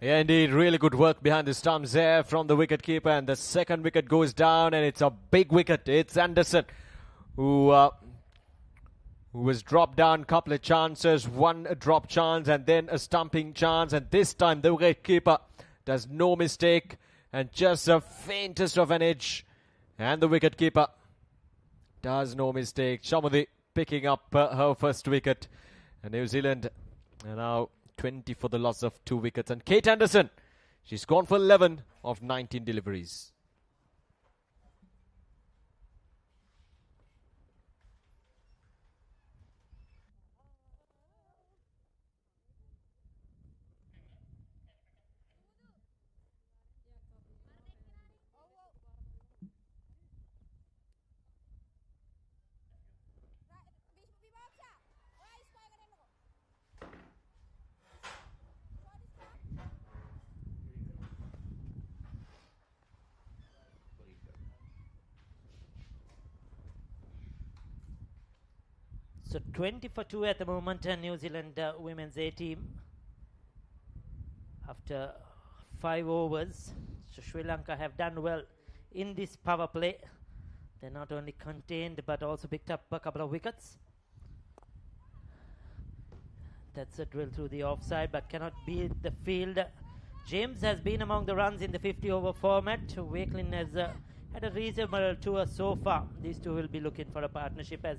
Yeah, indeed. Really good work behind the stumps there from the wicketkeeper. And the second wicket goes down and it's a big wicket. It's Anderson who was dropped down. Couple of chances. 1 drop chance and then a stumping chance. And this time the wicketkeeper does no mistake. And just the faintest of an edge. And the wicketkeeper does no mistake. Chamudi picking up her first wicket. And New Zealand are now 20 for the loss of 2 wickets. And Kate Anderson, she's gone for 11 of 19 deliveries. So 20 for 2 at the moment, New Zealand women's A team. After 5 overs, so Sri Lanka have done well in this power play. They not only contained but also picked up a couple of wickets. That's a drill through the offside, but cannot beat the field. James has been among the runs in the 50-over format. Wakelin has had a reasonable tour so far. These two will be looking for a partnership as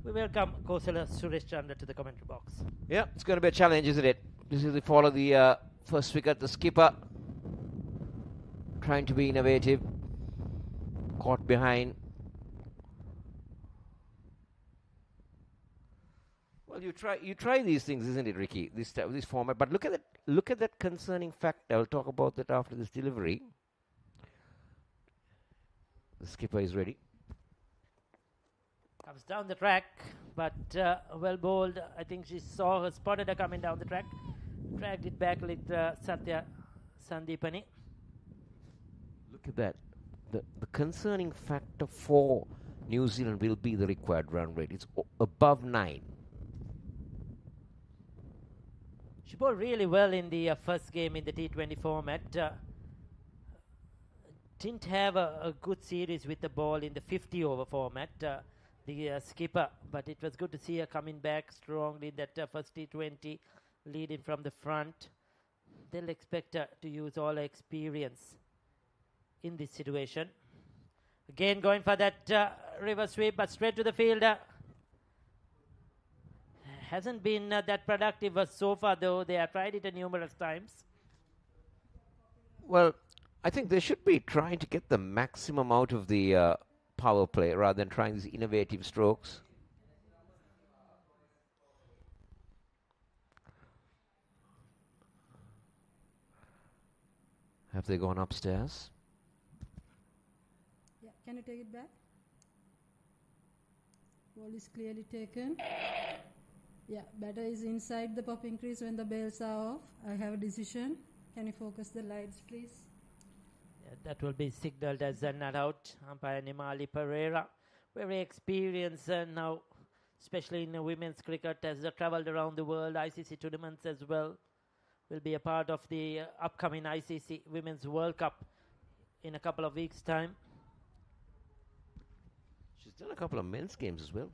we welcome Kosala Suresh Chandra to the commentary box. Yeah, it's going to be a challenge, isn't it? This is the fall of the first wicket. The skipper trying to be innovative. Caught behind. Well, you try these things, isn't it, Ricky? This format. But look at that concerning fact. I'll talk about that after this delivery. The skipper is ready. Comes down the track, but well bowled. I think she saw her, spotted her coming down the track. Dragged it back with Satya Sandeepani. Look at that. The concerning factor for New Zealand will be the required run rate. It's above 9. She bowled really well in the first game in the T20 format. Didn't have a good series with the ball in the 50-over format, the skipper, but it was good to see her coming back strongly in that first T20, leading from the front. They'll expect her to use all her experience in this situation. Again going for that river sweep, but straight to the fielder. Hasn't been that productive so far, though. They have tried it numerous times. Well, I think they should be trying to get the maximum out of the power play rather than trying these innovative strokes. Have they gone upstairs? Yeah, can you take it back? Ball is clearly taken. Yeah, batter is inside the popping crease when the bells are off. I have a decision. Can you focus the lights, please? Yeah, that will be signaled as a not out. Umpire Nimali Pereira, very experienced now, especially in women's cricket, has travelled around the world, ICC tournaments as well. Will be a part of the upcoming ICC Women's World Cup in a couple of weeks' time. She's done a couple of men's games as well.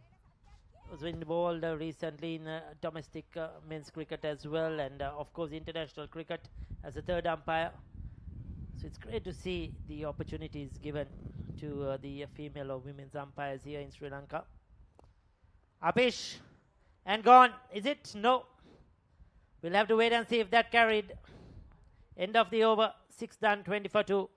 Was involved recently in domestic men's cricket as well, and of course international cricket as a third umpire. So it's great to see the opportunities given to the female or women's umpires here in Sri Lanka. Apish, and gone. Is it? No. We'll have to wait and see if that carried. End of the over. 6 done, 20 for 2.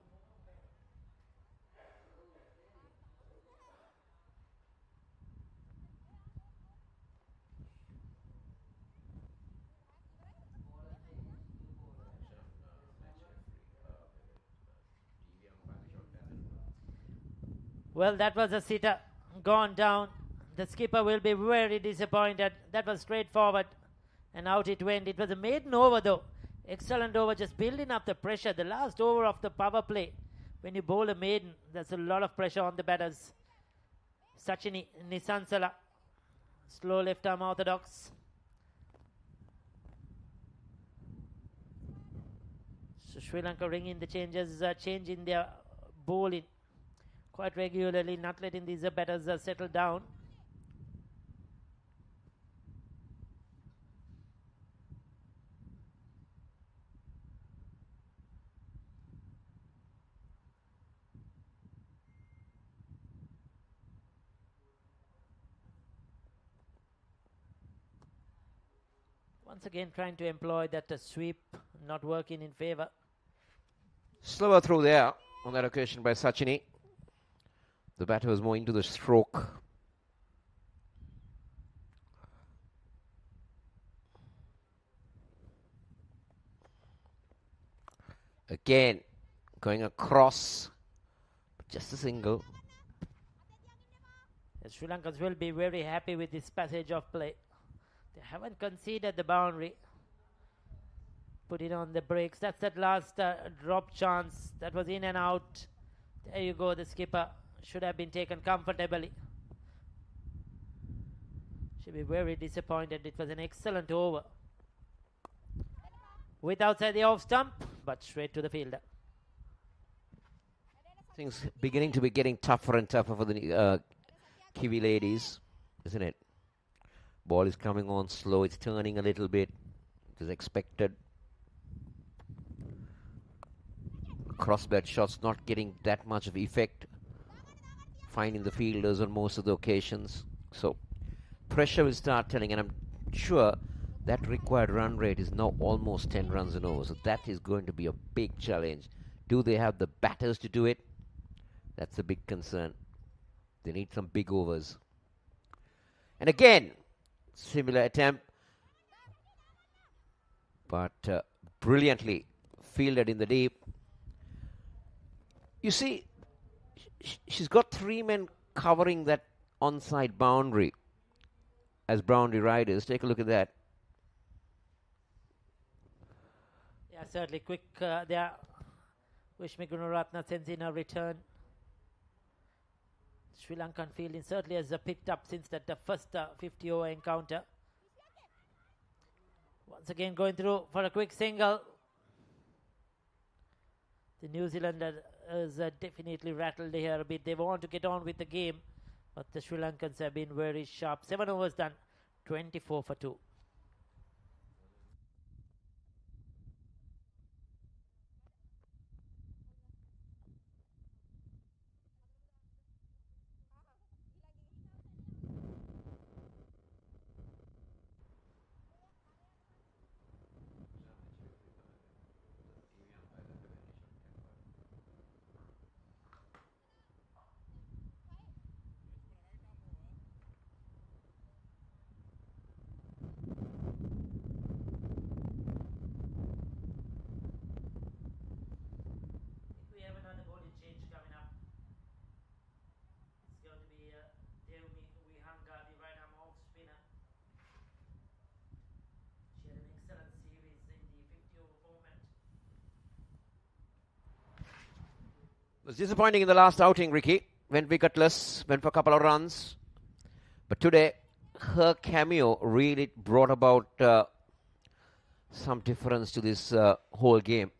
Well, that was a sitter gone down. The skipper will be very disappointed. That was straightforward, and out it went. It was a maiden over, though. Excellent over, just building up the pressure. The last over of the power play, when you bowl a maiden, there's a lot of pressure on the batters. Sachini Nisansala, slow left arm orthodox. So Sri Lanka ringing the changes, changing their bowling quite regularly, not letting these batters settle down. Once again trying to employ that sweep, not working in favour. Slower through there on that occasion by Sachini. The batter was more into the stroke. Again, going across, just a single. Sri Lankans will be very happy with this passage of play. They haven't conceded the boundary. Put it on the brakes. That's that last drop chance. That was in and out. There you go, the skipper. Should have been taken comfortably. Should be very disappointed. It was an excellent over. With outside the off stump, but straight to the fielder. Things beginning to be getting tougher and tougher for the Kiwi ladies, isn't it? Ball is coming on slow. It's turning a little bit. It is expected. Crossbat shots not getting that much of effect. Finding the fielders on most of the occasions. So pressure will start telling, and I'm sure that required run rate is now almost 10 runs an over. So that is going to be a big challenge. Do they have the batters to do it? That's a big concern. They need some big overs. And again, similar attempt, but brilliantly fielded in the deep. You see, she's got 3 men covering that onside boundary as boundary riders. Take a look at that. Yeah, certainly quick there. Vishmi Gunaratna sends in a return. Sri Lankan fielding certainly has picked up since that the first 50-over encounter. Once again going through for a quick single. The New Zealanders definitely rattled here a bit. They want to get on with the game, but the Sri Lankans have been very sharp. 7 overs done, 24 for 2. We have another bowling change coming up. It's going to be Devmi Vihanga, the right arm off spinner. She had an excellent series in the 50-over format. It was disappointing in the last outing, Ricky. Went wicketless, went for a couple of runs. But today, her cameo really brought about some difference to this whole game.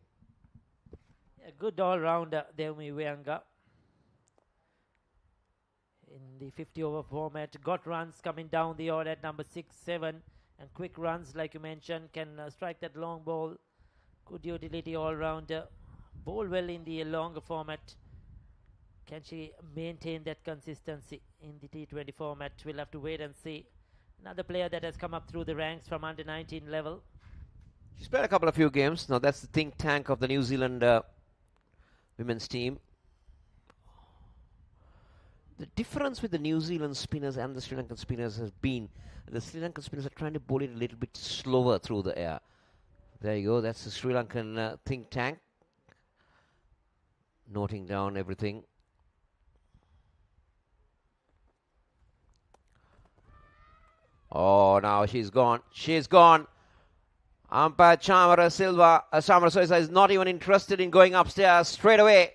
A good all-rounder, Devmi Vihanga. In the 50-over format, got runs coming down the order at number 6, 7, and quick runs, like you mentioned, can strike that long ball. Good utility all-rounder. Bowl well in the longer format. Can she maintain that consistency in the T20 format? We'll have to wait and see. Another player that has come up through the ranks from under 19 level. She's played a few games. Now that's the think tank of the New Zealand women's team. The difference with the New Zealand spinners and the Sri Lankan spinners has been the Sri Lankan spinners are trying to bowl it a little bit slower through the air. There you go. That's the Sri Lankan think tank. Noting down everything. Oh, now she's gone. She's gone. Umpire Chamara Sosa is not even interested in going upstairs straight away.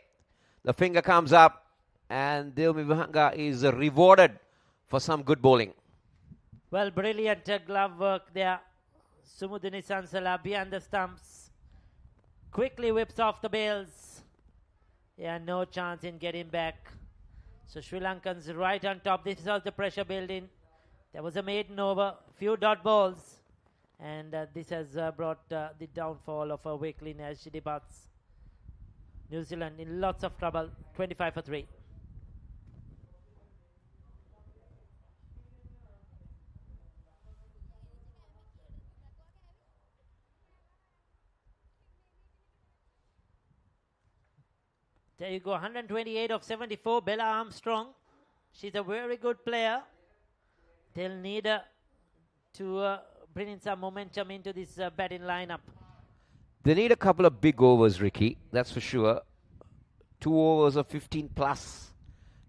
The finger comes up, and Devmi Vihanga is rewarded for some good bowling. Well, brilliant glove work there. Sumudini Sansala behind the stumps. Quickly whips off the bails. Yeah, no chance in getting back. So Sri Lankans right on top. This is how the pressure building. There was a maiden over, few dot balls. And this has brought the downfall of Wakelin as she departs. New Zealand in lots of trouble, 25 for 3. There you go, 128 of 74, Bella Armstrong. She's a very good player. They'll need her to bring in some momentum into this batting lineup. They need a couple of big overs, Ricky, that's for sure. 2 overs of 15 plus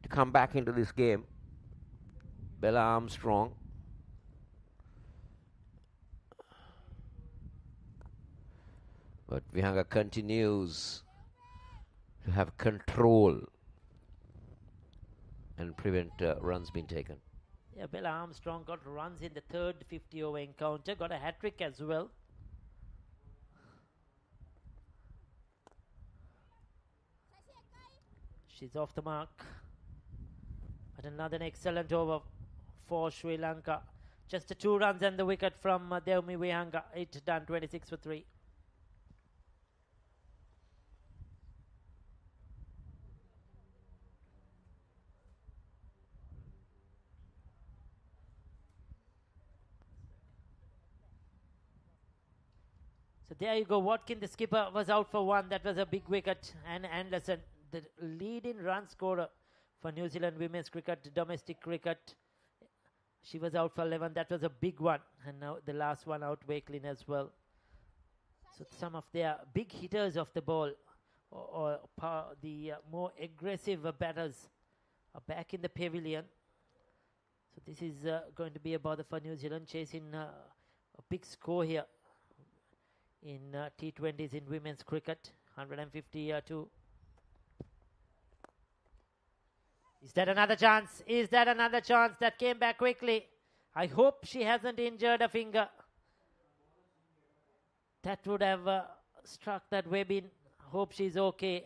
to come back into this game. Bella Armstrong. But Vihanga continues to have control and prevent runs being taken. Yeah, Bella Armstrong got runs in the third 50-over encounter, got a hat-trick as well. She's off the mark. But another excellent over for Sri Lanka Just 2 runs and the wicket from Deumi Wihanga. 8 done, 26 for 3. So there you go. Watkin, the skipper, was out for 1. That was a big wicket. And Anderson, the leading run scorer for New Zealand women's cricket, domestic cricket. She was out for 11. That was a big one. And now the last one out, Wakelin as well. So some of their big hitters of the ball or the more aggressive batters are back in the pavilion. So this is going to be a bother for New Zealand, chasing a big score here in T20s in women's cricket. 152. Is that another chance? Is that another chance that came back quickly? I hope she hasn't injured a finger. That would have struck that web in. Hope she's okay.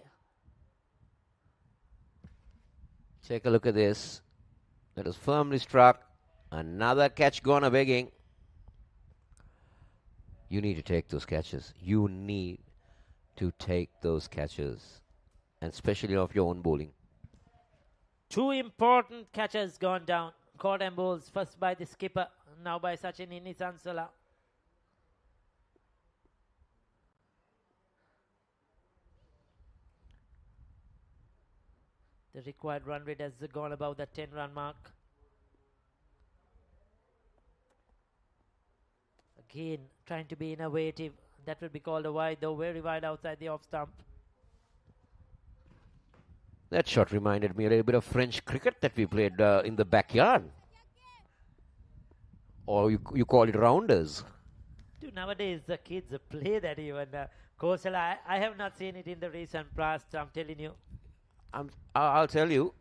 Take a look at this. That is firmly struck. Another catch gone a begging. You need to take those catches. You need to take those catches. And especially of your own bowling. 2 important catches gone down. Caught and bowls. First by the skipper. Now by Sachin Inisansala. The required run rate has gone above the 10-run mark. Again, trying to be innovative. That will be called a wide, though very wide outside the off stump. That shot reminded me a little bit of French cricket that we played in the backyard. Or you call it rounders. Dude, nowadays the kids play that even. Kosala, I have not seen it in the recent past, I'm telling you. I'll tell you,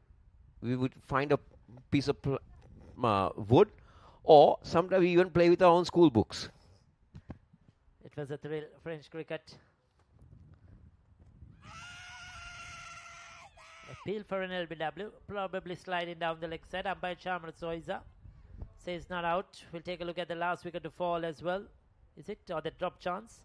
we would find a piece of wood, or sometimes we even play with our own school books. It was a thrill, French cricket. Appeal for an LBW, probably sliding down the leg side. Umpire Charmer Soiza says not out. We'll take a look at the last wicket to fall as well. Is it, or the drop chance?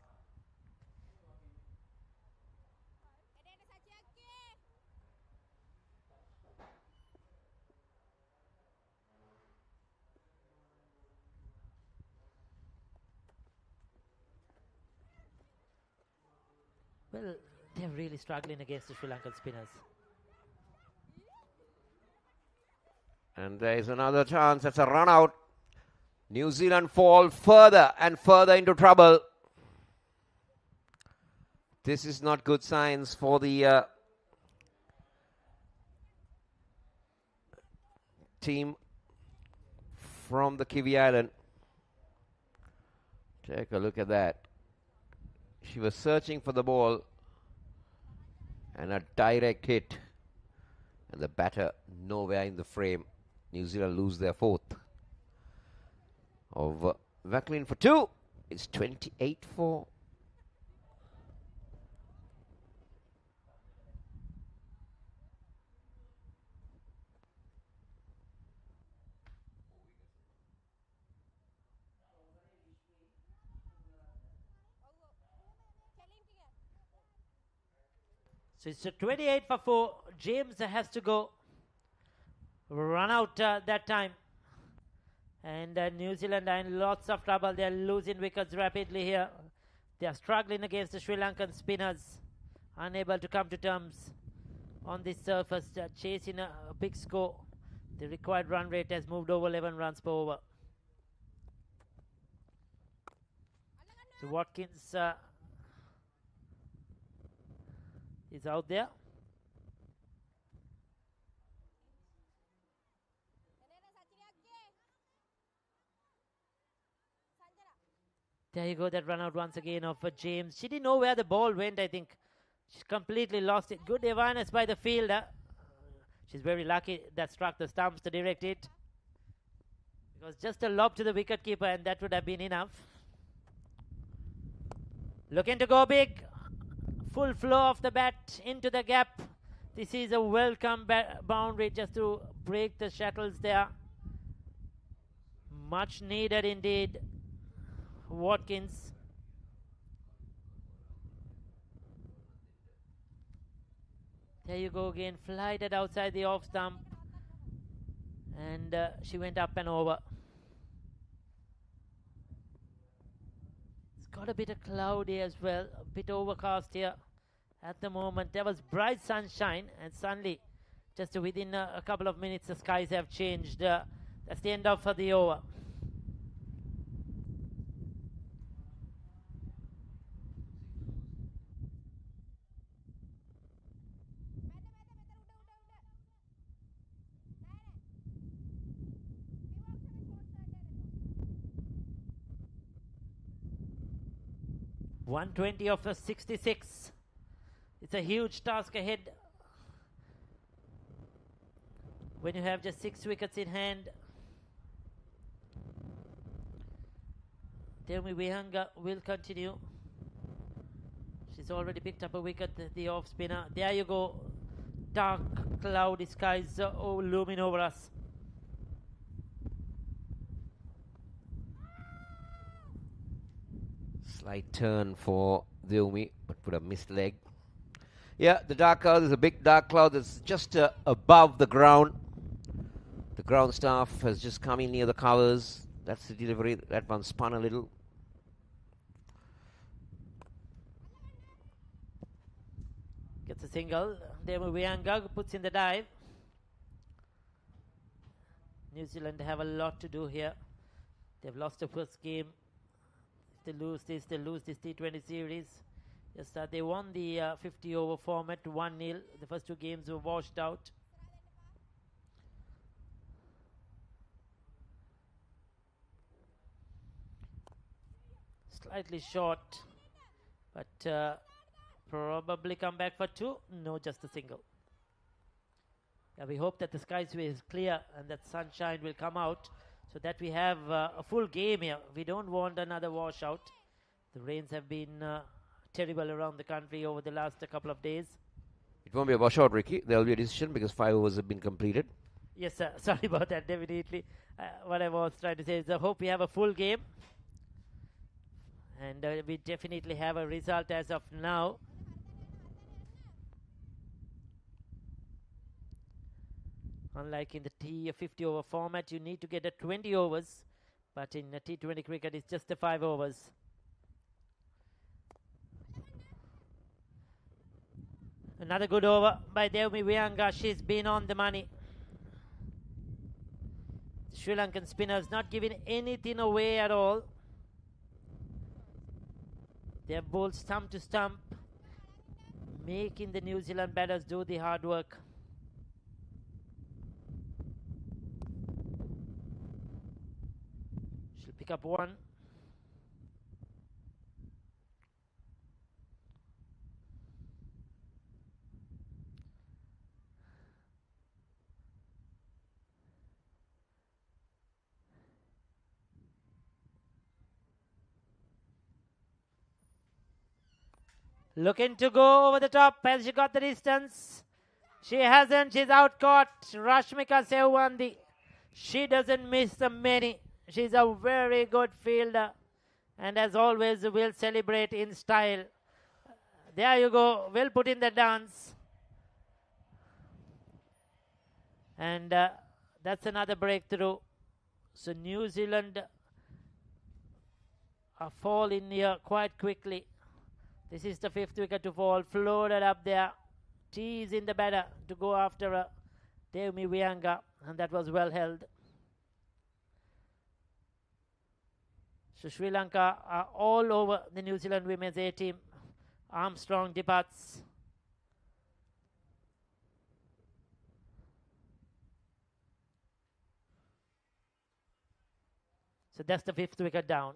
Well, they're really struggling against the Sri Lankan spinners. And there is another chance. That's a run out. New Zealand fall further and further into trouble. This is not good signs for the team from the Kiwi Island. Take a look at that. She was searching for the ball and a direct hit. And the batter nowhere in the frame. New Zealand lose their 4th. Of Wakelin for 2. It's 28-4. So it's a 28 for 4. James has to go. Run out that time. And New Zealand are in lots of trouble. They are losing wickets rapidly here. They are struggling against the Sri Lankan spinners. Unable to come to terms on this surface. Chasing a big score. The required run rate has moved over 11 runs per over. So Watkins is out there. There you go, that run out once again of James. She didn't know where the ball went, I think. She completely lost it. Good awareness by the fielder. She's very lucky that struck the stumps to direct it. It was just a lob to the wicketkeeper and that would have been enough. Looking to go big. Full flow of the bat into the gap. This is a welcome boundary just to break the shuttles there. Much needed indeed. Watkins. There you go again. Flighted outside the off stump. And she went up and over. It's got a bit of cloudy as well. A bit overcast here at the moment. There was bright sunshine, and suddenly, just within a couple of minutes, the skies have changed. That's the end of the over. .120 of 66. It's a huge task ahead when you have just 6 wickets in hand. Tell me Vihanga will continue. She's already picked up a wicket, the off spinner. There you go. Dark cloudy skies looming over us. Slight turn for Deumi, but put a missed leg. Yeah, the dark cloud is a big dark cloud that's just above the ground. The ground staff has just come in near the covers. That's the delivery. That one spun a little. Gets a single. Deumi Vihanga puts in the dive. New Zealand have a lot to do here. They've lost the first game. They lose this T20 series. Yes, they won the 50 over format 1-0. The first 2 games were washed out. Slightly short, but probably come back for 2. No, just a single. Yeah, we hope that the skies is clear and that sunshine will come out, so that we have a full game here. We don't want another washout. The rains have been terrible around the country over the last couple of days. It won't be a washout, Ricky. There will be a decision because 5 overs have been completed. Yes, sir. Sorry about that, definitely. What I was trying to say is I hope we have a full game. And we definitely have a result as of now. Unlike in the T50 over format, you need to get a 20 overs. But in T20 cricket, it's just the 5 overs. Another good over by Deumi Vihanga. She's been on the money. The Sri Lankan spinners not giving anything away at all. They're bowled stump to stump, making the New Zealand batters do the hard work. She'll pick up 1. Looking to go over the top. Has she got the distance? She hasn't. She's out caught. Rashmika Sewandi. She doesn't miss the many. She's a very good fielder. And as always, will celebrate in style. There you go. We'll put in the dance. And that's another breakthrough. So New Zealand are falling here quite quickly. This is the 5th wicket to fall. Floated up there. Tees in the batter to go after Deumi Vihanga. And that was well held. So Sri Lanka are all over the New Zealand women's A team. Armstrong departs. So that's the 5th wicket down.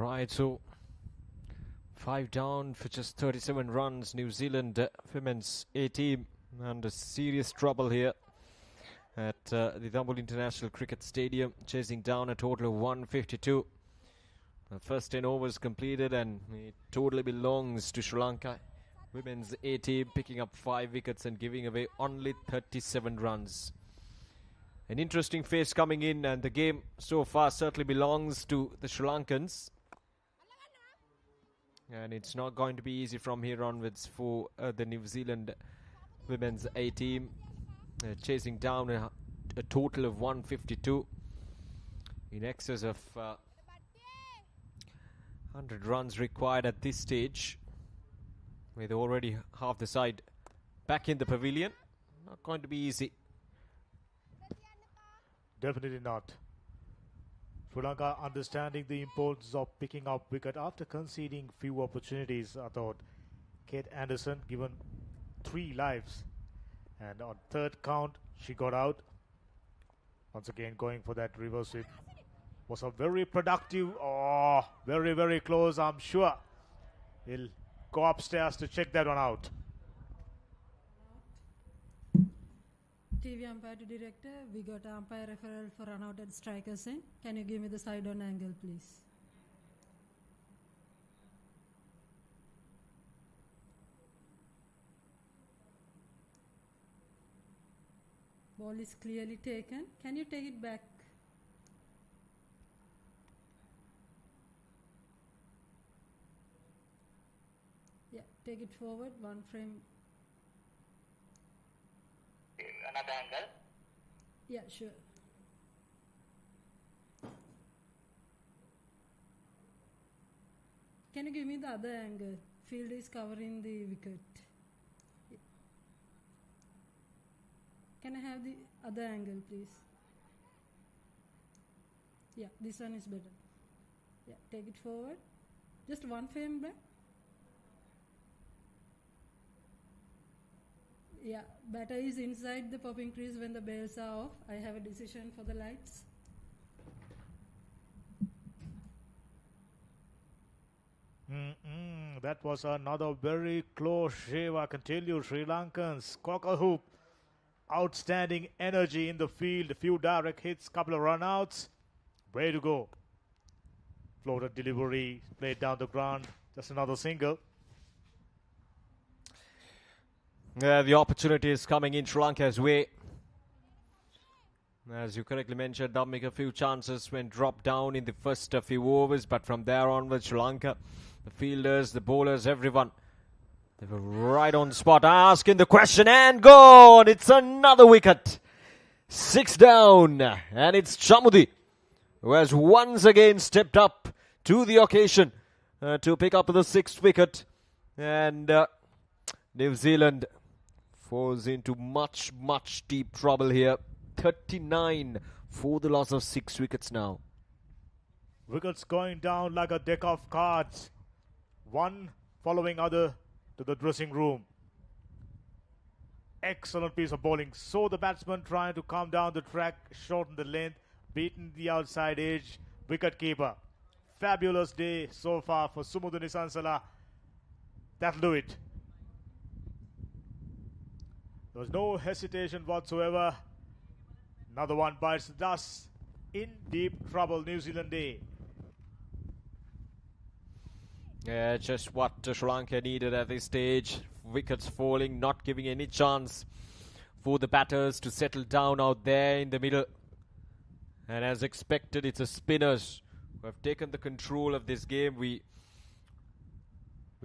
Right, so 5 down for just 37 runs. New Zealand women's A team under serious trouble here at the Colombo International Cricket Stadium, chasing down a total of 152. The first 10 overs completed, and it totally belongs to Sri Lanka. Women's A team picking up 5 wickets and giving away only 37 runs. An interesting phase coming in, and the game so far certainly belongs to the Sri Lankans. And it's not going to be easy from here onwards for the New Zealand women's A team. Chasing down a total of 152 in excess of 100 runs required at this stage, with already half the side back in the pavilion. Not going to be easy. Definitely not. Sri Lanka understanding the importance of picking up wicket after conceding few opportunities. I thought Kate Anderson given 3 lives, and on third count she got out. Once again going for that reverse sweep. Was a very productive, very, very close. I'm sure he'll go upstairs to check that one out. TV umpire to director, we got umpire referral for run out at strikers end. Can you give me the side on angle, please? Ball is clearly taken. Can you take it back? Yeah, take it forward, 1 frame. Another angle? Yeah, sure. Can you give me the other angle? Field is covering the wicket. Yeah. Can I have the other angle, please? Yeah, this one is better. Yeah, take it forward. Just 1 frame back. Yeah, batter is inside the popping crease when the bails are off. I have a decision for the lights. That was another very close shave, I can tell you. Sri Lankans, cocker hoop. Outstanding energy in the field. A few direct hits, couple of run-outs. Way to go. Floated delivery, played down the ground. Just another single. The opportunity is coming in Sri Lanka's way. As you correctly mentioned, Dhammik, a few chances when dropped down in the first few overs, but from there onwards, Sri Lanka, the fielders, the bowlers, everyone, they were right on spot, asking the question, and gone! It's another wicket. 6 down, and it's Chamudi who has once again stepped up to the occasion to pick up the 6th wicket. And New Zealand falls into much, much deep trouble here. 39 for the loss of 6 wickets now. Wickets going down like a deck of cards. One following other to the dressing room. Excellent piece of bowling. So the batsman trying to come down the track, shorten the length, beaten the outside edge. Wicket keeper. Fabulous day so far for Sumudhu Nisansala. That'll do it. There was no hesitation whatsoever. Another one bites the dust. In deep trouble, New Zealand day. Yeah, just what Sri Lanka needed at this stage. Wickets falling, not giving any chance for the batters to settle down out there in the middle. And as expected, it's the spinners who have taken the control of this game. We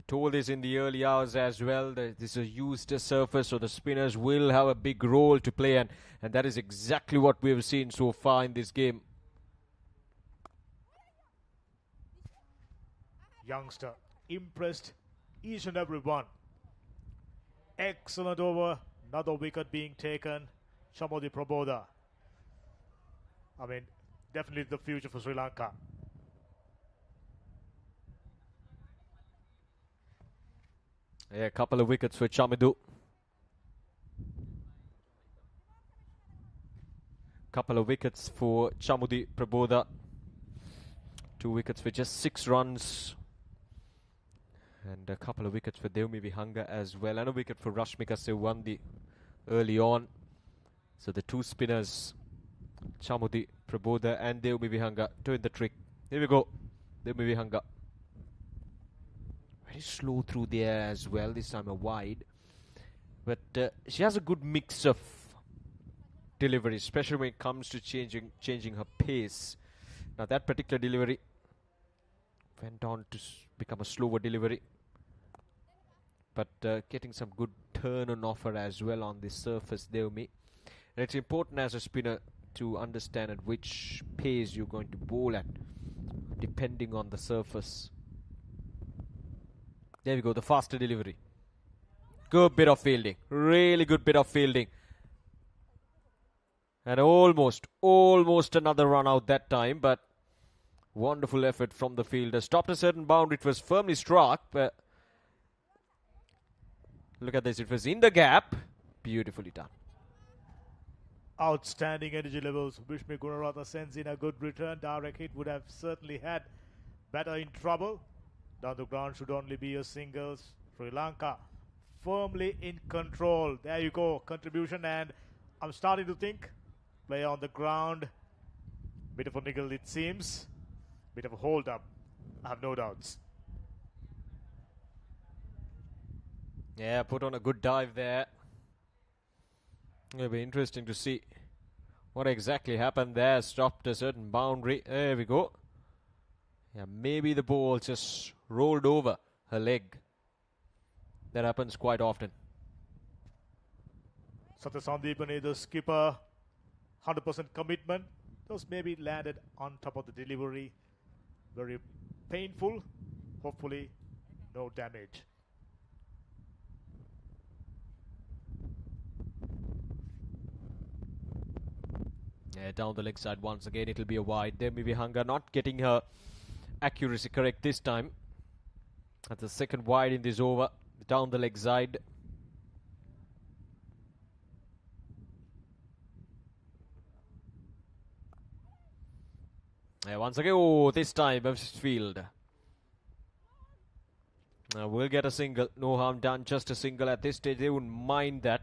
told this in the early hours as well, that this is a used surface, so the spinners will have a big role to play, and that is exactly what we have seen so far in this game. Youngster impressed each and every one. Excellent over. Another wicket being taken. Chamudi Praboda. I mean, definitely the future for Sri Lanka. Yeah, a couple of wickets for Chamudi. Couple of wickets for Chamudi Praboda. 2 wickets for just 6 runs. And a couple of wickets for Devmi Vihanga as well. And a wicket for Rashmika Sewandi early on. So the 2 spinners, Chamudi, Prabodha and Devmi Vihanga doing the trick. Here we go. Devmi Vihanga. Very slow through there as well. This time a wide. But she has a good mix of delivery, especially when it comes to changing her pace. Now that particular delivery went on to become a slower delivery, but getting some good turn on offer as well on the surface, Devmi. And it's important as a spinner to understand at which pace you're going to bowl at, depending on the surface. There we go, the faster delivery. Good bit of fielding, really good bit of fielding. And almost another run out that time, but wonderful effort from the fielder. Stopped a certain boundary, it was firmly struck, but look at this, it was in the gap. Beautifully done. Outstanding energy levels. Vishmi Gunaratha sends in a good return. Direct hit would have certainly had batter in trouble. Down the ground should only be a singles. Sri Lanka firmly in control. There you go, contribution, and I'm starting to think player on the ground, bit of a niggle it seems, bit of a hold up, I have no doubts. Yeah, put on a good dive there. It'll be interesting to see what exactly happened there. Stopped a certain boundary. There we go. Yeah, maybe the ball just rolled over her leg. That happens quite often. Satya Sandipani, the skipper, 100% commitment. Those maybe landed on top of the delivery. Very painful. Hopefully, no damage. Yeah, down the leg side once again. It'll be a wide. Devmi Vihanga not getting her accuracy correct this time. That's the second wide in this over. Down the leg side. Yeah, once again, oh, this time field. We'll get a single. No harm done, just a single at this stage. They wouldn't mind that.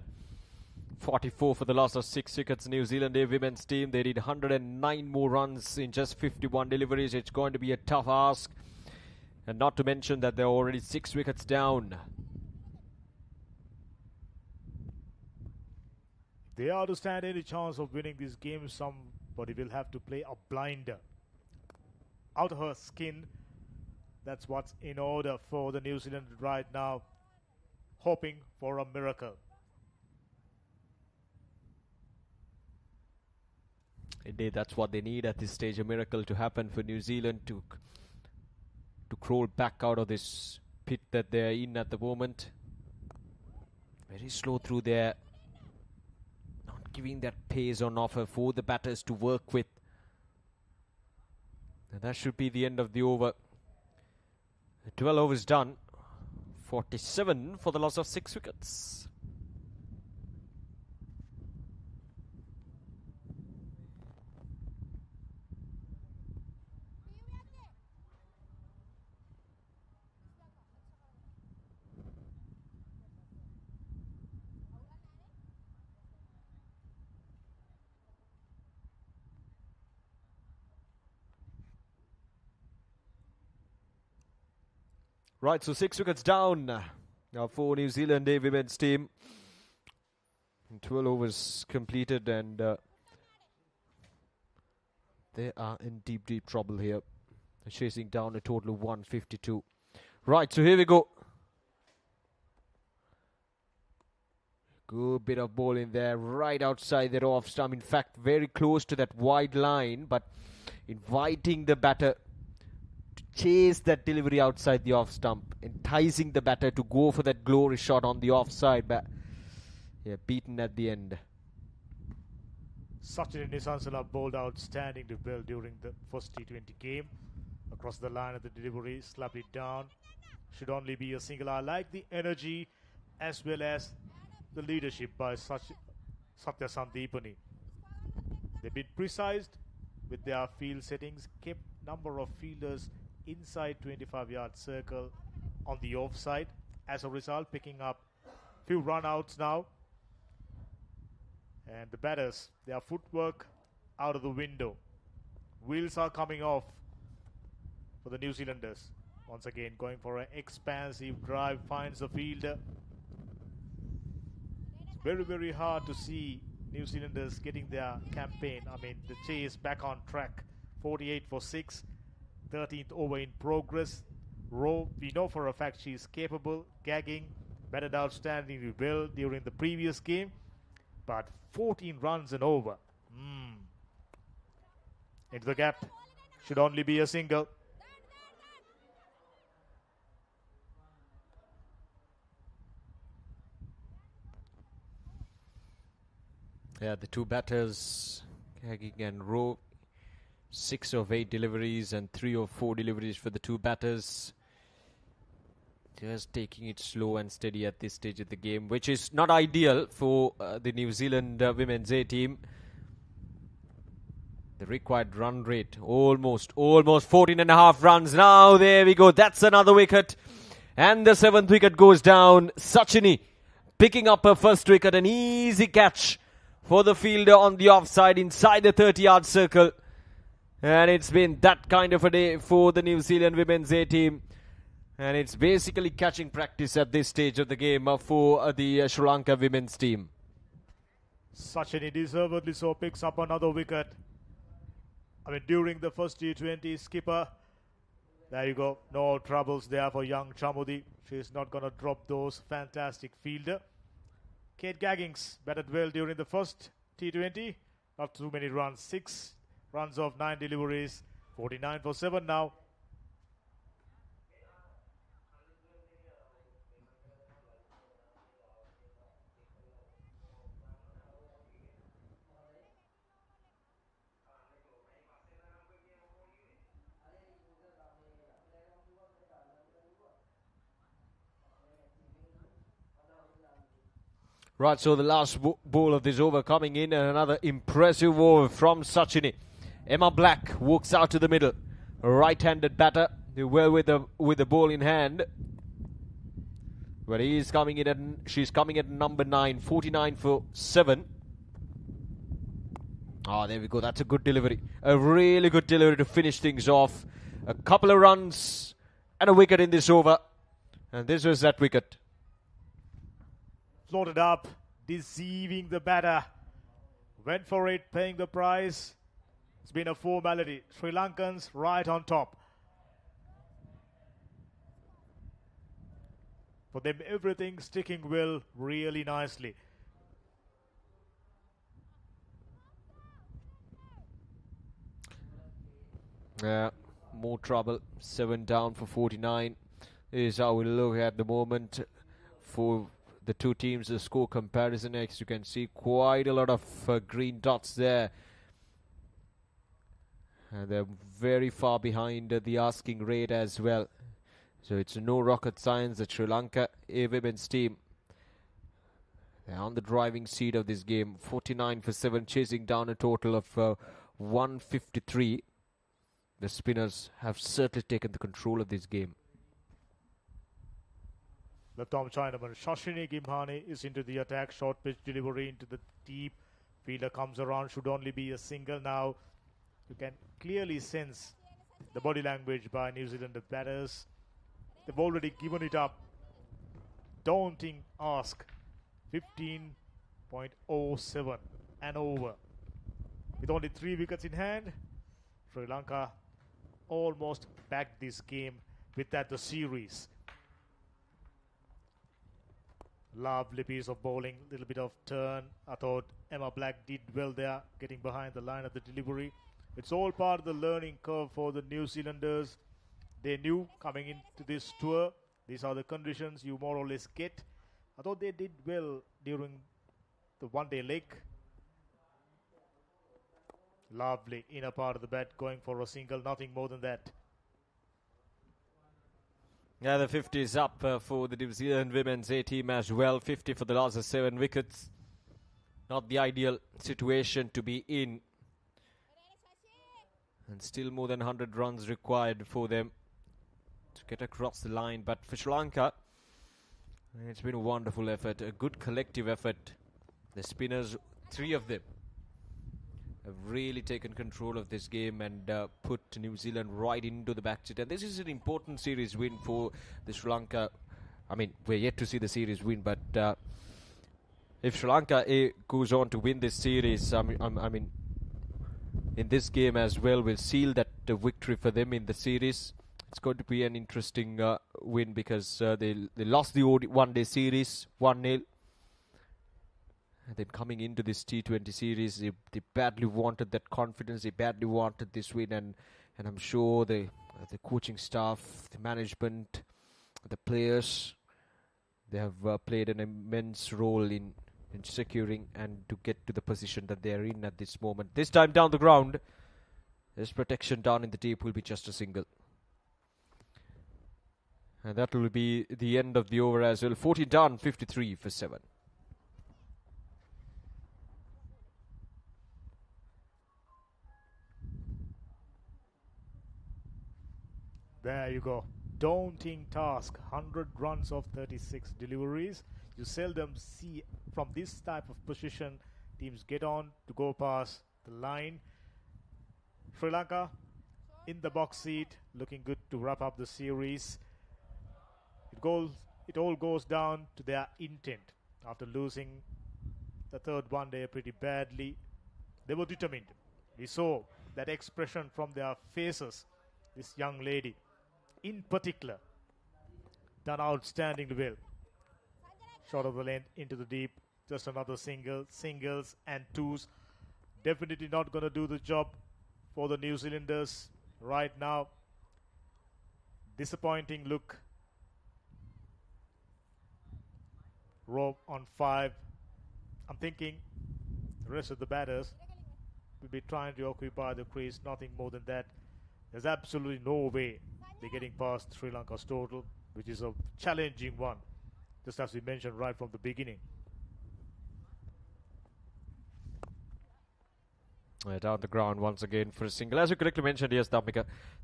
44 for the loss of 6 wickets. New Zealand A women's team, they did 109 more runs in just 51 deliveries. It's going to be a tough ask. And not to mention that they're already 6 wickets down. They are to stand any chance of winning this game, somebody will have to play a blinder. Out of her skin, that's what's in order for the New Zealand right now, hoping for a miracle. Indeed, that's what they need at this stage, a miracle to happen for New Zealand to crawl back out of this pit that they're in at the moment. Very slow through there. Not giving that pace on offer for the batters to work with. And that should be the end of the over. 12 overs done. 47 for the loss of 6 wickets. Right, so 6 wickets down now for New Zealand A women's team. 12 overs completed, and they are in deep trouble here. They're chasing down a total of 152. Right, so here we go. Good bit of ball in there, right outside that off stump. In fact, very close to that wide line, but inviting the batter chase that delivery outside the off stump, enticing the batter to go for that glory shot on the offside, but yeah, beaten at the end. Sachin Nisansala bowled outstanding to Bell during the first T20 game. Across the line of the delivery, slapped it down. Should only be a single. I like the energy as well as the leadership by Satya Sandipani. They've been precise with their field settings, kept number of fielders inside 25-yard circle on the offside. As a result, picking up few run-outs now. And the batters, their footwork out of the window. Wheels are coming off for the New Zealanders. Once again, going for an expansive drive, finds the fielder. It's very, very hard to see New Zealanders getting their campaign, the chase back on track. 48 for 6, 13th over in progress. Rowe, we know for a fact she is capable. Gagging, batted outstandingly well during the previous game. But 14 runs and over. Into the gap. Should only be a single. Yeah, the two batters, Gagging and Rowe, 6 of 8 deliveries and 3 of 4 deliveries for the two batters. Just taking it slow and steady at this stage of the game, which is not ideal for the New Zealand women's A team. The required run rate, almost 14.5 runs. Now, there we go. That's another wicket. And the 7th wicket goes down. Sachini picking up her first wicket. An easy catch for the fielder on the offside inside the 30-yard circle. And it's been that kind of a day for the New Zealand women's A team. And it's basically catching practice at this stage of the game for the Sri Lanka women's team. Sachini deservedly so picks up another wicket. During the first T20, skipper, there you go. No troubles there for young Chamudi. She's not going to drop those. Fantastic fielder. Kate Gaggings batted well during the first T20. Not too many runs. 6 runs of 9 deliveries. 49 for 7 now. Right, so the last ball of this over coming in, and another impressive over from Sachini. Emma Black walks out to the middle. A right-handed batter, well with the ball in hand. But she's coming at number 9, 49 for 7. There we go. That's a good delivery. A really good delivery to finish things off. A couple of runs and a wicket in this over. And this was that wicket. Floated up, deceiving the batter. Went for it, paying the price. It's been a formality. Sri Lankans right on top. For them, everything sticking well really nicely. Yeah, more trouble. 7 down for 49 is how we look at the moment for the two teams. The score comparison, as you can see, quite a lot of green dots there. And they're very far behind the asking rate as well. So it's no rocket science that Sri Lanka A women's team, they're on the driving seat of this game. 49 for 7, chasing down a total of 153. The spinners have certainly taken the control of this game. The Tom Chinaman, Shashini Gimhani is into the attack. Short pitch delivery into the deep. Fielder comes around, should only be a single now. You can clearly sense the body language by New Zealand batters. They've already given it up. Daunting ask. 15.07 and over. With only 3 wickets in hand, Sri Lanka almost backed this game with that the series. Lovely piece of bowling, little bit of turn. I thought Emma Black did well there, getting behind the line of the delivery. It's all part of the learning curve for the New Zealanders. They knew coming into this tour, these are the conditions you more or less get. I thought they did well during the one-day leg. Lovely inner part of the bat, going for a single, nothing more than that. Yeah, the 50 is up for the New Zealand women's A team as well. 50 for the loss of 7 wickets. Not the ideal situation to be in. And still more than 100 runs required for them to get across the line. But for Sri Lanka, it's been a wonderful effort, a good collective effort. The spinners, 3 of them, have really taken control of this game and put New Zealand right into the back seat. And this is an important series win for the Sri Lanka. I mean, we're yet to see the series win, but if Sri Lanka goes on to win this series, I mean, in this game as well, will seal that victory for them in the series. It's going to be an interesting win because they lost the one-day series 1-0. And then coming into this T20 series, they badly wanted that confidence. They badly wanted this win, and I'm sure the coaching staff, the management, the players, they have played an immense role in securing and to get to the position that they are in at this moment. This time down the ground, this protection down in the deep will be just a single. And that will be the end of the over as well. 14 down, 53 for 7. There you go. Daunting task. 100 runs of 36 deliveries. You seldom see from this type of position teams get on to go past the line. Sri Lanka in the box seat, looking good to wrap up the series. It all goes down to their intent. After losing the third one-day pretty badly, they were determined. We saw that expression from their faces. This young lady, in particular, done outstandingly well. Short of the length into the deep, just another singles and twos. Definitely not going to do the job for the New Zealanders right now. Disappointing look. Rope on 5. I'm thinking the rest of the batters will be trying to occupy the crease, nothing more than that. There's absolutely no way they're getting past Sri Lanka's total, which is a challenging one, just as we mentioned right from the beginning. Down the ground once again for a single. As you correctly mentioned, yes, Dhammika,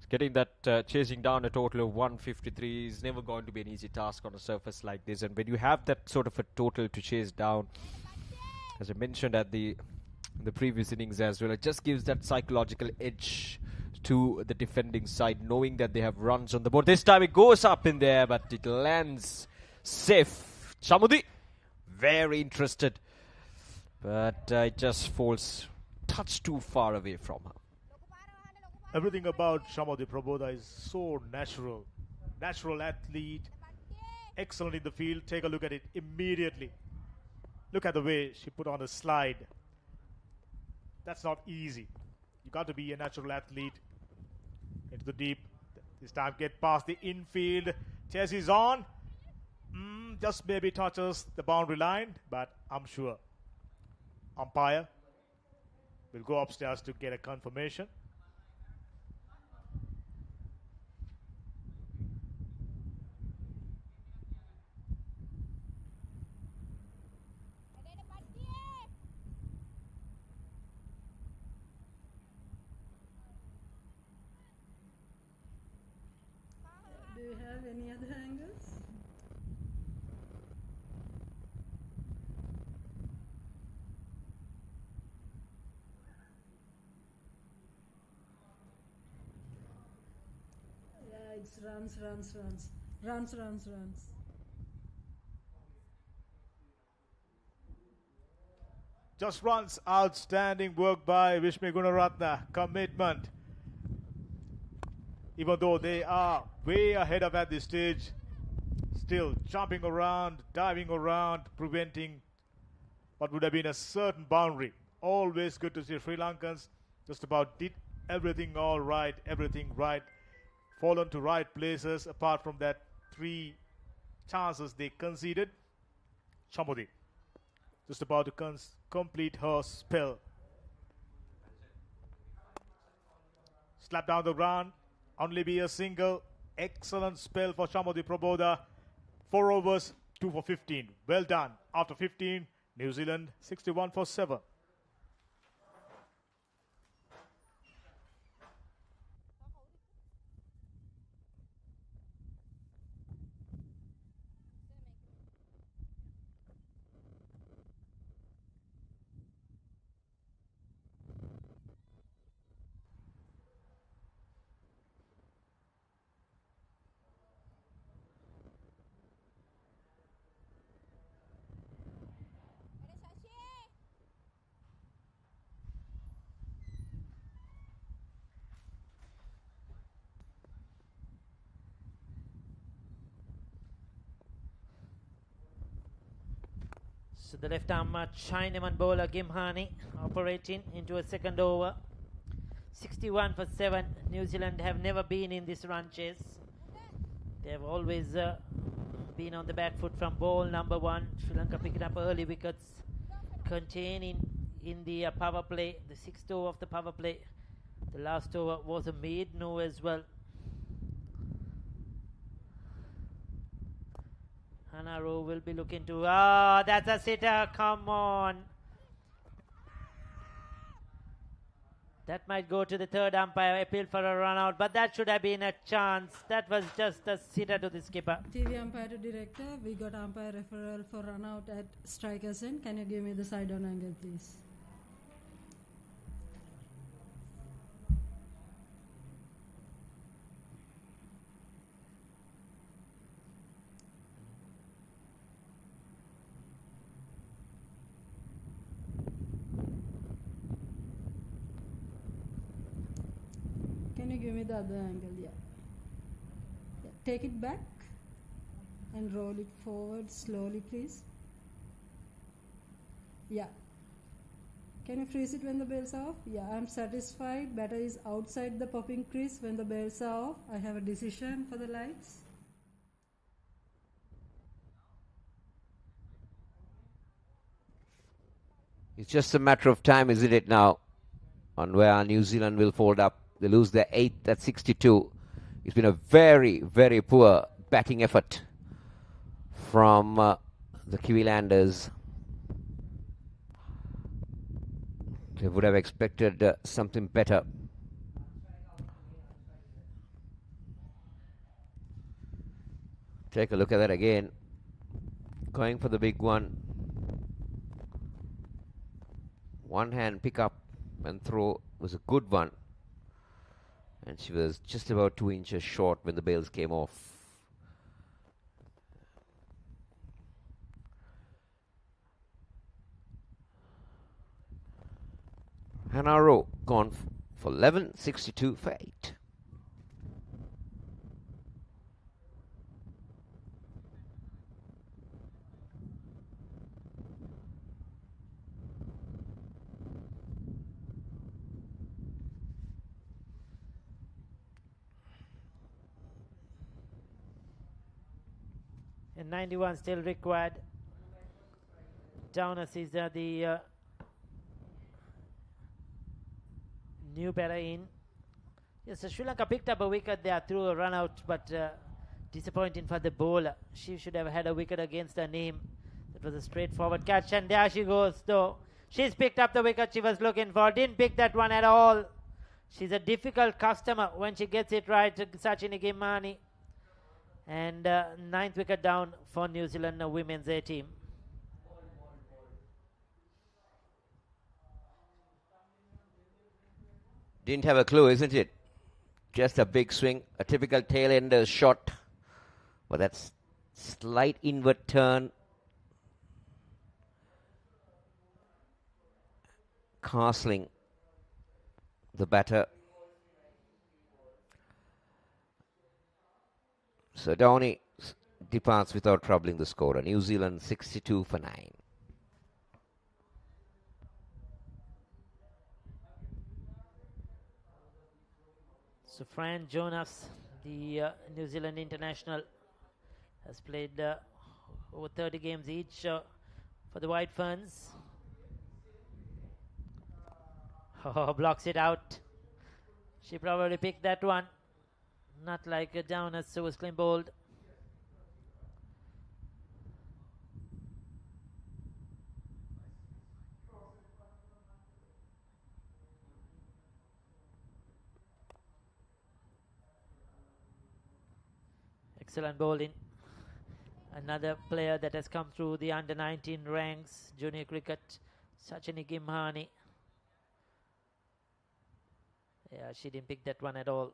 getting that, chasing down a total of 153 is never going to be an easy task on a surface like this. And when you have that sort of a total to chase down, as I mentioned at the previous innings as well, it just gives that psychological edge to the defending side, knowing that they have runs on the board. This time it goes up in there, but it lands safe. Chamudi, very interested, but it just falls touch too far away from her. Everything about Shamodi Prabodha is so natural. Natural athlete, excellent in the field. Take a look at it immediately. Look at the way she put on a slide. That's not easy. You got to be a natural athlete. Into the deep. This time get past the infield. Chase is on. Just maybe touches the boundary line, but I'm sure umpire will go upstairs to get a confirmation. Do you have any other angles? Yeah, it's runs. Just runs. Outstanding work by Vishmi Gunaratna. Commitment. Even though they are way ahead of at this stage, still jumping around, diving around, preventing what would have been a certain boundary. Always good to see Sri Lankans just about did everything all right, everything right, fallen to right places apart from that 3 chances they conceded. Chamudi just about to complete her spell. Slap down the ground. Only be a single. Excellent spell for Shamodi Prabodha. 4 overs, 2 for 15. Well done. After 15, New Zealand 61 for 7. So the left-arm Chinaman bowler Gimhani operating into a second over. 61 for 7. New Zealand have never been in this run chase. They have always been on the back foot from ball number 1. Sri Lanka picking up early wickets, containing in the power play, the 6th over of the power play. The last over was a maiden over as well. Hanaro will be looking to, that's a sitter, come on. That might go to the third umpire, appeal for a run out, but that should have been a chance. That was just a sitter to the skipper. TV umpire to director, we got umpire referral for run out at striker's end. Can you give me the side on angle, please? Can you give me the other angle? Yeah. Take it back and roll it forward slowly, please. Yeah. Can you freeze it when the bells are off? Yeah, I'm satisfied. Batter is outside the popping crease when the bells are off. I have a decision for the lights. It's just a matter of time, isn't it now, on where New Zealand will fold up. They lose their 8th at 62. It's been a very, very poor batting effort from the Kiwilanders. They would have expected something better. Take a look at that again. Going for the big one. One hand pick up and throw was a good one. And she was just about 2 inches short when the bails came off. Hanaro gone for 11, 62 for 8. And 91 still required. Downers is the new batter in. Yes, so Sri Lanka picked up a wicket there through a run out, but disappointing for the bowler. She should have had a wicket against her name. That was a straightforward catch, and there she goes, though. She's picked up the wicket she was looking for. Didn't pick that one at all. She's a difficult customer when she gets it right, Sachini Gimani. And 9th wicket down for New Zealand women's A team. Didn't have a clue, isn't it? Just a big swing, a typical tail-ender shot. But that's slight inward turn. Castling the batter. So Downey departs without troubling the scorer. New Zealand 62 for 9. So Fran Jonas, the New Zealand international, has played over 30 games each for the White Ferns. Oh, blocks it out. She probably picked that one. Not like Downers, so was clean bowled. Excellent bowling. Another player that has come through the under-19 ranks, junior cricket, Sachini Gimhani. Yeah, she didn't pick that one at all.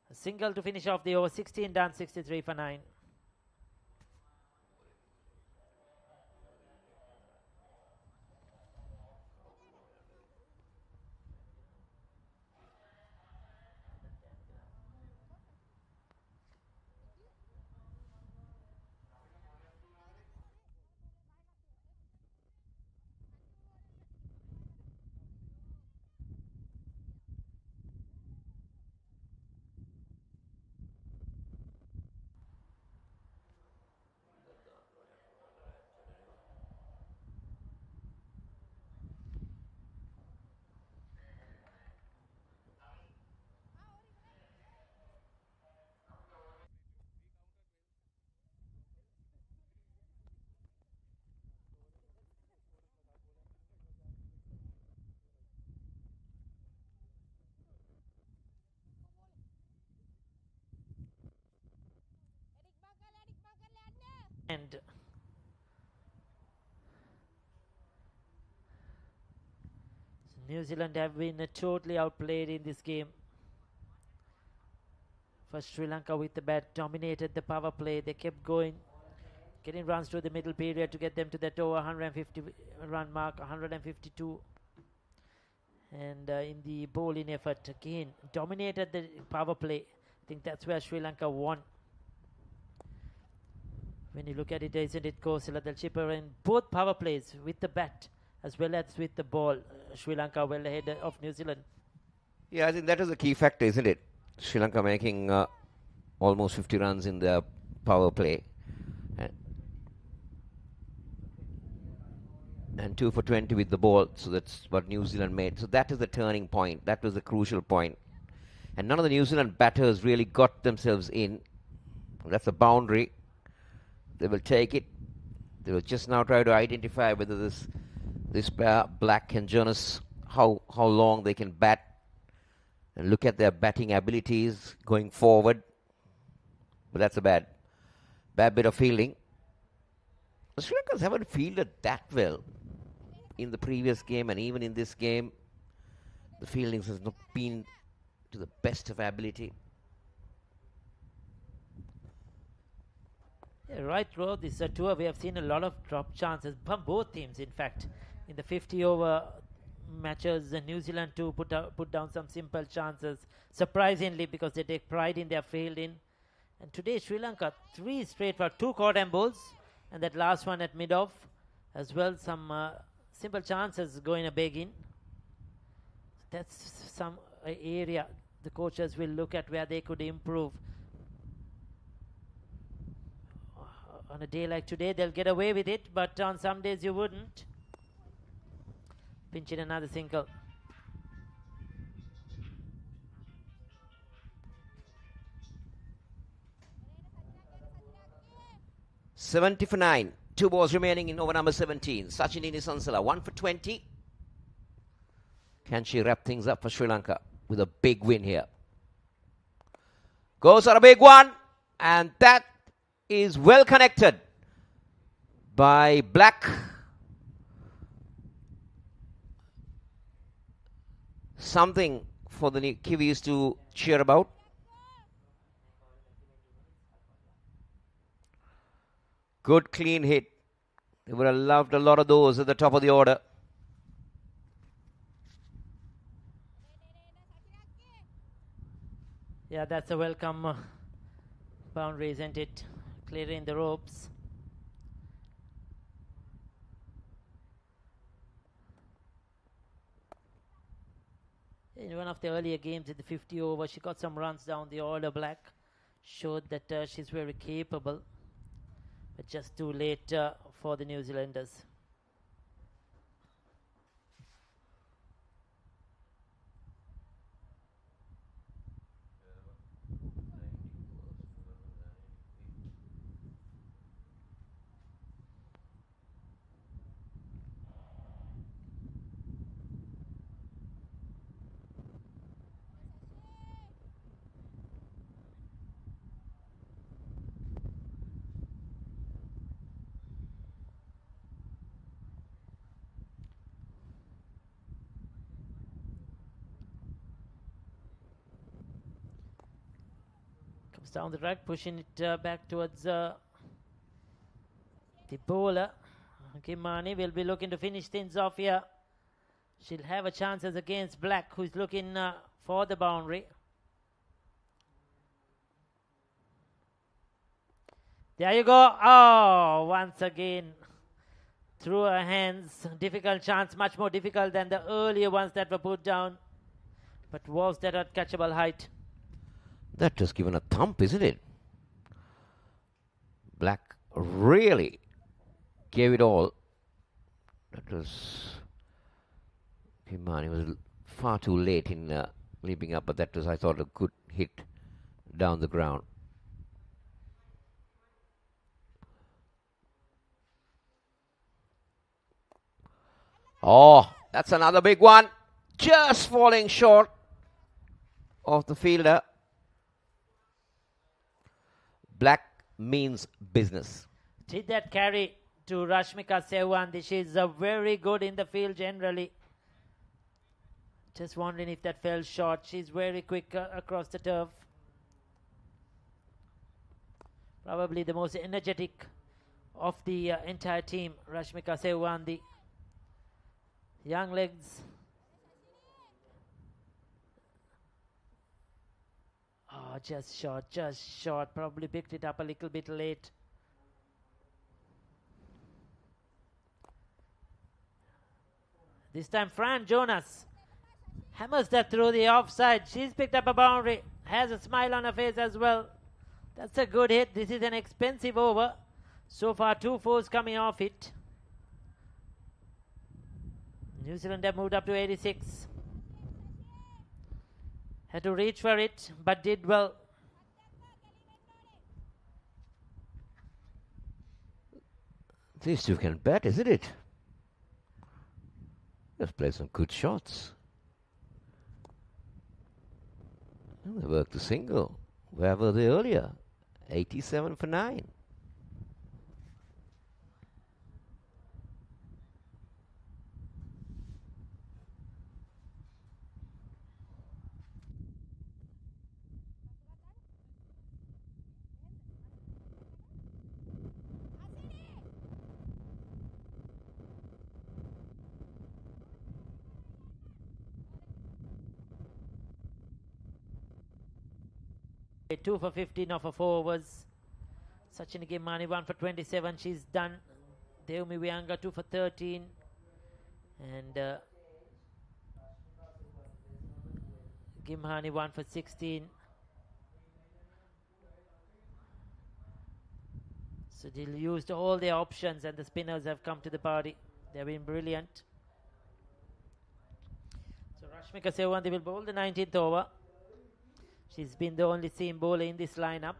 A single to finish off the over. 16 done, 63 for 9. And New Zealand have been totally outplayed in this game. First, Sri Lanka with the bat dominated the power play. They kept going, getting runs through the middle period to get them to that over 150 run mark, 152. And in the bowling effort, again, dominated the power play. I think that's where Sri Lanka won. When you look at it, isn't it, Kosila, the chipper in both power plays with the bat as well as with the ball. Sri Lanka well ahead of New Zealand. Yeah, I think that is the key factor, isn't it? Sri Lanka making almost 50 runs in the power play. And 2 for 20 with the ball. So that's what New Zealand made. So that is the turning point. That was the crucial point. And none of the New Zealand batters really got themselves in. That's a boundary. They will take it. They will just now try to identify whether this pair, Black and Jonas, how long they can bat. And look at their batting abilities going forward. But that's a bad bit of fielding. The Sri Lankans haven't fielded that well in the previous game, and even in this game, the fieldings has not been to the best of ability. Yeah, right throughout this tour, we have seen a lot of drop chances from both teams. In fact, in the 50-over matches, New Zealand too put down some simple chances, surprisingly, because they take pride in their fielding. And today, Sri Lanka 3 straight for 2 caught and bowls, and that last one at mid-off as well. Some simple chances going a big in. That's some area the coaches will look at where they could improve. On a day like today, they'll get away with it, but on some days you wouldn't. Pinch in another single. $70 for 9. 2 balls remaining in over number 17. Sachinini Sansala, 1 for 20. Can she wrap things up for Sri Lanka with a big win here? Goes for a big one, and that is well connected by Black. Something for the Kiwis to cheer about. Good clean hit. They would have loved a lot of those at the top of the order. Yeah, that's a welcome boundary, isn't it? Clearing the ropes. In one of the earlier games in the 50 over, she got some runs down the order. Black showed that she's very capable, but just too late for the New Zealanders. Down the track, pushing it back towards the bowler. Kimani will be looking to finish things off here. She'll have a chance as against Black, who's looking for the boundary. There you go. Oh, once again, through her hands. Difficult chance, much more difficult than the earlier ones that were put down. But was that at catchable height? That just given a thump, isn't it? Black really gave it all. That was Kimani was far too late in leaping up, but that was, I thought, a good hit down the ground. Oh, that's another big one. Just falling short of the fielder. Black means business. Did that carry to Rashmika Sewandi? She's very good in the field generally. Just wondering if that fell short. She's very quick across the turf. Probably the most energetic of the entire team, Rashmika Sewandi. Young legs. Oh, just short. Probably picked it up a little bit late. This time Fran Jonas hammers that through the offside. She's picked up a boundary. Has a smile on her face as well. That's a good hit. This is an expensive over. So far 2 fours coming off it. New Zealand have moved up to 86. Had to reach for it, but did well. These two can bat, isn't it? Just play some good shots. And they worked the single. Where were they earlier? 87 for 9. Two for 15 off of 4 overs. Sachini Gimhani 1 for 27. She's done. Devmi Vyanga 2 for 13. And Gimhani 1 for 16. So they used all their options and the spinners have come to the party. They've been brilliant. So Rashmika Sewandi will bowl the 19th over. She's been the only seam bowler in this lineup.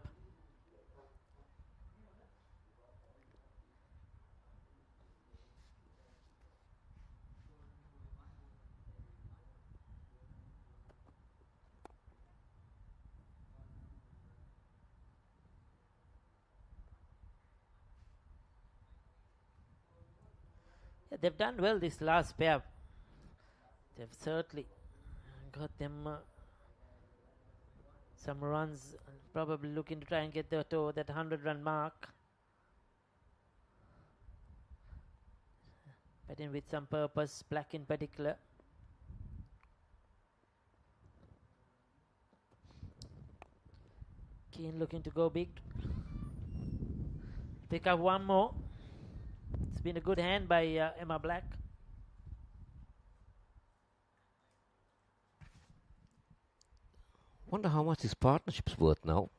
Yeah, they've done well this last pair. They've certainly got them some runs, probably looking to try and get that 100-run mark. Batting with some purpose, black in particular. Keane looking to go big. Pick up one more. It's been a good hand by Emma Black. Wonder how much this partnership's worth now.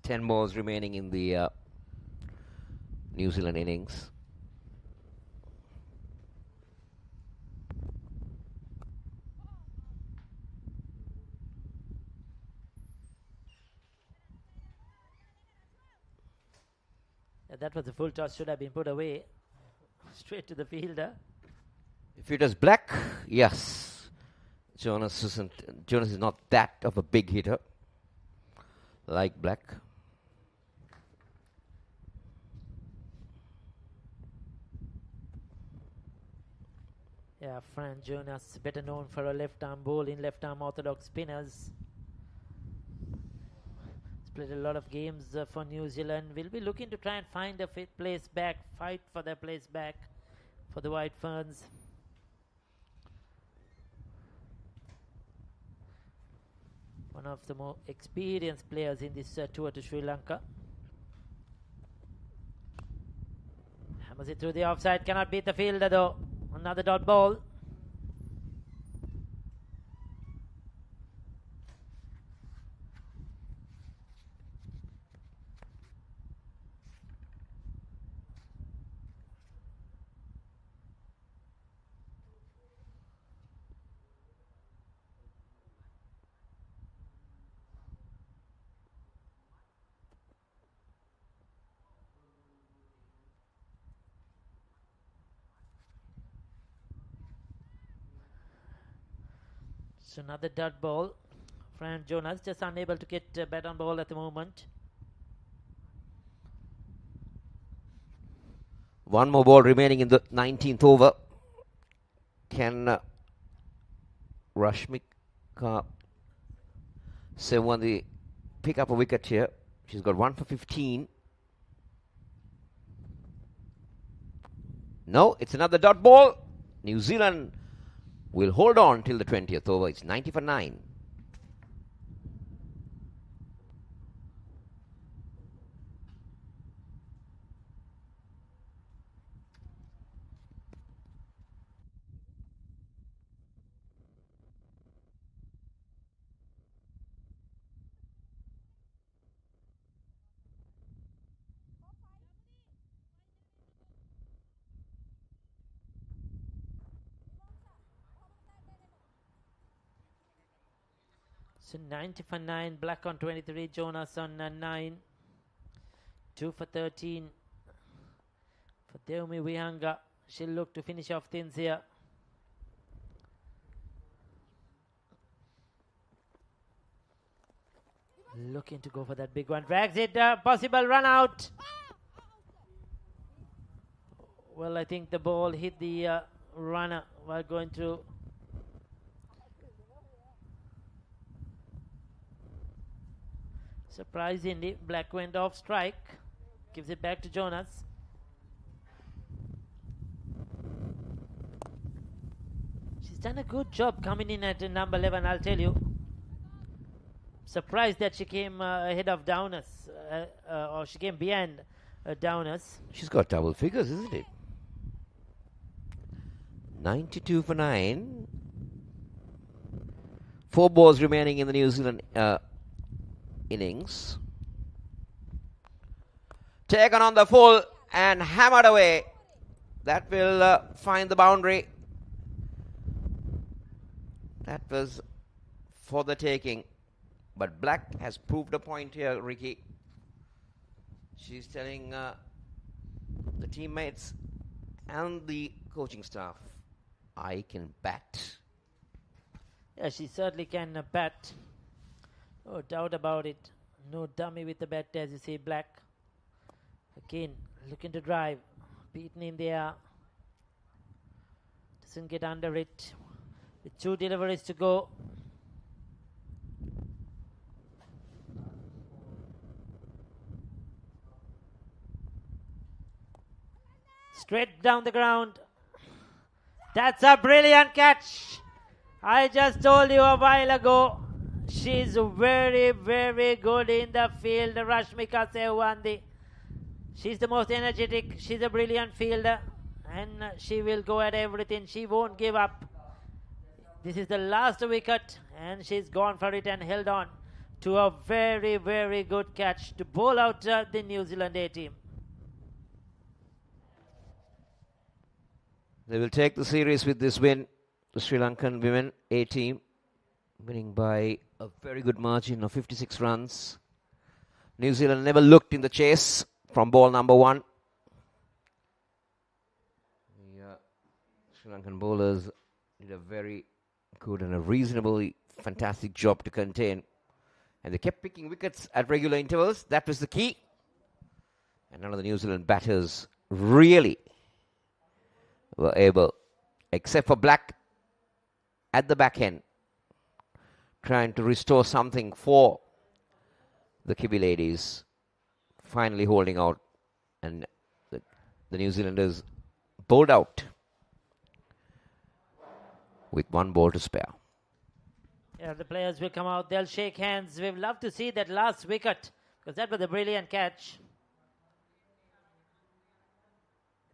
10 balls remaining in the New Zealand innings. Yeah, that was a full toss, should have been put away. Straight to the fielder. If it was Black, yes. Jonas is not that of a big hitter like Black. Yeah, Fran Jonas, better known for a left-arm bowl in left-arm orthodox spinners. He's played a lot of games for New Zealand. Will be looking to try and find a place back, fight for their place back for the White Ferns. One of the more experienced players in this tour to Sri Lanka. Hammers it through the offside, cannot beat the fielder though. Another dot ball. So another dot ball. Fran Jonas just unable to get bat on ball at the moment. One more ball remaining in the 19th over. Can Rashmika Sewandi pick up a wicket here? She's got 1 for 15. No, it's another dot ball. New Zealand will hold on till the 20th over. It's 90 for 9. So 90 for 9, Black on 23, Jonas on 9, 2 for 13 for Deumi Wihanga. She'll look to finish off things here. Looking to go for that big one. Drags it. Possible run out. Well, I think the ball hit the runner while going through. Surprisingly, Black went off strike. Gives it back to Jonas. She's done a good job coming in at number 11, I'll tell you. Surprised that she came ahead of Downers, or she came behind Downers. She's got double figures, isn't it? 92 for 9. 4 balls remaining in the New Zealand innings. Taken on the full and hammered away. That will find the boundary. That was for the taking. But Black has proved a point here, Ricky. She's telling the teammates and the coaching staff, I can bat. Yeah, she certainly can bat. No doubt about it. No dummy with the bat, as you say, Black. Again, looking to drive. Beaten in the air. Doesn't get under it. With 2 deliveries to go. Straight down the ground. That's a brilliant catch. I just told you a while ago. She's very, very good in the field, Rashmika Sewandi. She's the most energetic. She's a brilliant fielder. And she will go at everything. She won't give up. This is the last wicket. And she's gone for it and held on to a very, very good catch to bowl out the New Zealand A team. They will take the series with this win. The Sri Lankan women A team winning by a very good margin of 56 runs. New Zealand never looked in the chase from ball number 1. The Sri Lankan bowlers did a very good and a reasonably fantastic job to contain. And they kept picking wickets at regular intervals. That was the key. And none of the New Zealand batters really were able, except for Black at the back end, trying to restore something for the Kiwi ladies, finally holding out, and the New Zealanders bowled out with 1 ball to spare. Yeah, the players will come out. They'll shake hands. We'd love to see that last wicket because that was a brilliant catch.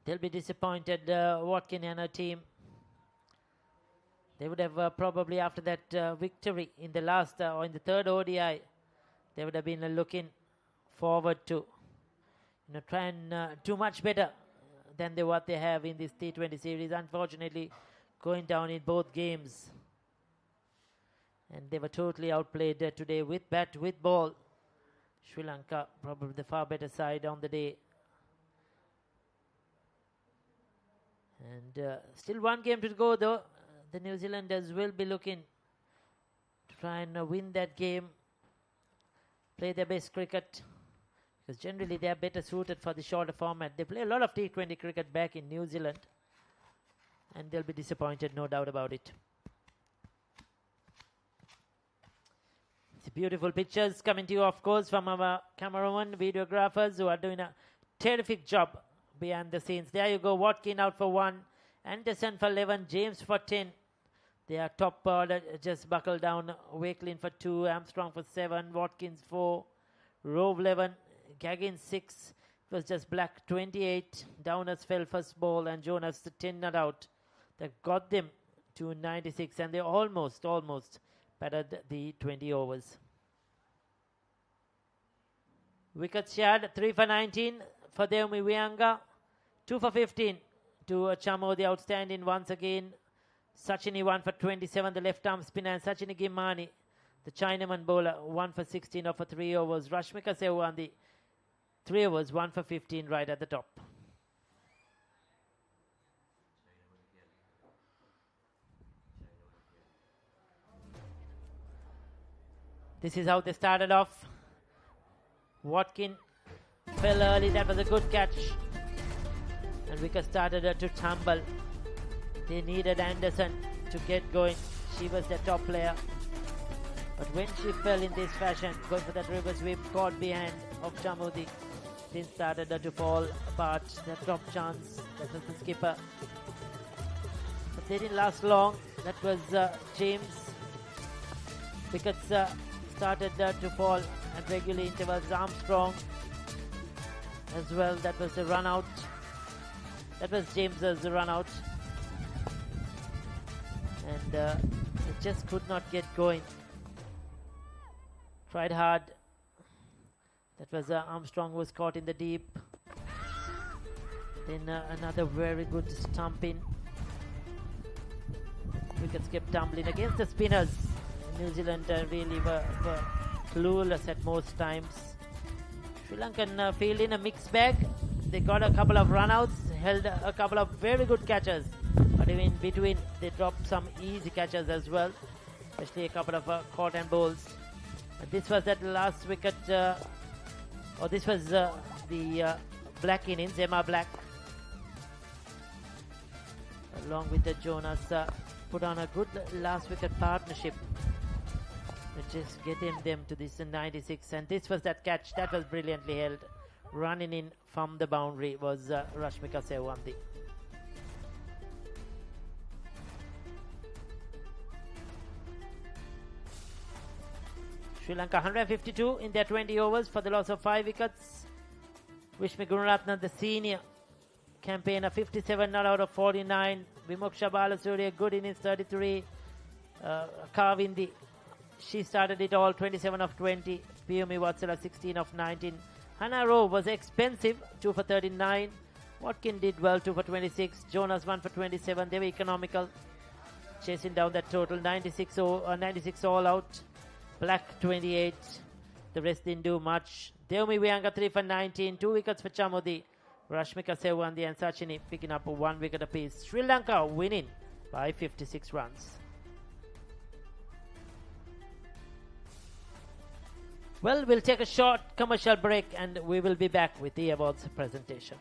They'll be disappointed, Watkin and her team. They would have probably, after that victory in the last or in the 3rd ODI, they would have been looking forward to, try and do much better than what they have in this T20 series. Unfortunately, going down in both games. And they were totally outplayed today with bat, with ball. Sri Lanka, probably the far better side on the day. And still 1 game to go, though. The New Zealanders will be looking to try and win that game, play their best cricket. because generally they are better suited for the shorter format. They play a lot of T20 cricket back in New Zealand, and they'll be disappointed, no doubt about it. It's beautiful pictures coming to you, of course, from our cameraman, videographers who are doing a terrific job behind the scenes. There you go, Watkin out for 1, Anderson for 11, James for 10. They are top order, just buckle down. Wakelin for 2, Armstrong for 7, Watkins 4, Rove 11, Gaggins 6. It was just Black 28. Downers fell first ball, and Jonas the 10 not out. That got them to 96, and they almost battered the 20 overs. Wickets shared, 3 for 19 for Deumi Wianga, 2 for 15 to Chamo, the outstanding once again. Sachini 1 for 27, the left arm spinner, and Sachini Gimani, the Chinaman bowler, 1 for 16 off for 3 overs. Rashmika Sew on the 3 overs, 1 for 15 right at the top. This is how they started off. Watkin fell early, that was a good catch. And wicket started to tumble. They needed Anderson to get going. She was the top player. But when she fell in this fashion, going for that reverse sweep, caught behind of Chamudi, things started to fall apart. The top chance, that was the skipper. But they didn't last long. That was James. Wickets started to fall at regular intervals. Armstrong as well, that was the run out. That was James's run out. And it just could not get going. Tried hard. That was Armstrong was caught in the deep. Then another very good stumping. Wickets kept tumbling against the spinners. New Zealand really were clueless at most times. Sri Lankan field in a mixed bag. They got a couple of run-outs, held a couple of very good catches. But in between, they dropped some easy catches as well, especially a couple of caught and bowls. And this was that last wicket, this was the Black innings, Emma Black. Along with the Jonas, put on a good last wicket partnership, which is getting them to this 96. And this was that catch that was brilliantly held. Running in from the boundary was Rashmika Sewandi. Sri Lanka 152 in their 20 overs for the loss of 5 wickets. Vishnu Gunaratne, the senior campaigner, 57 not out of 49. Vimoksha Balasuriya, good innings, 33. Kavindi, she started it all, 27 of 20. Piyumi Vatsala, 16 of 19. Hannah Rowe was expensive, 2 for 39. Watkin did well, 2 for 26. Jonas 1 for 27. They were economical, chasing down that total. 96 all out. Black 28. The rest didn't do much. Deumi Wianga 3 for 19. 2 wickets for Chamudi. Rashmika Sewandi and Sachini picking up 1 wicket apiece. Sri Lanka winning by 56 runs. Well, we'll take a short commercial break and we will be back with the awards presentation.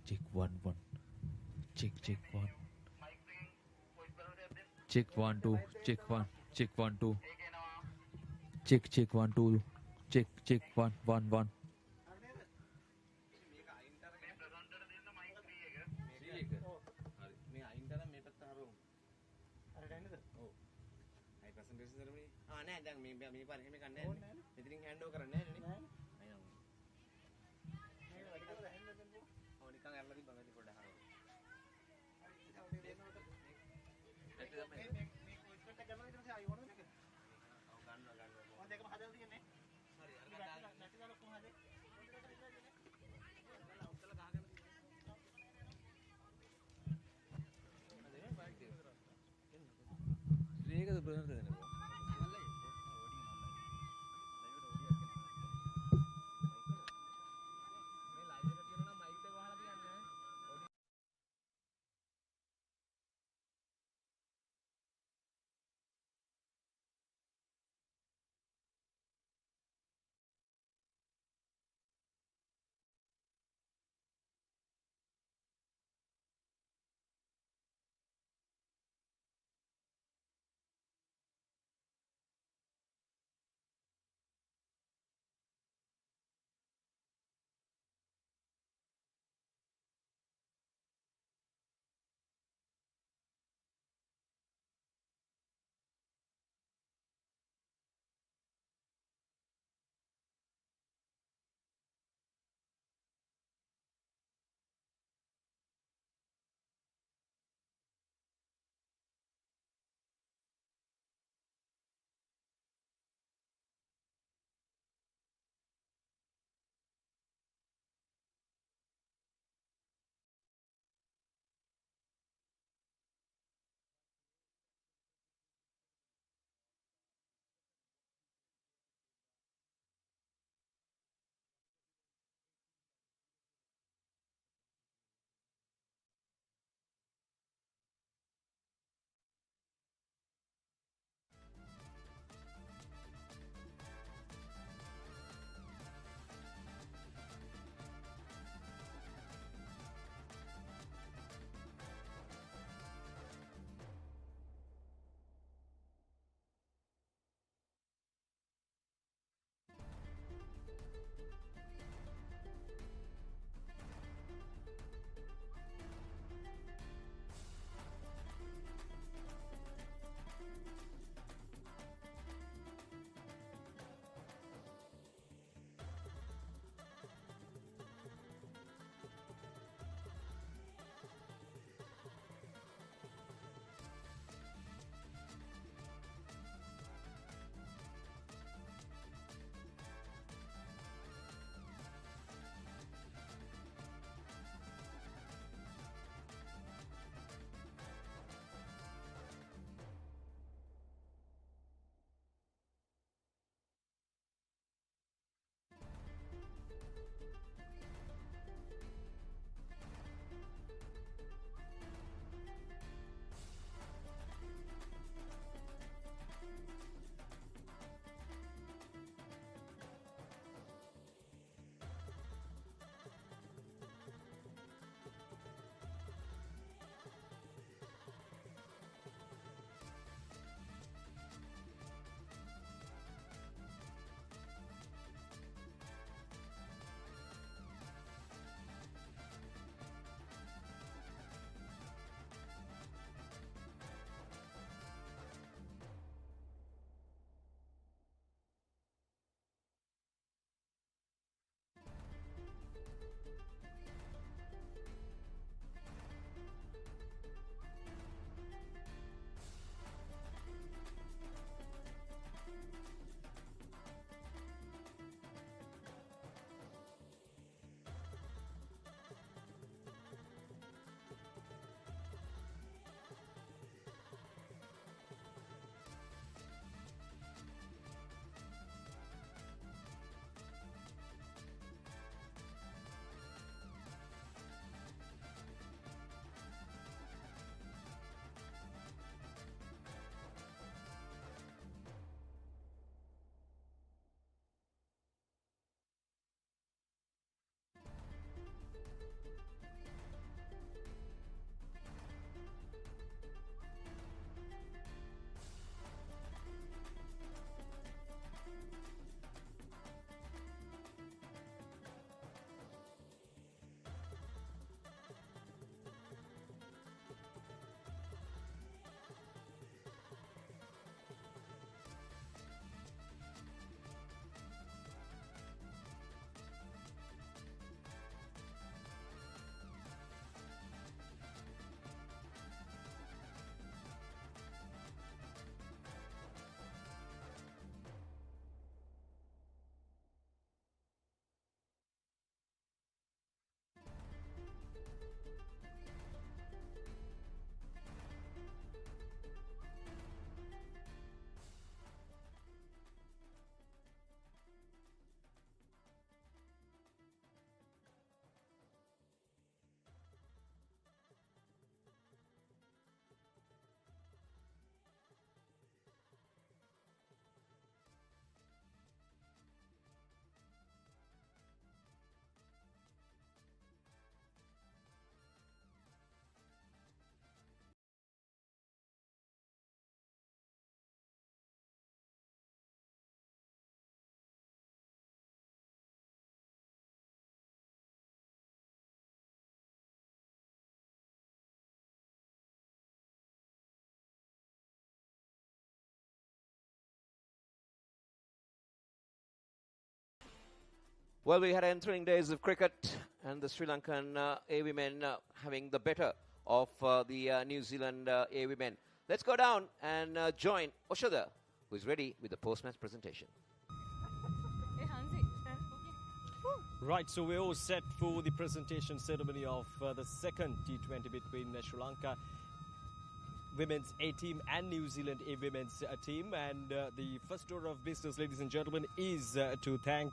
Check 1 1. Check 1. Check 1 2. Check 1. Check 1 2. Check 1 2. Check 1 1 1. නෑ දැන් මේ පාර එහෙම ගන්න නෑ. මෙතනින් hand over කරන්නේ නෑනේ. නෑ. ඔව් නිකන් අරලා තිබ්බා මම පොඩ්ඩක් හරවන්න. මේ විකට් එක ගන්නවා ඊට පස්සේ ආයෙ ඕනද මේක? ඔව් ගන්නවා. මම දෙකම හදලා තියන්නේ. හරි අර ගන්න නැටි දාලා කොහොමද හදේ? උත්තර ගහගෙන මේකද ප්‍රධාන දෙන්නේ. Well, we had entering days of cricket, and the Sri Lankan A women having the better of the New Zealand A women. Let's go down and join Oshada, who is ready with the post-match presentation. Right, so we're all set for the presentation ceremony of the second T20 between Sri Lanka Women's A team and New Zealand A women's team. And the first order of business, ladies and gentlemen, is to thank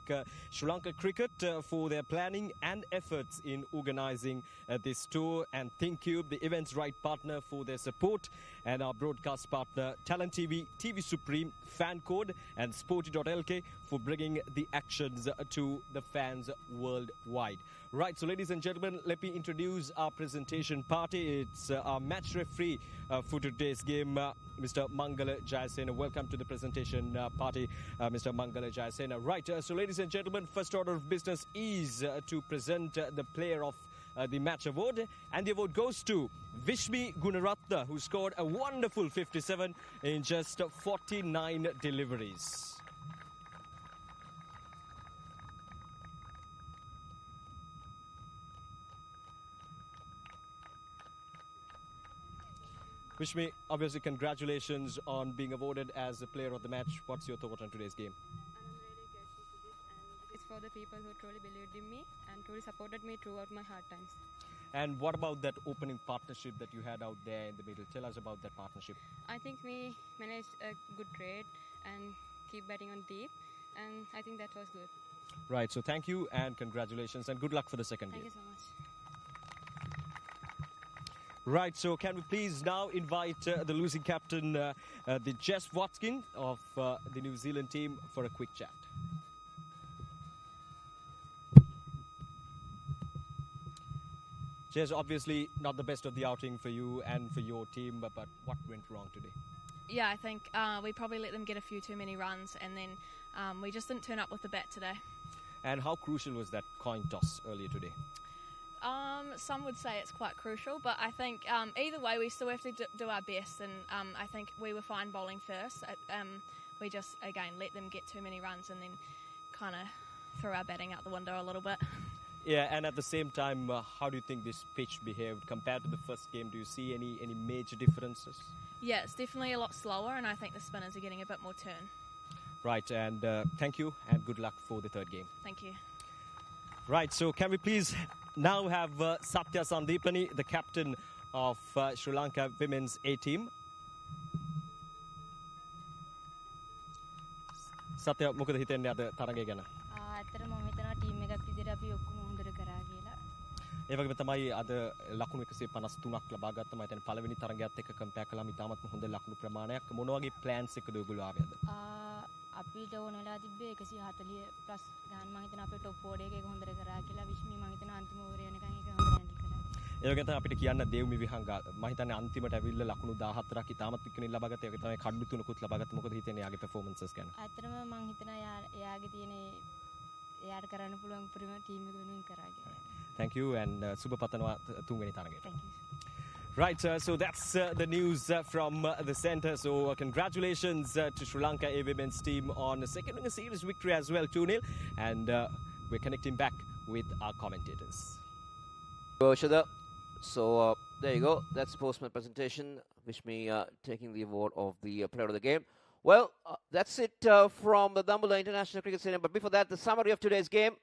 Sri Lanka Cricket for their planning and efforts in organizing this tour, and ThinkCube, the event's right partner, for their support, and our broadcast partner Talent TV, TV Supreme, Fan Code, and Sporty.lk for bringing the actions to the fans worldwide. Right, so ladies and gentlemen, let me introduce our presentation party. It's our match referee for today's game, Mr. Mangala Jayasena. Welcome to the presentation party, Mr. Mangala Jayasena. Right, so ladies and gentlemen, first order of business is to present the player of the match award, and the award goes to Vishmi Gunaratna, who scored a wonderful 57 in just 49 deliveries. Vishmi, obviously congratulations on being awarded as the player of the match. What's your thought on today's game? And I'm really grateful for this, and it's for the people who truly believed in me and truly supported me throughout my hard times. And what about that opening partnership that you had out there in the middle? Tell us about that partnership. I think we managed a good trade and keep betting on deep, and I think that was good. Right, so thank you and congratulations, and good luck for the second game. Thank you so much. Right, so can we please now invite the losing captain, the Jess Watkin of the New Zealand team, for a quick chat. Jess, obviously not the best of the outing for you and for your team, but what went wrong today? Yeah, I think we probably let them get a few too many runs, and then we just didn't turn up with the bat today. And how crucial was that coin toss earlier today? Some would say it's quite crucial, but I think either way we still have to do our best, and I think we were fine bowling first. We just, again, let them get too many runs and then kind of threw our batting out the window a little bit. Yeah, and at the same time, how do you think this pitch behaved compared to the first game? Do you see any major differences? Yeah, it's definitely a lot slower, and I think the spinners are getting a bit more turn. Right, and thank you, and good luck for the third game. Thank you. Right, so can we please now have Satya Sandipani, the captain of Sri Lanka Women's A team. Satya, මොකද හිතන්නේ අද තරගය ගැන? ඇත්තටම මම හිතනවා team එකක් විදිහට අපි ඔක්කොම හොඳට කරා කියලා. ඒ වගේම තමයි අද ලකුණු 153ක් ලබා ගත්තා. මම හිතන්නේ පළවෙනි තරගයත් එක්ක කම්පෙයාර් කළාම ඉතාමත් හොඳ ලකුණු ප්‍රමාණයක්. මොන වගේ ප්ලෑන්ස් එකද ඔයගොල්ලෝ ආවේ අද? අපිට ඕන වෙලා තිබ්බේ 140 ප්ලස් ගන්න. මම හිතනවා අපේ টොප් ඕඩර් එක හොඳට කරා කියලා. විශ්මි මම හිතනවා අන්තිම ඕවර් වෙනකන් ඒක හොඳට හැන්ඩල් කරා. ඒ වගේම තමයි අපිට කියන්න දේව් මිවිහංග මම හිතන්නේ අන්තිමට ඇවිල්ලා ලකුණු 14ක් ඉතාමත් විකරණ ලබා ගත්තා. ඒක තමයි කඩු තුනකුත් ලබා ගත්තා. මොකද හිතන්නේ යාගේ පර්ෆෝමන්සස් ගැන? ඇත්තටම මම හිතනවා එයාගේ තියෙන එයාට කරන්න පුළුවන් උපරිම ටීම් එක වෙනුවෙන් කරා කියලා. Thank you and සුබ පතනවා තුන්වෙනි තරගයට. Thank you. Right, so that's the news from the centre. So congratulations to Sri Lanka A women's team on securing a series victory as well, 2-0. And we're connecting back with our commentators. So there you go. That's the postman presentation. Wish me taking the award of the player of the game. Well, that's it from the Dumbledore International Cricket Stadium. But before that, the summary of today's game.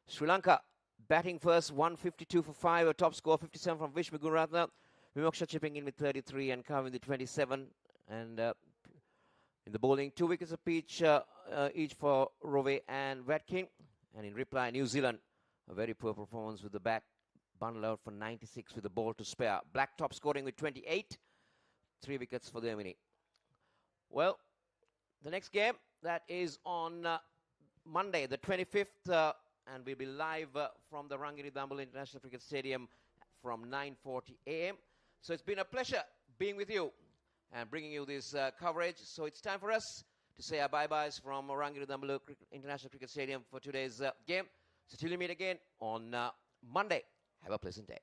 Sri Lanka batting first, 152 for 5, a top score 57 from Vishmi Gunaratna. Vimoksha chipping in with 33 and covering the 27. And in the bowling, 2 wickets apiece, each for Rove and Watkin. And in reply, New Zealand, a very poor performance with the back. Bundled out for 96 with the ball to spare. Black top scoring with 28. 3 wickets for the Emini. Well, the next game, that is on Monday, the 25th. And we'll be live from the Rangiri Damble International Cricket Stadium from 9:40 a.m. So it's been a pleasure being with you and bringing you this coverage. So it's time for us to say our bye-byes from Rangiri Damble International Cricket Stadium for today's game. So till you meet again on Monday. Have a pleasant day.